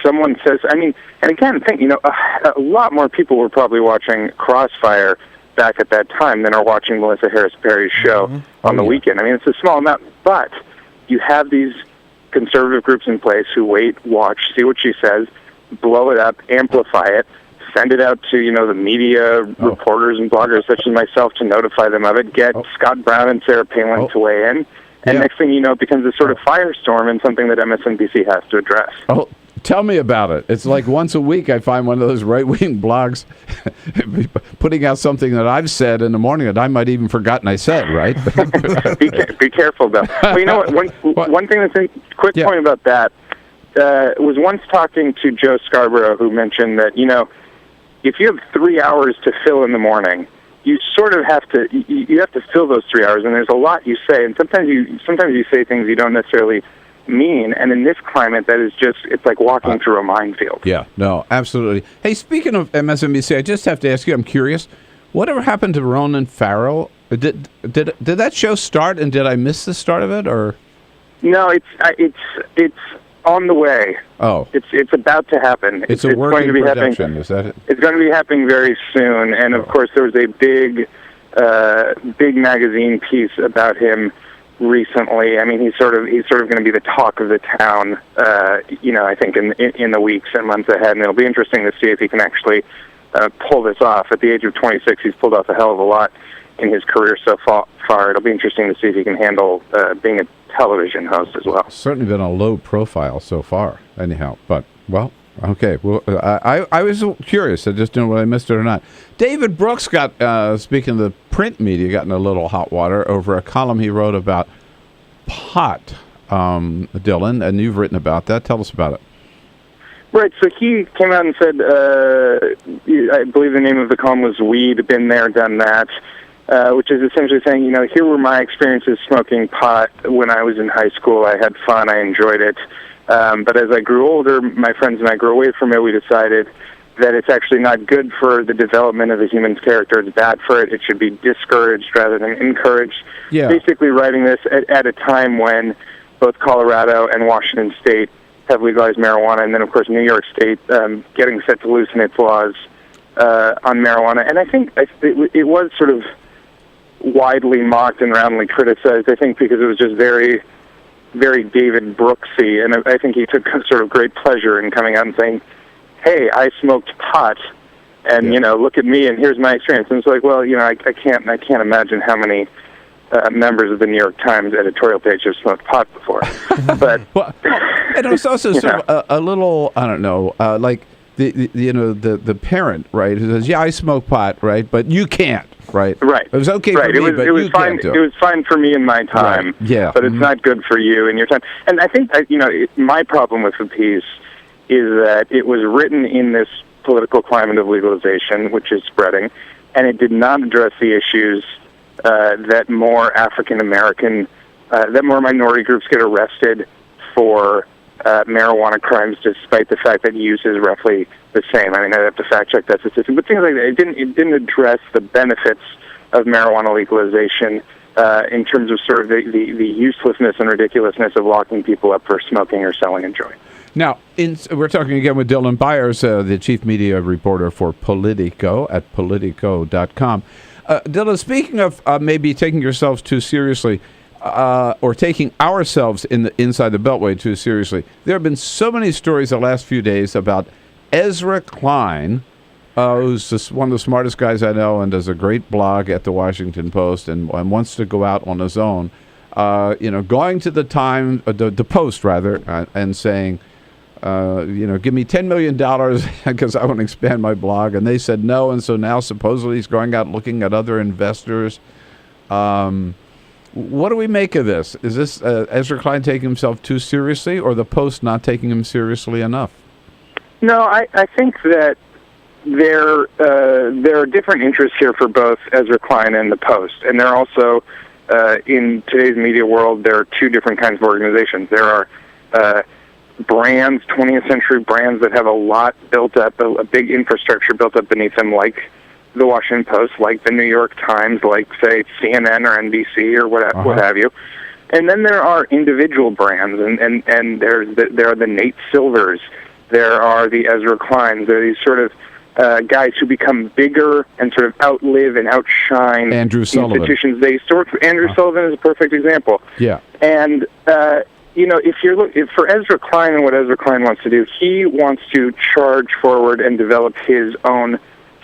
someone says, and again, think, a lot more people were probably watching Crossfire back at that time than are watching Melissa Harris Perry's show on the weekend. It's a small amount, but you have these conservative groups in place who wait, watch, see what she says, blow it up, amplify it, send it out to, the media reporters and bloggers such as myself to notify them of it, get Scott Brown and Sarah Palin to weigh in, and next thing you know, it becomes a sort of firestorm and something that MSNBC has to address. Oh, tell me about it. It's like once a week I find one of those right-wing blogs putting out something that I've said in the morning that I might even forgotten I said, right? Be careful, Bill. Well, you know what? One thing that's a quick point about that was once talking to Joe Scarborough, who mentioned that, if you have 3 hours to fill in the morning, you sort of have to fill those 3 hours, and there's a lot you say, and sometimes you say things you don't necessarily mean, and in this climate, that is it's like walking through a minefield. Yeah, no, absolutely. Hey, speaking of MSNBC, I just have to ask you, I'm curious, whatever happened to Ronan Farrow? Did that show start, and did I miss the start of it, or? No, it's on the way. Oh. It's about to happen. It's a working production, is that it? It's going to be happening very soon, and of course there was a big magazine piece about him recently. He's sort of going to be the talk of the town, I think in the weeks and months ahead, and it'll be interesting to see if he can actually pull this off. At the age of 26, he's pulled off a hell of a lot in his career so far. It'll be interesting to see if he can handle being a television host as well. Certainly been a low profile so far, anyhow. But, well, okay. Well, I was curious. I just didn't know whether I missed it or not. David Brooks got, speaking of the print media, got in a little hot water over a column he wrote about pot, Dylan, and you've written about that. Tell us about it. Right, so he came out and said, I believe the name of the column was Weed, Been There, Done That, which is essentially saying, here were my experiences smoking pot when I was in high school. I had fun, I enjoyed it. But as I grew older, my friends and I grew away from it. We decided that it's actually not good for the development of a human's character. It's bad for it. It should be discouraged rather than encouraged. Yeah. Basically writing this at a time when both Colorado and Washington State have legalized marijuana, and then, of course, New York State getting set to loosen its laws on marijuana. And I think it was sort of widely mocked and roundly criticized, I think, because it was just very, very David Brooksy, and I think he took sort of great pleasure in coming out and saying, hey, I smoked pot, and, look at me, and here's my experience. And it's like, well, I can't imagine how many members of the New York Times editorial page have smoked pot before. But and it was also sort of a little, I don't know, like the parent, right, who says, yeah, I smoke pot, right, but you can't, right? Right. It was okay for me, but you fine, can't do it. It was fine for me in my time, right. Yeah. But it's not good for you in your time. And I think, my problem with the piece is that it was written in this political climate of legalization, which is spreading, and it did not address the issues that more that more minority groups get arrested for marijuana crimes, despite the fact that use is roughly the same. I have to fact check that statistic, but things like that. It didn't address the benefits of marijuana legalization in terms of sort of the uselessness and ridiculousness of locking people up for smoking or selling a joint. Now, we're talking again with Dylan Byers, the chief media reporter for Politico at Politico.com. Dylan, speaking of maybe taking yourselves too seriously, or taking ourselves inside the Beltway too seriously, there have been so many stories the last few days about Ezra Klein, who's one of the smartest guys I know and does a great blog at the Washington Post and wants to go out on his own, going to the Post rather, and saying, give me $10 million because I want to expand my blog. And they said no. And so now supposedly he's going out looking at other investors. What do we make of this? Is this Ezra Klein taking himself too seriously, or the Post not taking him seriously enough? No, I think that there are different interests here for both Ezra Klein and the Post. And there are also, in today's media world, there are two different kinds of organizations. There are brands, 20th century brands that have a lot built up, a big infrastructure built up beneath them, like the Washington Post, like the New York Times, like, say, CNN or NBC or what have you. And then there are individual brands, and there are the Nate Silvers, there are the Ezra Kleins, there are these sort of guys who become bigger and sort of outlive and outshine Andrew Sullivan. Institutions they used to. Andrew Sullivan is a perfect example. Yeah. And, if for Ezra Klein and what Ezra Klein wants to do, he wants to charge forward and develop his own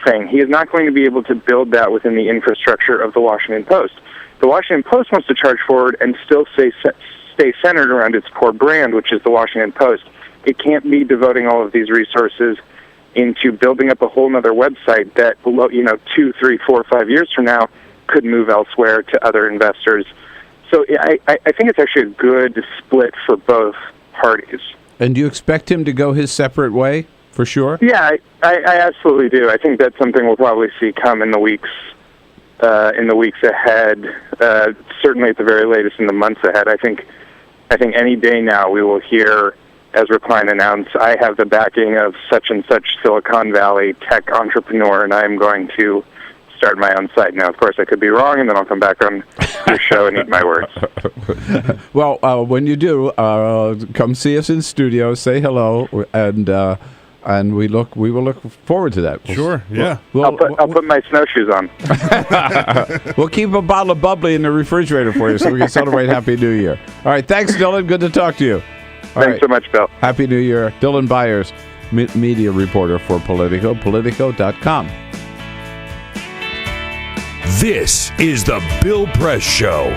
thing. He is not going to be able to build that within the infrastructure of the Washington Post. The Washington Post wants to charge forward and still stay centered around its core brand, which is the Washington Post. It can't be devoting all of these resources into building up a whole other website that, 2, 3, 4, 5 years from now could move elsewhere to other investors. So I think it's actually a good split for both parties. And do you expect him to go his separate way, for sure? Yeah, I absolutely do. I think that's something we'll probably see come in the weeks ahead. Certainly, at the very latest, in the months ahead. I think any day now we will hear Ezra Klein announce, "I have the backing of such and such Silicon Valley tech entrepreneur, and I am going to start my own site." Now, of course, I could be wrong, and then I'll come back on your show and eat my words. Well, when you do, come see us in studio, say hello, and we will look forward to that. Sure, yeah. I'll put my snowshoes on. We'll keep a bottle of bubbly in the refrigerator for you so we can celebrate Happy New Year. All right, thanks, Dylan. Good to talk to you. Thanks so much, Bill. Happy New Year. Dylan Byers, media reporter for Politico, Politico.com. This is the Bill Press Show.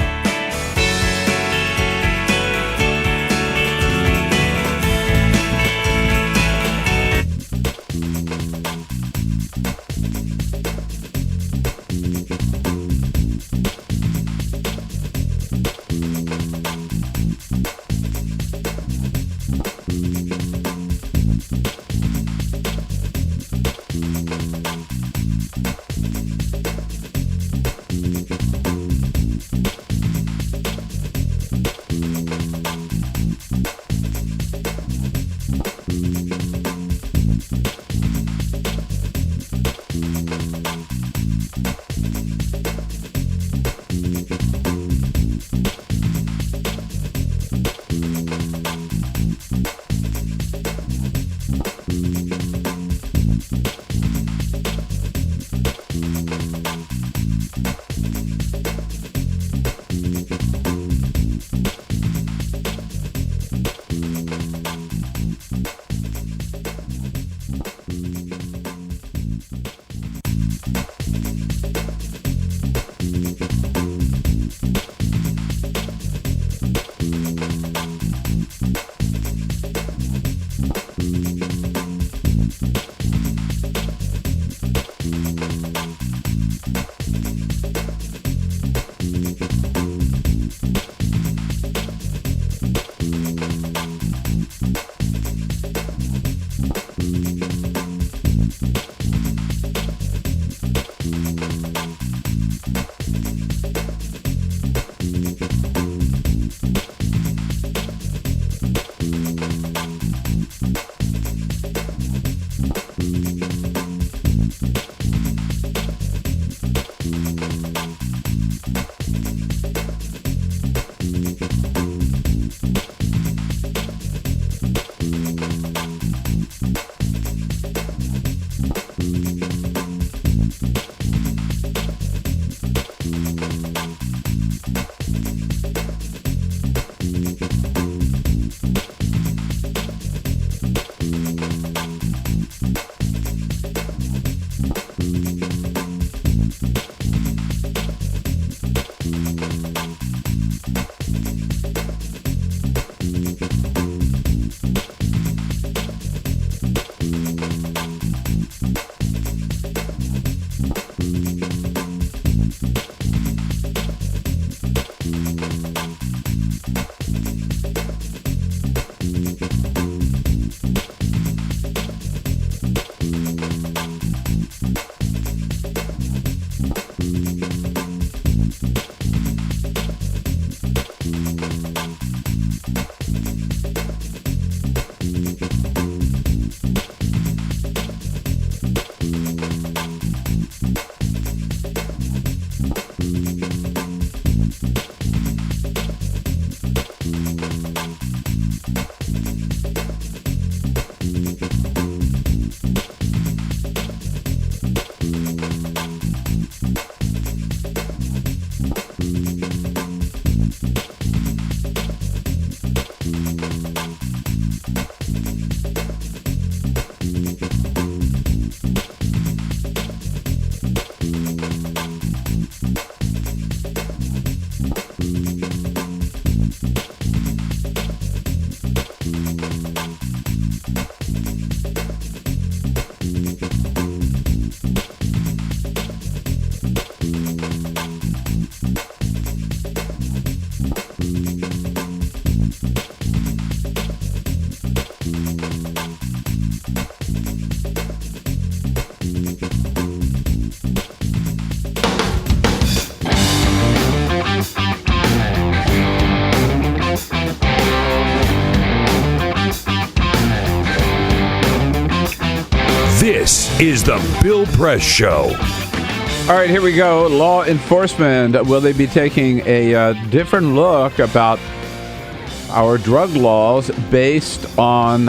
This is the Bill Press Show. All right, here we go. Law enforcement, will they be taking a different look about our drug laws based on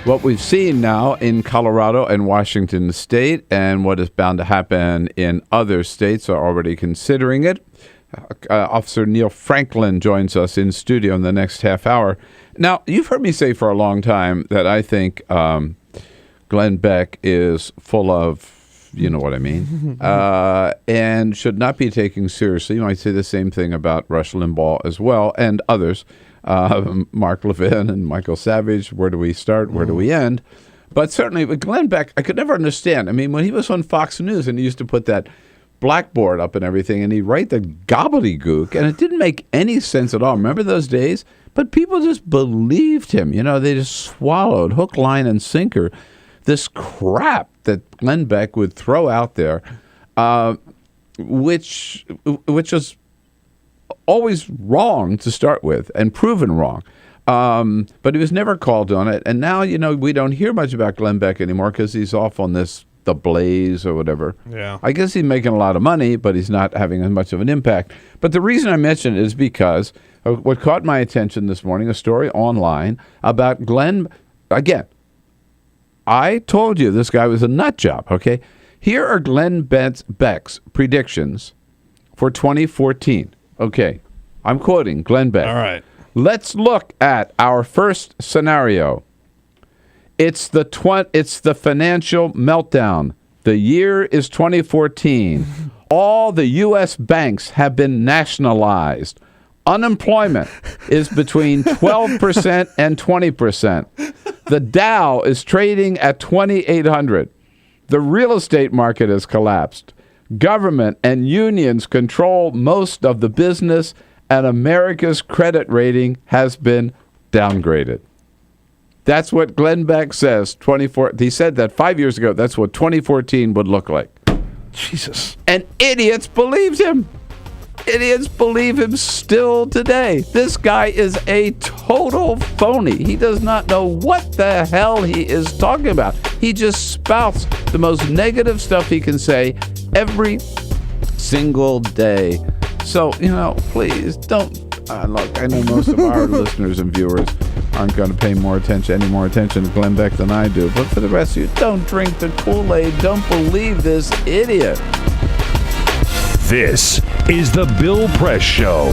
what we've seen now in Colorado and Washington State, and what is bound to happen in other states are already considering it? Officer Neil Franklin joins us in studio in the next half hour. Now, you've heard me say for a long time that I think Glenn Beck is full of, you know what I mean, and should not be taken seriously. You might say the same thing about Rush Limbaugh as well, and others, Mark Levin and Michael Savage. Where do we start? Where do we end? But certainly with Glenn Beck, I could never understand. I mean, when he was on Fox News and he used to put that blackboard up and everything, and he'd write the gobbledygook, and it didn't make any sense at all. Remember those days? But people just believed him. You know, they just swallowed hook, line, and sinker this crap that Glenn Beck would throw out there, which was always wrong to start with and proven wrong. But he was never called on it. And now, you know, we don't hear much about Glenn Beck anymore because he's off on the Blaze or whatever. Yeah. I guess he's making a lot of money, but he's not having as much of an impact. But the reason I mention it is because what caught my attention this morning, a story online about Glenn. Again, I told you this guy was a nut job, okay? Here are Glenn Beck's predictions for 2014. Okay, I'm quoting Glenn Beck. All right. Let's look at our first scenario. It's the financial meltdown. The year is 2014. All the U.S. banks have been nationalized. Unemployment is between 12% and 20%. The Dow is trading at 2,800. The real estate market has collapsed. Government and unions control most of the business, and America's credit rating has been downgraded. That's what Glenn Beck says. He said that 5 years ago. That's what 2014 would look like. Jesus. And idiots believed him. Idiots believe him still today. This guy is a total phony. He does not know what the hell he is talking about. He just spouts the most negative stuff he can say every single day. So, you know, please don't. Look, I know most of our listeners and viewers aren't going to pay any more attention to Glenn Beck than I do. But for the rest of you, don't drink the Kool-Aid. Don't believe this idiot. This is the Bill Press Show.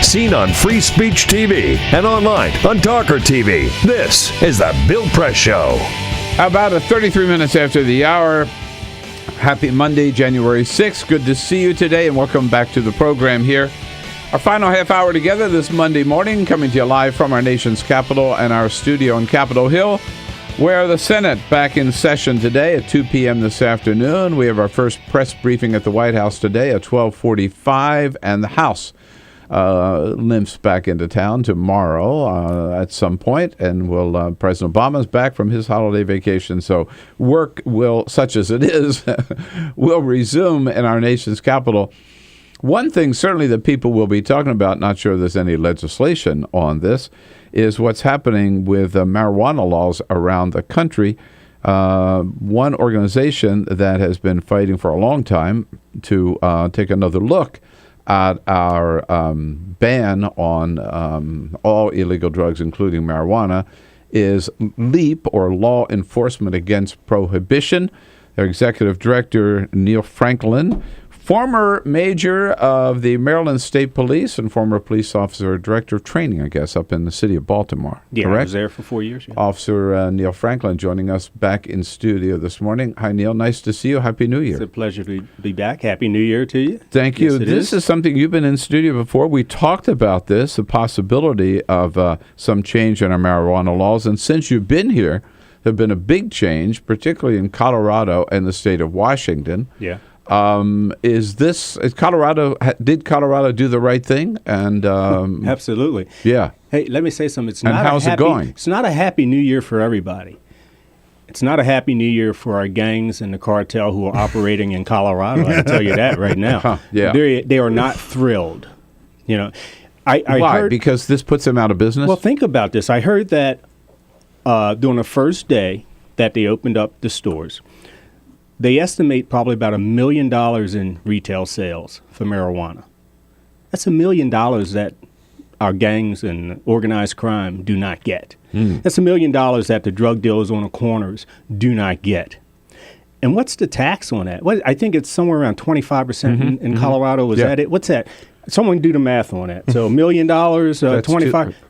Seen on Free Speech TV and online on TawkrTV. This is the Bill Press Show. About 33 minutes after the hour. Happy Monday, January 6th. Good to see you today, and welcome back to the program here. Our final half hour together this Monday morning, coming to you live from our nation's capital and our studio on Capitol Hill, where the Senate back in session today at 2 p.m. this afternoon. We have our first press briefing at the White House today at 12:45, and the House limps back into town tomorrow at some point, and President Obama's back from his holiday vacation, so work will, such as it is, will resume in our nation's capital. One thing certainly that people will be talking about, not sure there's any legislation on this, is what's happening with marijuana laws around the country. One organization that has been fighting for a long time to take another look at our ban on all illegal drugs, including marijuana, is LEAP, or Law Enforcement Against Prohibition. Their executive director, Neil Franklin, former major of the Maryland State Police and former police officer, director of training, I guess, up in the city of Baltimore. Yeah, correct? I was there for 4 years. Yeah. Officer Neil Franklin joining us back in studio this morning. Hi, Neil. Nice to see you. Happy New Year. It's a pleasure to be back. Happy New Year to you. Thank you. This is something you've been in studio before. We talked about this, the possibility of some change in our marijuana laws. And since you've been here, there have been a big change, particularly in Colorado and the state of Washington. Yeah. Did Colorado do the right thing? And absolutely. Yeah. Hey, let me say something. How's it going? It's not a happy New Year for everybody. It's not a happy New Year for our gangs and the cartel who are operating in Colorado. I can tell you that right now. Yeah. They are not thrilled. You know, I why? heard, because this puts them out of business? Well, think about this. I heard that during the first day that they opened up the stores, they estimate probably about $1 million in retail sales for marijuana. That's $1 million that our gangs and organized crime do not get. That's $1 million that the drug dealers on the corners do not get. And what's the tax on that? I think it's somewhere around 25% in Colorado. Is that it? What's that? Someone do the math on that. So $1 million, 25,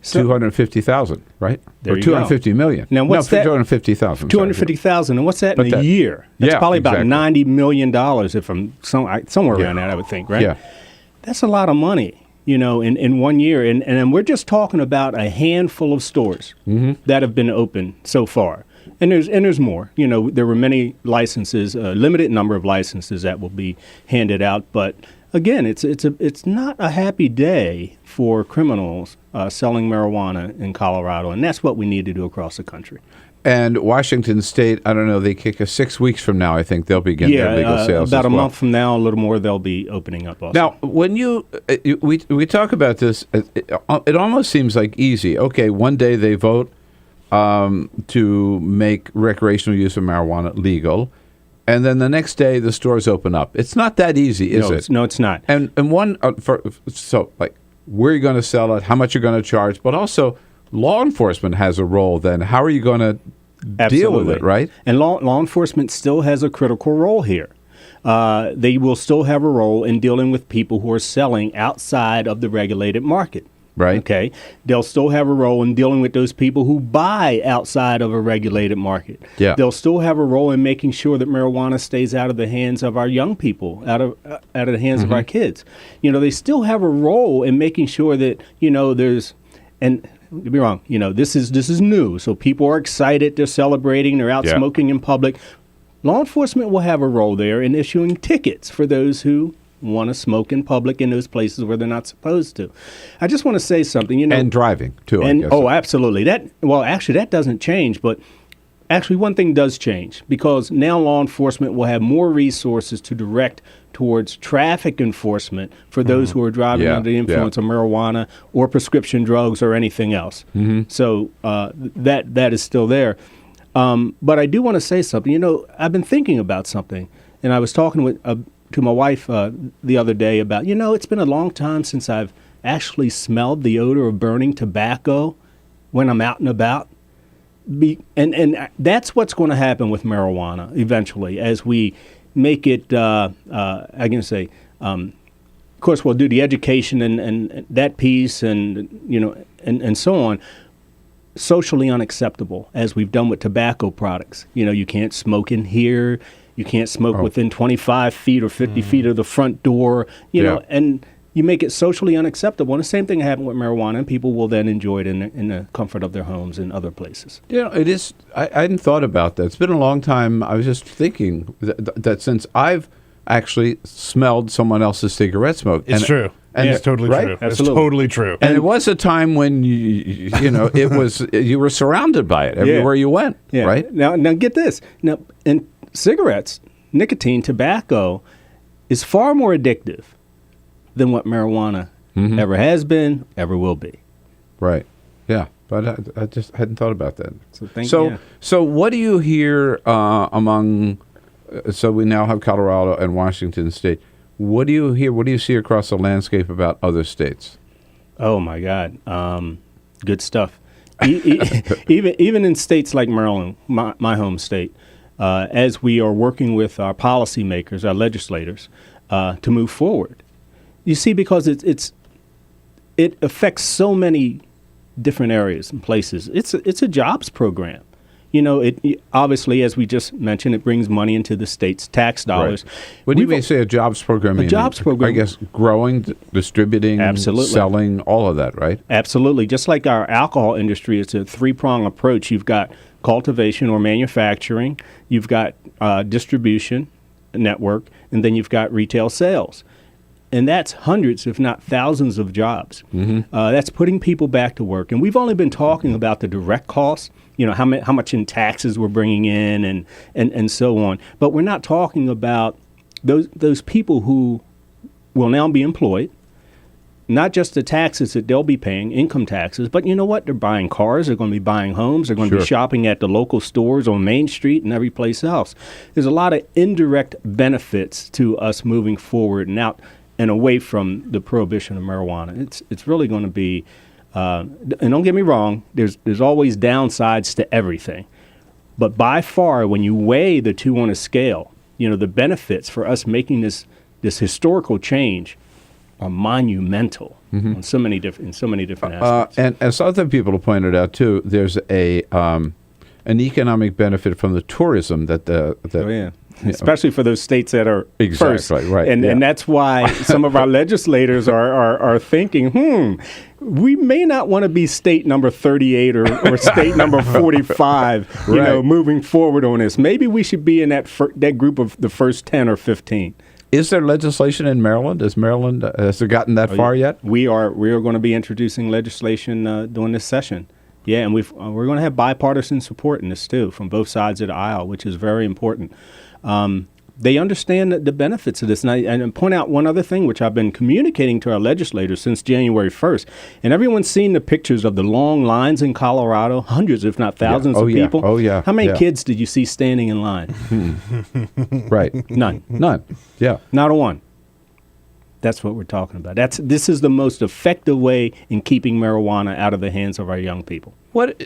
$250,000, right? There or you $250 million. Now what's that? $250,000. $250,000, and what's that in a year? That's probably about $90 million, if I'm somewhere around that, I would think, right? Yeah. That's a lot of money, you know, in 1 year, and we're just talking about a handful of stores that have been open so far. And there's more. You know, there were many licenses, a limited number of licenses that will be handed out, but again, it's not a happy day for criminals selling marijuana in Colorado, and that's what we need to do across the country. And Washington State, I don't know, they kick us 6 weeks from now, I think they'll begin their legal sales. About a month from now, a little more, they'll be opening up also. Now, when we talk about this, it almost seems like easy. Okay, one day they vote to make recreational use of marijuana legal, and then the next day the stores open up. It's not that easy, is it? No, it's not. And one, so like, where are you going to sell it? How much you're going to charge? But also, law enforcement has a role then. How are you going to deal with it, right? And law enforcement still has a critical role here. They will still have a role in dealing with people who are selling outside of the regulated market. Right. Okay. They'll still have a role in dealing with those people who buy outside of a regulated market. Yeah. They'll still have a role in making sure that marijuana stays out of the hands of our young people, out of the hands of our kids. You know, they still have a role in making sure that, you know, there's, and don't get me wrong, you know, this is new. So people are excited, they're celebrating, they're out smoking in public. Law enforcement will have a role there in issuing tickets for those who want to smoke in public in those places where they're not supposed to. I just want to say something, you know. And driving, too, and, I guess. Oh, absolutely. Actually, that doesn't change, but actually one thing does change, because now law enforcement will have more resources to direct towards traffic enforcement for those who are driving under the influence of marijuana or prescription drugs or anything else. So that is still there. But I do want to say something. You know, I've been thinking about something. And I was talking to my wife the other day about, it's been a long time since I've actually smelled the odor of burning tobacco when I'm out and about. And that's what's going to happen with marijuana eventually as we make it, of course, we'll do the education and that piece and so on, socially unacceptable, as we've done with tobacco products. You can't smoke in here. You can't smoke within 25 feet or 50 feet of the front door, know, and you make it socially unacceptable. And the same thing happened with marijuana, and people will then enjoy it in the comfort of their homes and other places. It is. I hadn't thought about that. It's been a long time. I was just thinking that since I've actually smelled someone else's cigarette smoke. It's true. And it's totally true. Absolutely. It's totally true. And it was a time when it was you were surrounded by it everywhere you went. Yeah. Right. Now get this. Now, in cigarettes, nicotine, tobacco is far more addictive than what marijuana ever has been, ever will be. Right. Yeah. But I just hadn't thought about that. So So what do you hear among? So we now have Colorado and Washington State. What do you hear? What do you see across the landscape about other states? Oh my God, good stuff. Even in states like Maryland, my home state, as we are working with our policymakers, our legislators, to move forward. You see, because it affects so many different areas and places. It's a jobs program. It obviously, as we just mentioned, it brings money into the state's tax dollars. Right. What do you mean say a jobs program? A jobs program. I guess growing, distributing, absolutely, selling, all of that, right? Absolutely. Just like our alcohol industry, it's a three-prong approach. You've got cultivation or manufacturing, you've got distribution network, and then you've got retail sales. And that's hundreds, if not thousands, of jobs. That's putting people back to work. And we've only been talking about the direct costs, how much in taxes we're bringing in and so on. But we're not talking about those people who will now be employed, not just the taxes that they'll be paying, income taxes, but you know what? They're buying cars, they're going to be buying homes, they're going to be shopping at the local stores on Main Street and every place else. There's a lot of indirect benefits to us moving forward and out and away from the prohibition of marijuana. It's really going to be, and don't get me wrong, there's always downsides to everything. But by far, when you weigh the two on a scale, the benefits for us making this historical change are monumental in so many different aspects. And as other people have pointed out too, there's an economic benefit from the tourism that especially for those states that are first. Right. And that's why some of our legislators are thinking, we may not want to be state number 38 or state number 45, moving forward on this. Maybe we should be in that group of the first 10 or 15. Is there legislation in Maryland? Has it gotten that far yet? We are going to be introducing legislation during this session. Yeah, and we're going to have bipartisan support in this too, from both sides of the aisle, which is very important. They understand the benefits of this. And I point out one other thing, which I've been communicating to our legislators since January 1st. And everyone's seen the pictures of the long lines in Colorado, hundreds, if not thousands of people. Oh, yeah. How many kids did you see standing in line? Right. None. Yeah. Not a one. That's what we're talking about. This is the most effective way in keeping marijuana out of the hands of our young people. What?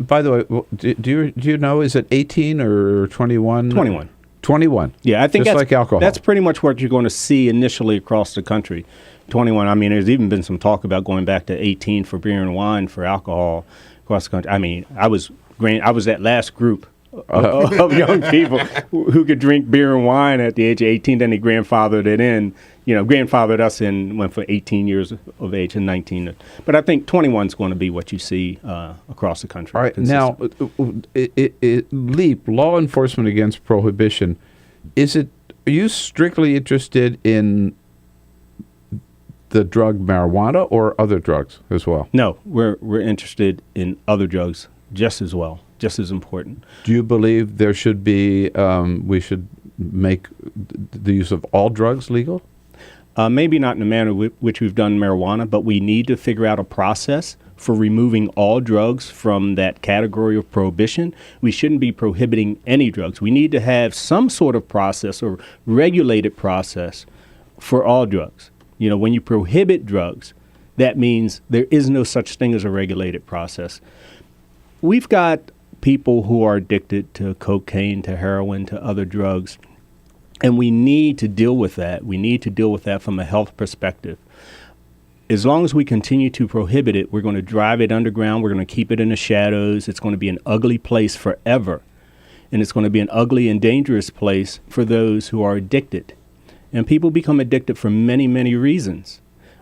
By the way, do you know? Is it 18 or 21? 21. 21. Yeah, I think just like alcohol. That's pretty much what you're going to see initially across the country. 21. I mean, there's even been some talk about going back to 18 for beer and wine for alcohol across the country. I mean, I was that last group of young people who could drink beer and wine at the age of 18. Then they grandfathered it in. Grandfathered us in, went for 18 years of age and 19. But I think 21 is going to be what you see across the country. All right. Now, LEAP, Law Enforcement Against Prohibition, are you strictly interested in the drug marijuana or other drugs as well? No, we're interested in other drugs just as well, just as important. Do you believe there should be, we should make the use of all drugs legal? Maybe not in the manner which we've done marijuana, but we need to figure out a process for removing all drugs from that category of prohibition. We shouldn't be prohibiting any drugs. We need to have some sort of process or regulated process for all drugs. You know, when you prohibit drugs, that means there is no such thing as a regulated process. We've got people who are addicted to cocaine, to heroin, to other drugs, and we need to deal with that. We need to deal with that from a health perspective. As long as we continue to prohibit it, we're going to drive it underground. We're going to keep it in the shadows. It's going to be an ugly place forever. And it's going to be an ugly and dangerous place for those who are addicted. And people become addicted for many, many reasons.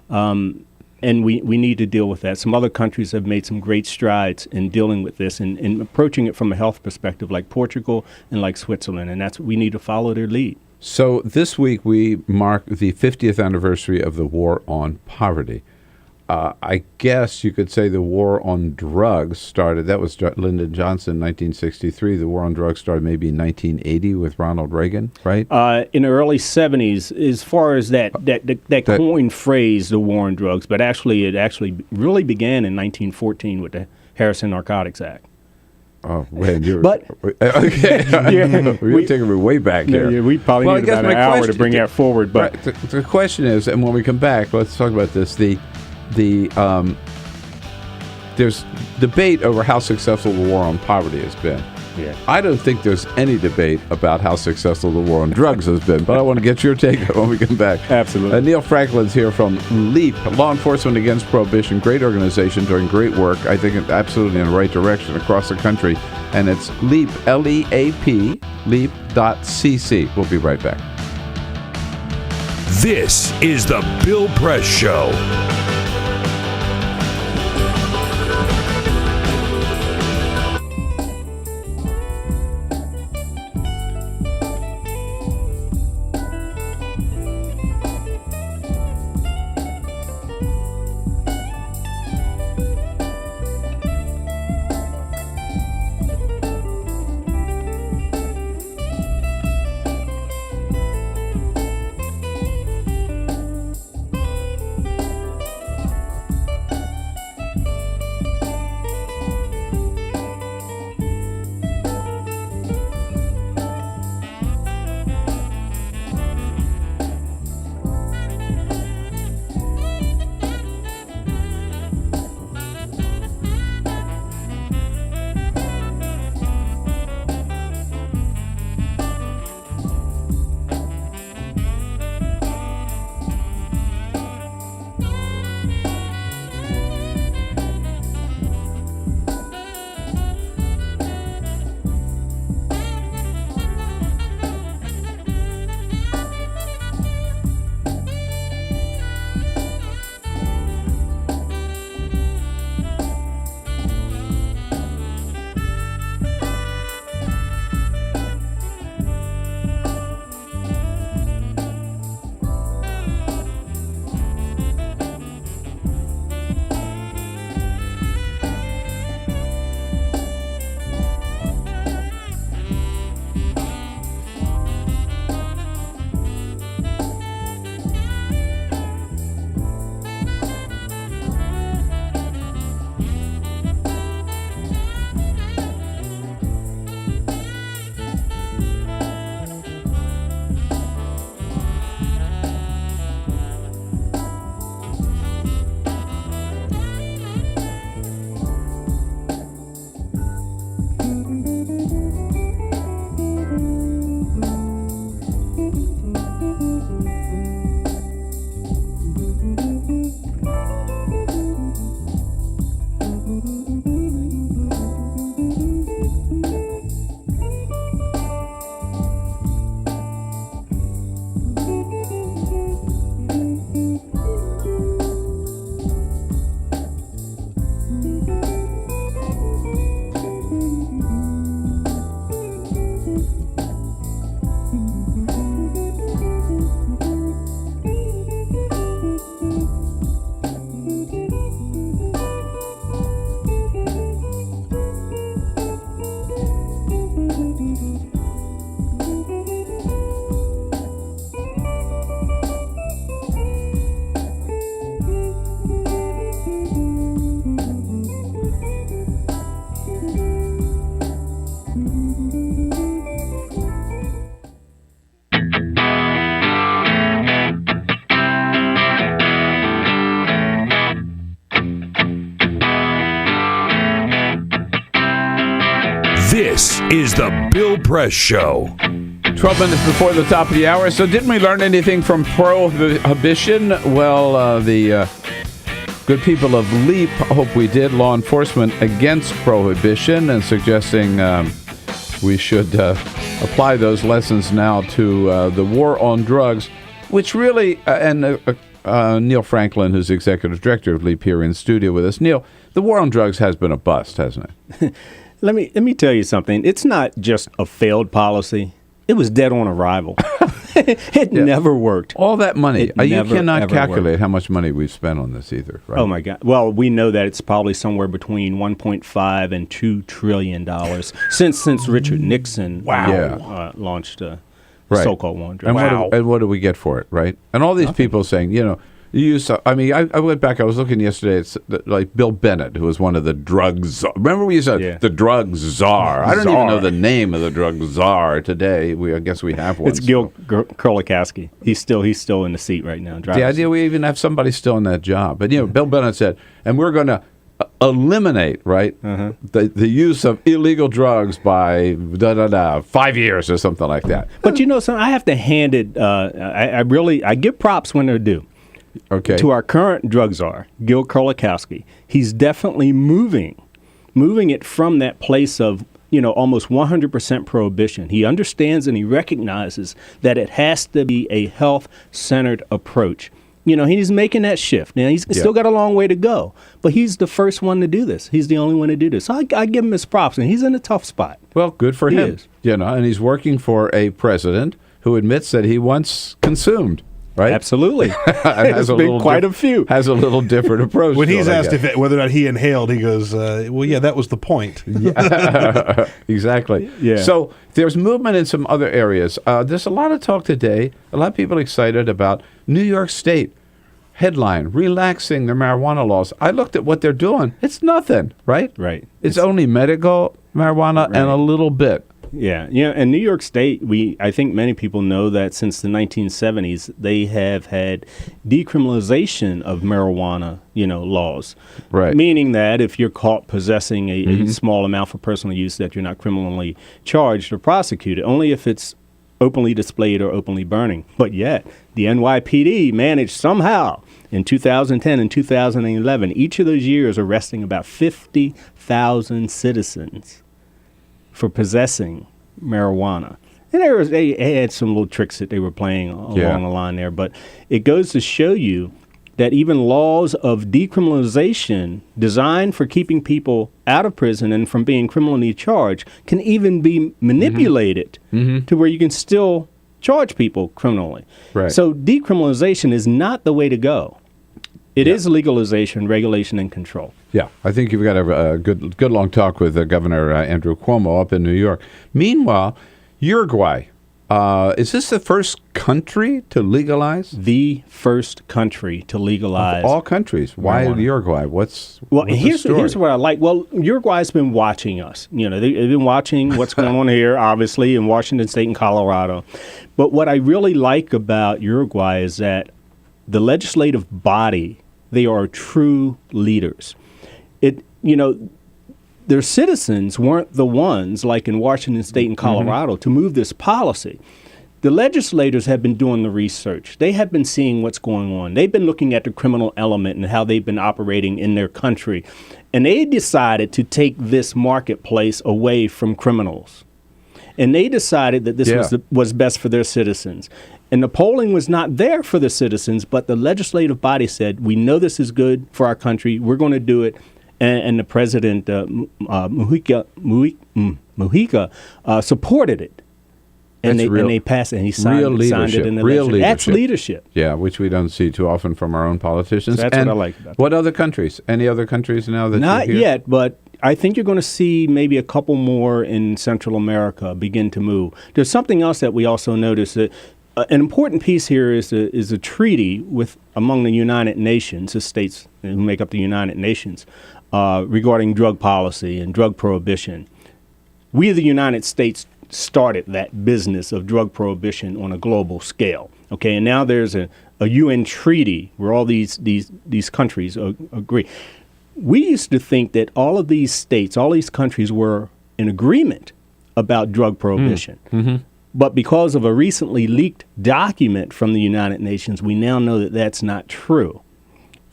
And we need to deal with that. Some other countries have made some great strides in dealing with this and approaching it from a health perspective, like Portugal and like Switzerland. And we need to follow their lead. So this week we mark the 50th anniversary of the War on Poverty. I guess you could say the war on drugs started, that was Lyndon Johnson in 1963. The war on drugs started maybe in 1980 with Ronald Reagan, right? In the early 70s, as far as that coined phrase, the war on drugs, but it actually really began in 1914 with the Harrison Narcotics Act. Oh, man, you're... But... Okay. Yeah, we're taking it way back here. Yeah, we probably need about an hour to bring that forward. But right, the question is, and when we come back, let's talk about this, there's debate over how successful the war on poverty has been. Yeah. I don't think there's any debate about how successful the war on drugs has been, but I want to get your take when we come back. Absolutely. Neil Franklin's here from LEAP, Law Enforcement Against Prohibition. Great organization doing great work. I think it's absolutely in the right direction across the country. And it's LEAP, L-E-A-P, LEAP.cc. We'll be right back. This is the Bill Press Show. is the Bill Press Show. 12 minutes before the top of the hour. So didn't we learn anything from prohibition? Well, the good people of LEAP hope we did. Law enforcement against prohibition and suggesting we should apply those lessons now to the war on drugs, which really, and Neil Franklin, who's executive director of LEAP, here in studio with us. Neil, the war on drugs has been a bust, hasn't it? Let me tell you something. It's not just a failed policy. It was dead on arrival. It never worked. All that money. You cannot calculate worked. how much money we've spent on this either, right? Oh, my God. Well, we know that it's probably somewhere between $1.5 and $2 trillion since Richard Nixon launched the so-called war on drugs. And what do we get for it, right? And all these people saying, I went back, I was looking yesterday, it's like Bill Bennett, who was one of the drug czar. Remember we used to the drug czar. I don't even know the name of the drug czar today. I guess we have one. It's Gil Kurlikowski. He's still in the seat right now. The idea we even have somebody still in that job. But, Bill Bennett said, and we're going to eliminate, right, the use of illegal drugs by 5 years or something like that. But I have to hand it, I give props when they're due. Okay. To our current drug czar, Gil Kurlikowski. He's definitely moving it from that place of, almost 100% prohibition. He understands and he recognizes that it has to be a health-centered approach. He's making that shift. Now, he's still got a long way to go, but he's the first one to do this. He's the only one to do this. So I give him his props, and he's in a tough spot. Well, good for him. And he's working for a president who admits that he once consumed. Right? Absolutely. Has quite a few. Has a little different approach. When he's asked whether or not he inhaled, he goes, that was the point. Exactly. Yeah. So there's movement in some other areas. There's a lot of talk today, a lot of people excited about New York State. Headline, relaxing their marijuana laws. I looked at what they're doing. It's nothing, right? Right. It's only medical marijuana and a little bit. Yeah. In New York State, I think many people know that since the 1970s, they have had decriminalization of marijuana, laws. Right. Meaning that if you're caught possessing a small amount for personal use, that you're not criminally charged or prosecuted, only if it's openly displayed or openly burning. But yet, the NYPD managed somehow in 2010 and 2011, each of those years arresting about 50,000 citizens for possessing marijuana. And they had some little tricks that they were playing along the line there. But it goes to show you that even laws of decriminalization designed for keeping people out of prison and from being criminally charged can even be manipulated to where you can still charge people criminally. Right. So decriminalization is not the way to go. It is legalization, regulation, and control. Yeah, I think you've got a good long talk with Governor Andrew Cuomo up in New York. Meanwhile, Uruguay, is this the first country to legalize? The first country to legalize. Of all countries. Why Uruguay? What's here's what I like. Well, Uruguay's been watching us. They've been watching what's going on here, obviously, in Washington State and Colorado. But what I really like about Uruguay is that the legislative body, they are true leaders. Their citizens weren't the ones, like in Washington State and Colorado, to move this policy. The legislators have been doing the research. They have been seeing what's going on. They've been looking at the criminal element and how they've been operating in their country. And they decided to take this marketplace away from criminals. And they decided that this was best for their citizens. And the polling was not there for the citizens, but the legislative body said, we know this is good for our country. We're going to do it. And the president, Mujica, supported it. And they passed it, and he signed it in the legislature. That's leadership. Yeah, which we don't see too often from our own politicians. So that's what I like about it. What other countries? Any other countries now that Not yet, but I think you're going to see maybe a couple more in Central America begin to move. There's something else that we also noticed. That an important piece here is a treaty among the United Nations, the states who make up the United Nations, regarding drug policy and drug prohibition. We, the United States, started that business of drug prohibition on a global scale. Okay, and now there's a UN treaty where all these countries agree. We used to think that all of these states, all these countries were in agreement about drug prohibition. Mm-hmm. But because of a recently leaked document from the United Nations, we now know that that's not true.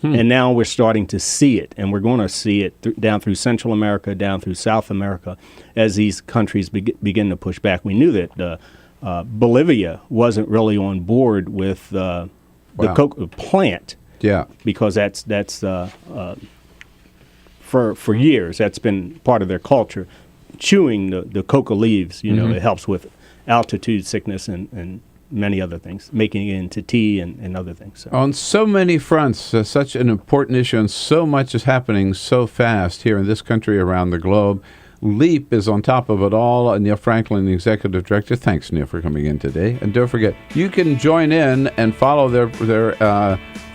And now we're starting to see it, and we're going to see it down through Central America, down through South America, as these countries begin to push back. We knew that Bolivia wasn't really on board with the coca plant, because that's for years that's been part of their culture. Chewing the coca leaves, it helps with altitude sickness and many other things, making it into tea and other things. So. On so many fronts, such an important issue, and so much is happening so fast here in this country, around the globe. LEAP is on top of it all. Neil Franklin, the executive director. Thanks, Neil, for coming in today. And don't forget, you can join in and follow their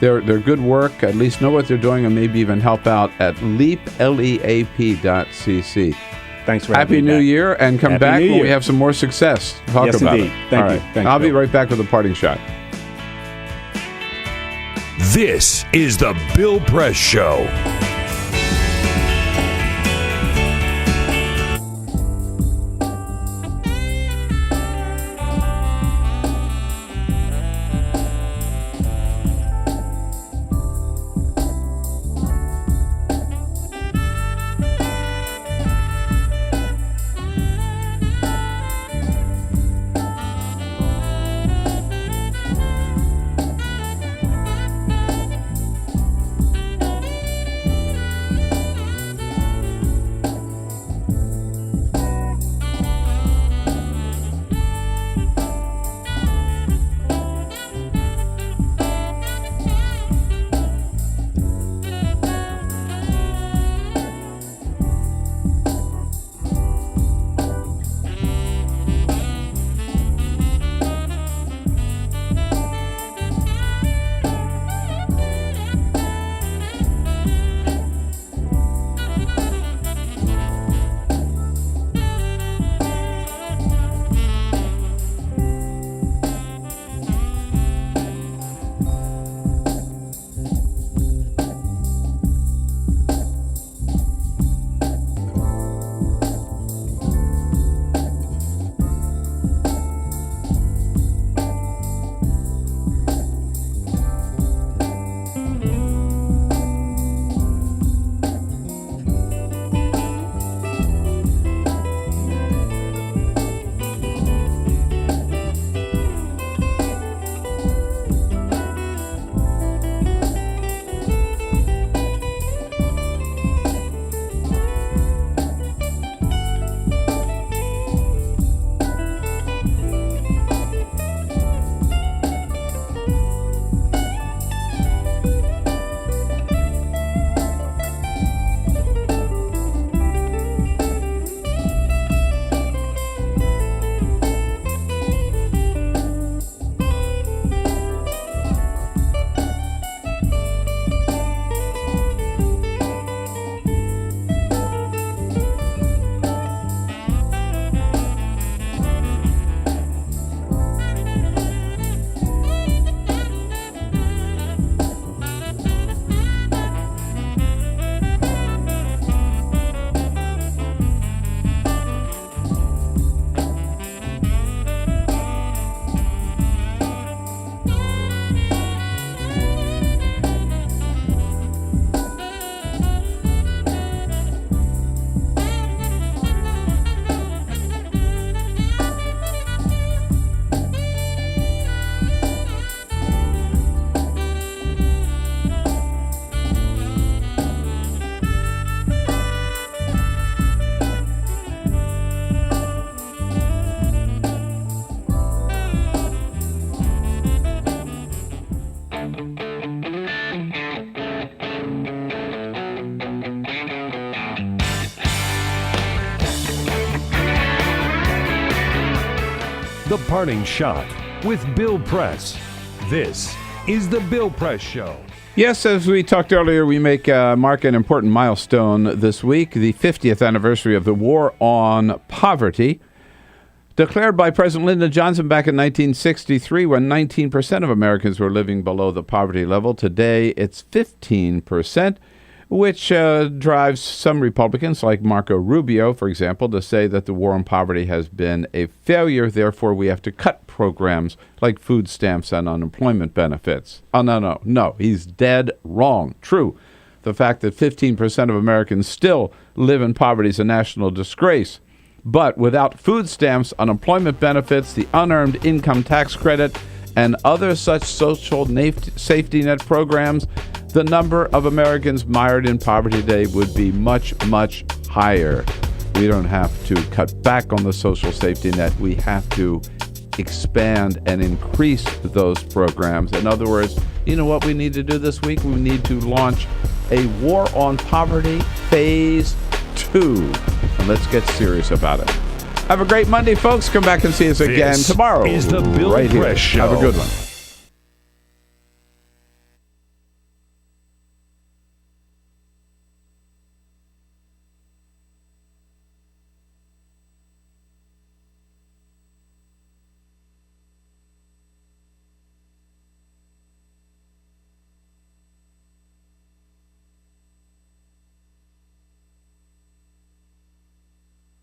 good work, at least know what they're doing, and maybe even help out at leap.cc. Thanks for Happy New Year, and come back when we have some more success to talk about indeed. it. Thank All you. right. Thanks, I'll be Bill. right back with a parting shot. This is the Bill Press Show. The Parting Shot with Bill Press. This is the Bill Press Show. Yes, as we talked earlier, we mark an important milestone this week, the 50th anniversary of the War on Poverty, declared by President Lyndon Johnson back in 1963 when 19% of Americans were living below the poverty level. Today, it's 15%. which drives some Republicans like Marco Rubio, for example, to say that the war on poverty has been a failure. Therefore, we have to cut programs like food stamps and unemployment benefits. Oh, no. He's dead wrong. True. The fact that 15% of Americans still live in poverty is a national disgrace. But without food stamps, unemployment benefits, the unearned income tax credit, and other such social safety net programs, the number of Americans mired in poverty today would be much, much higher. We don't have to cut back on the social safety net. We have to expand and increase those programs. In other words, you know what we need to do this week? We need to launch a war on poverty phase 2. And let's get serious about it. Have a great Monday, folks. Come back and see us again tomorrow. This is the Bill right Press here. Show. Have a good one.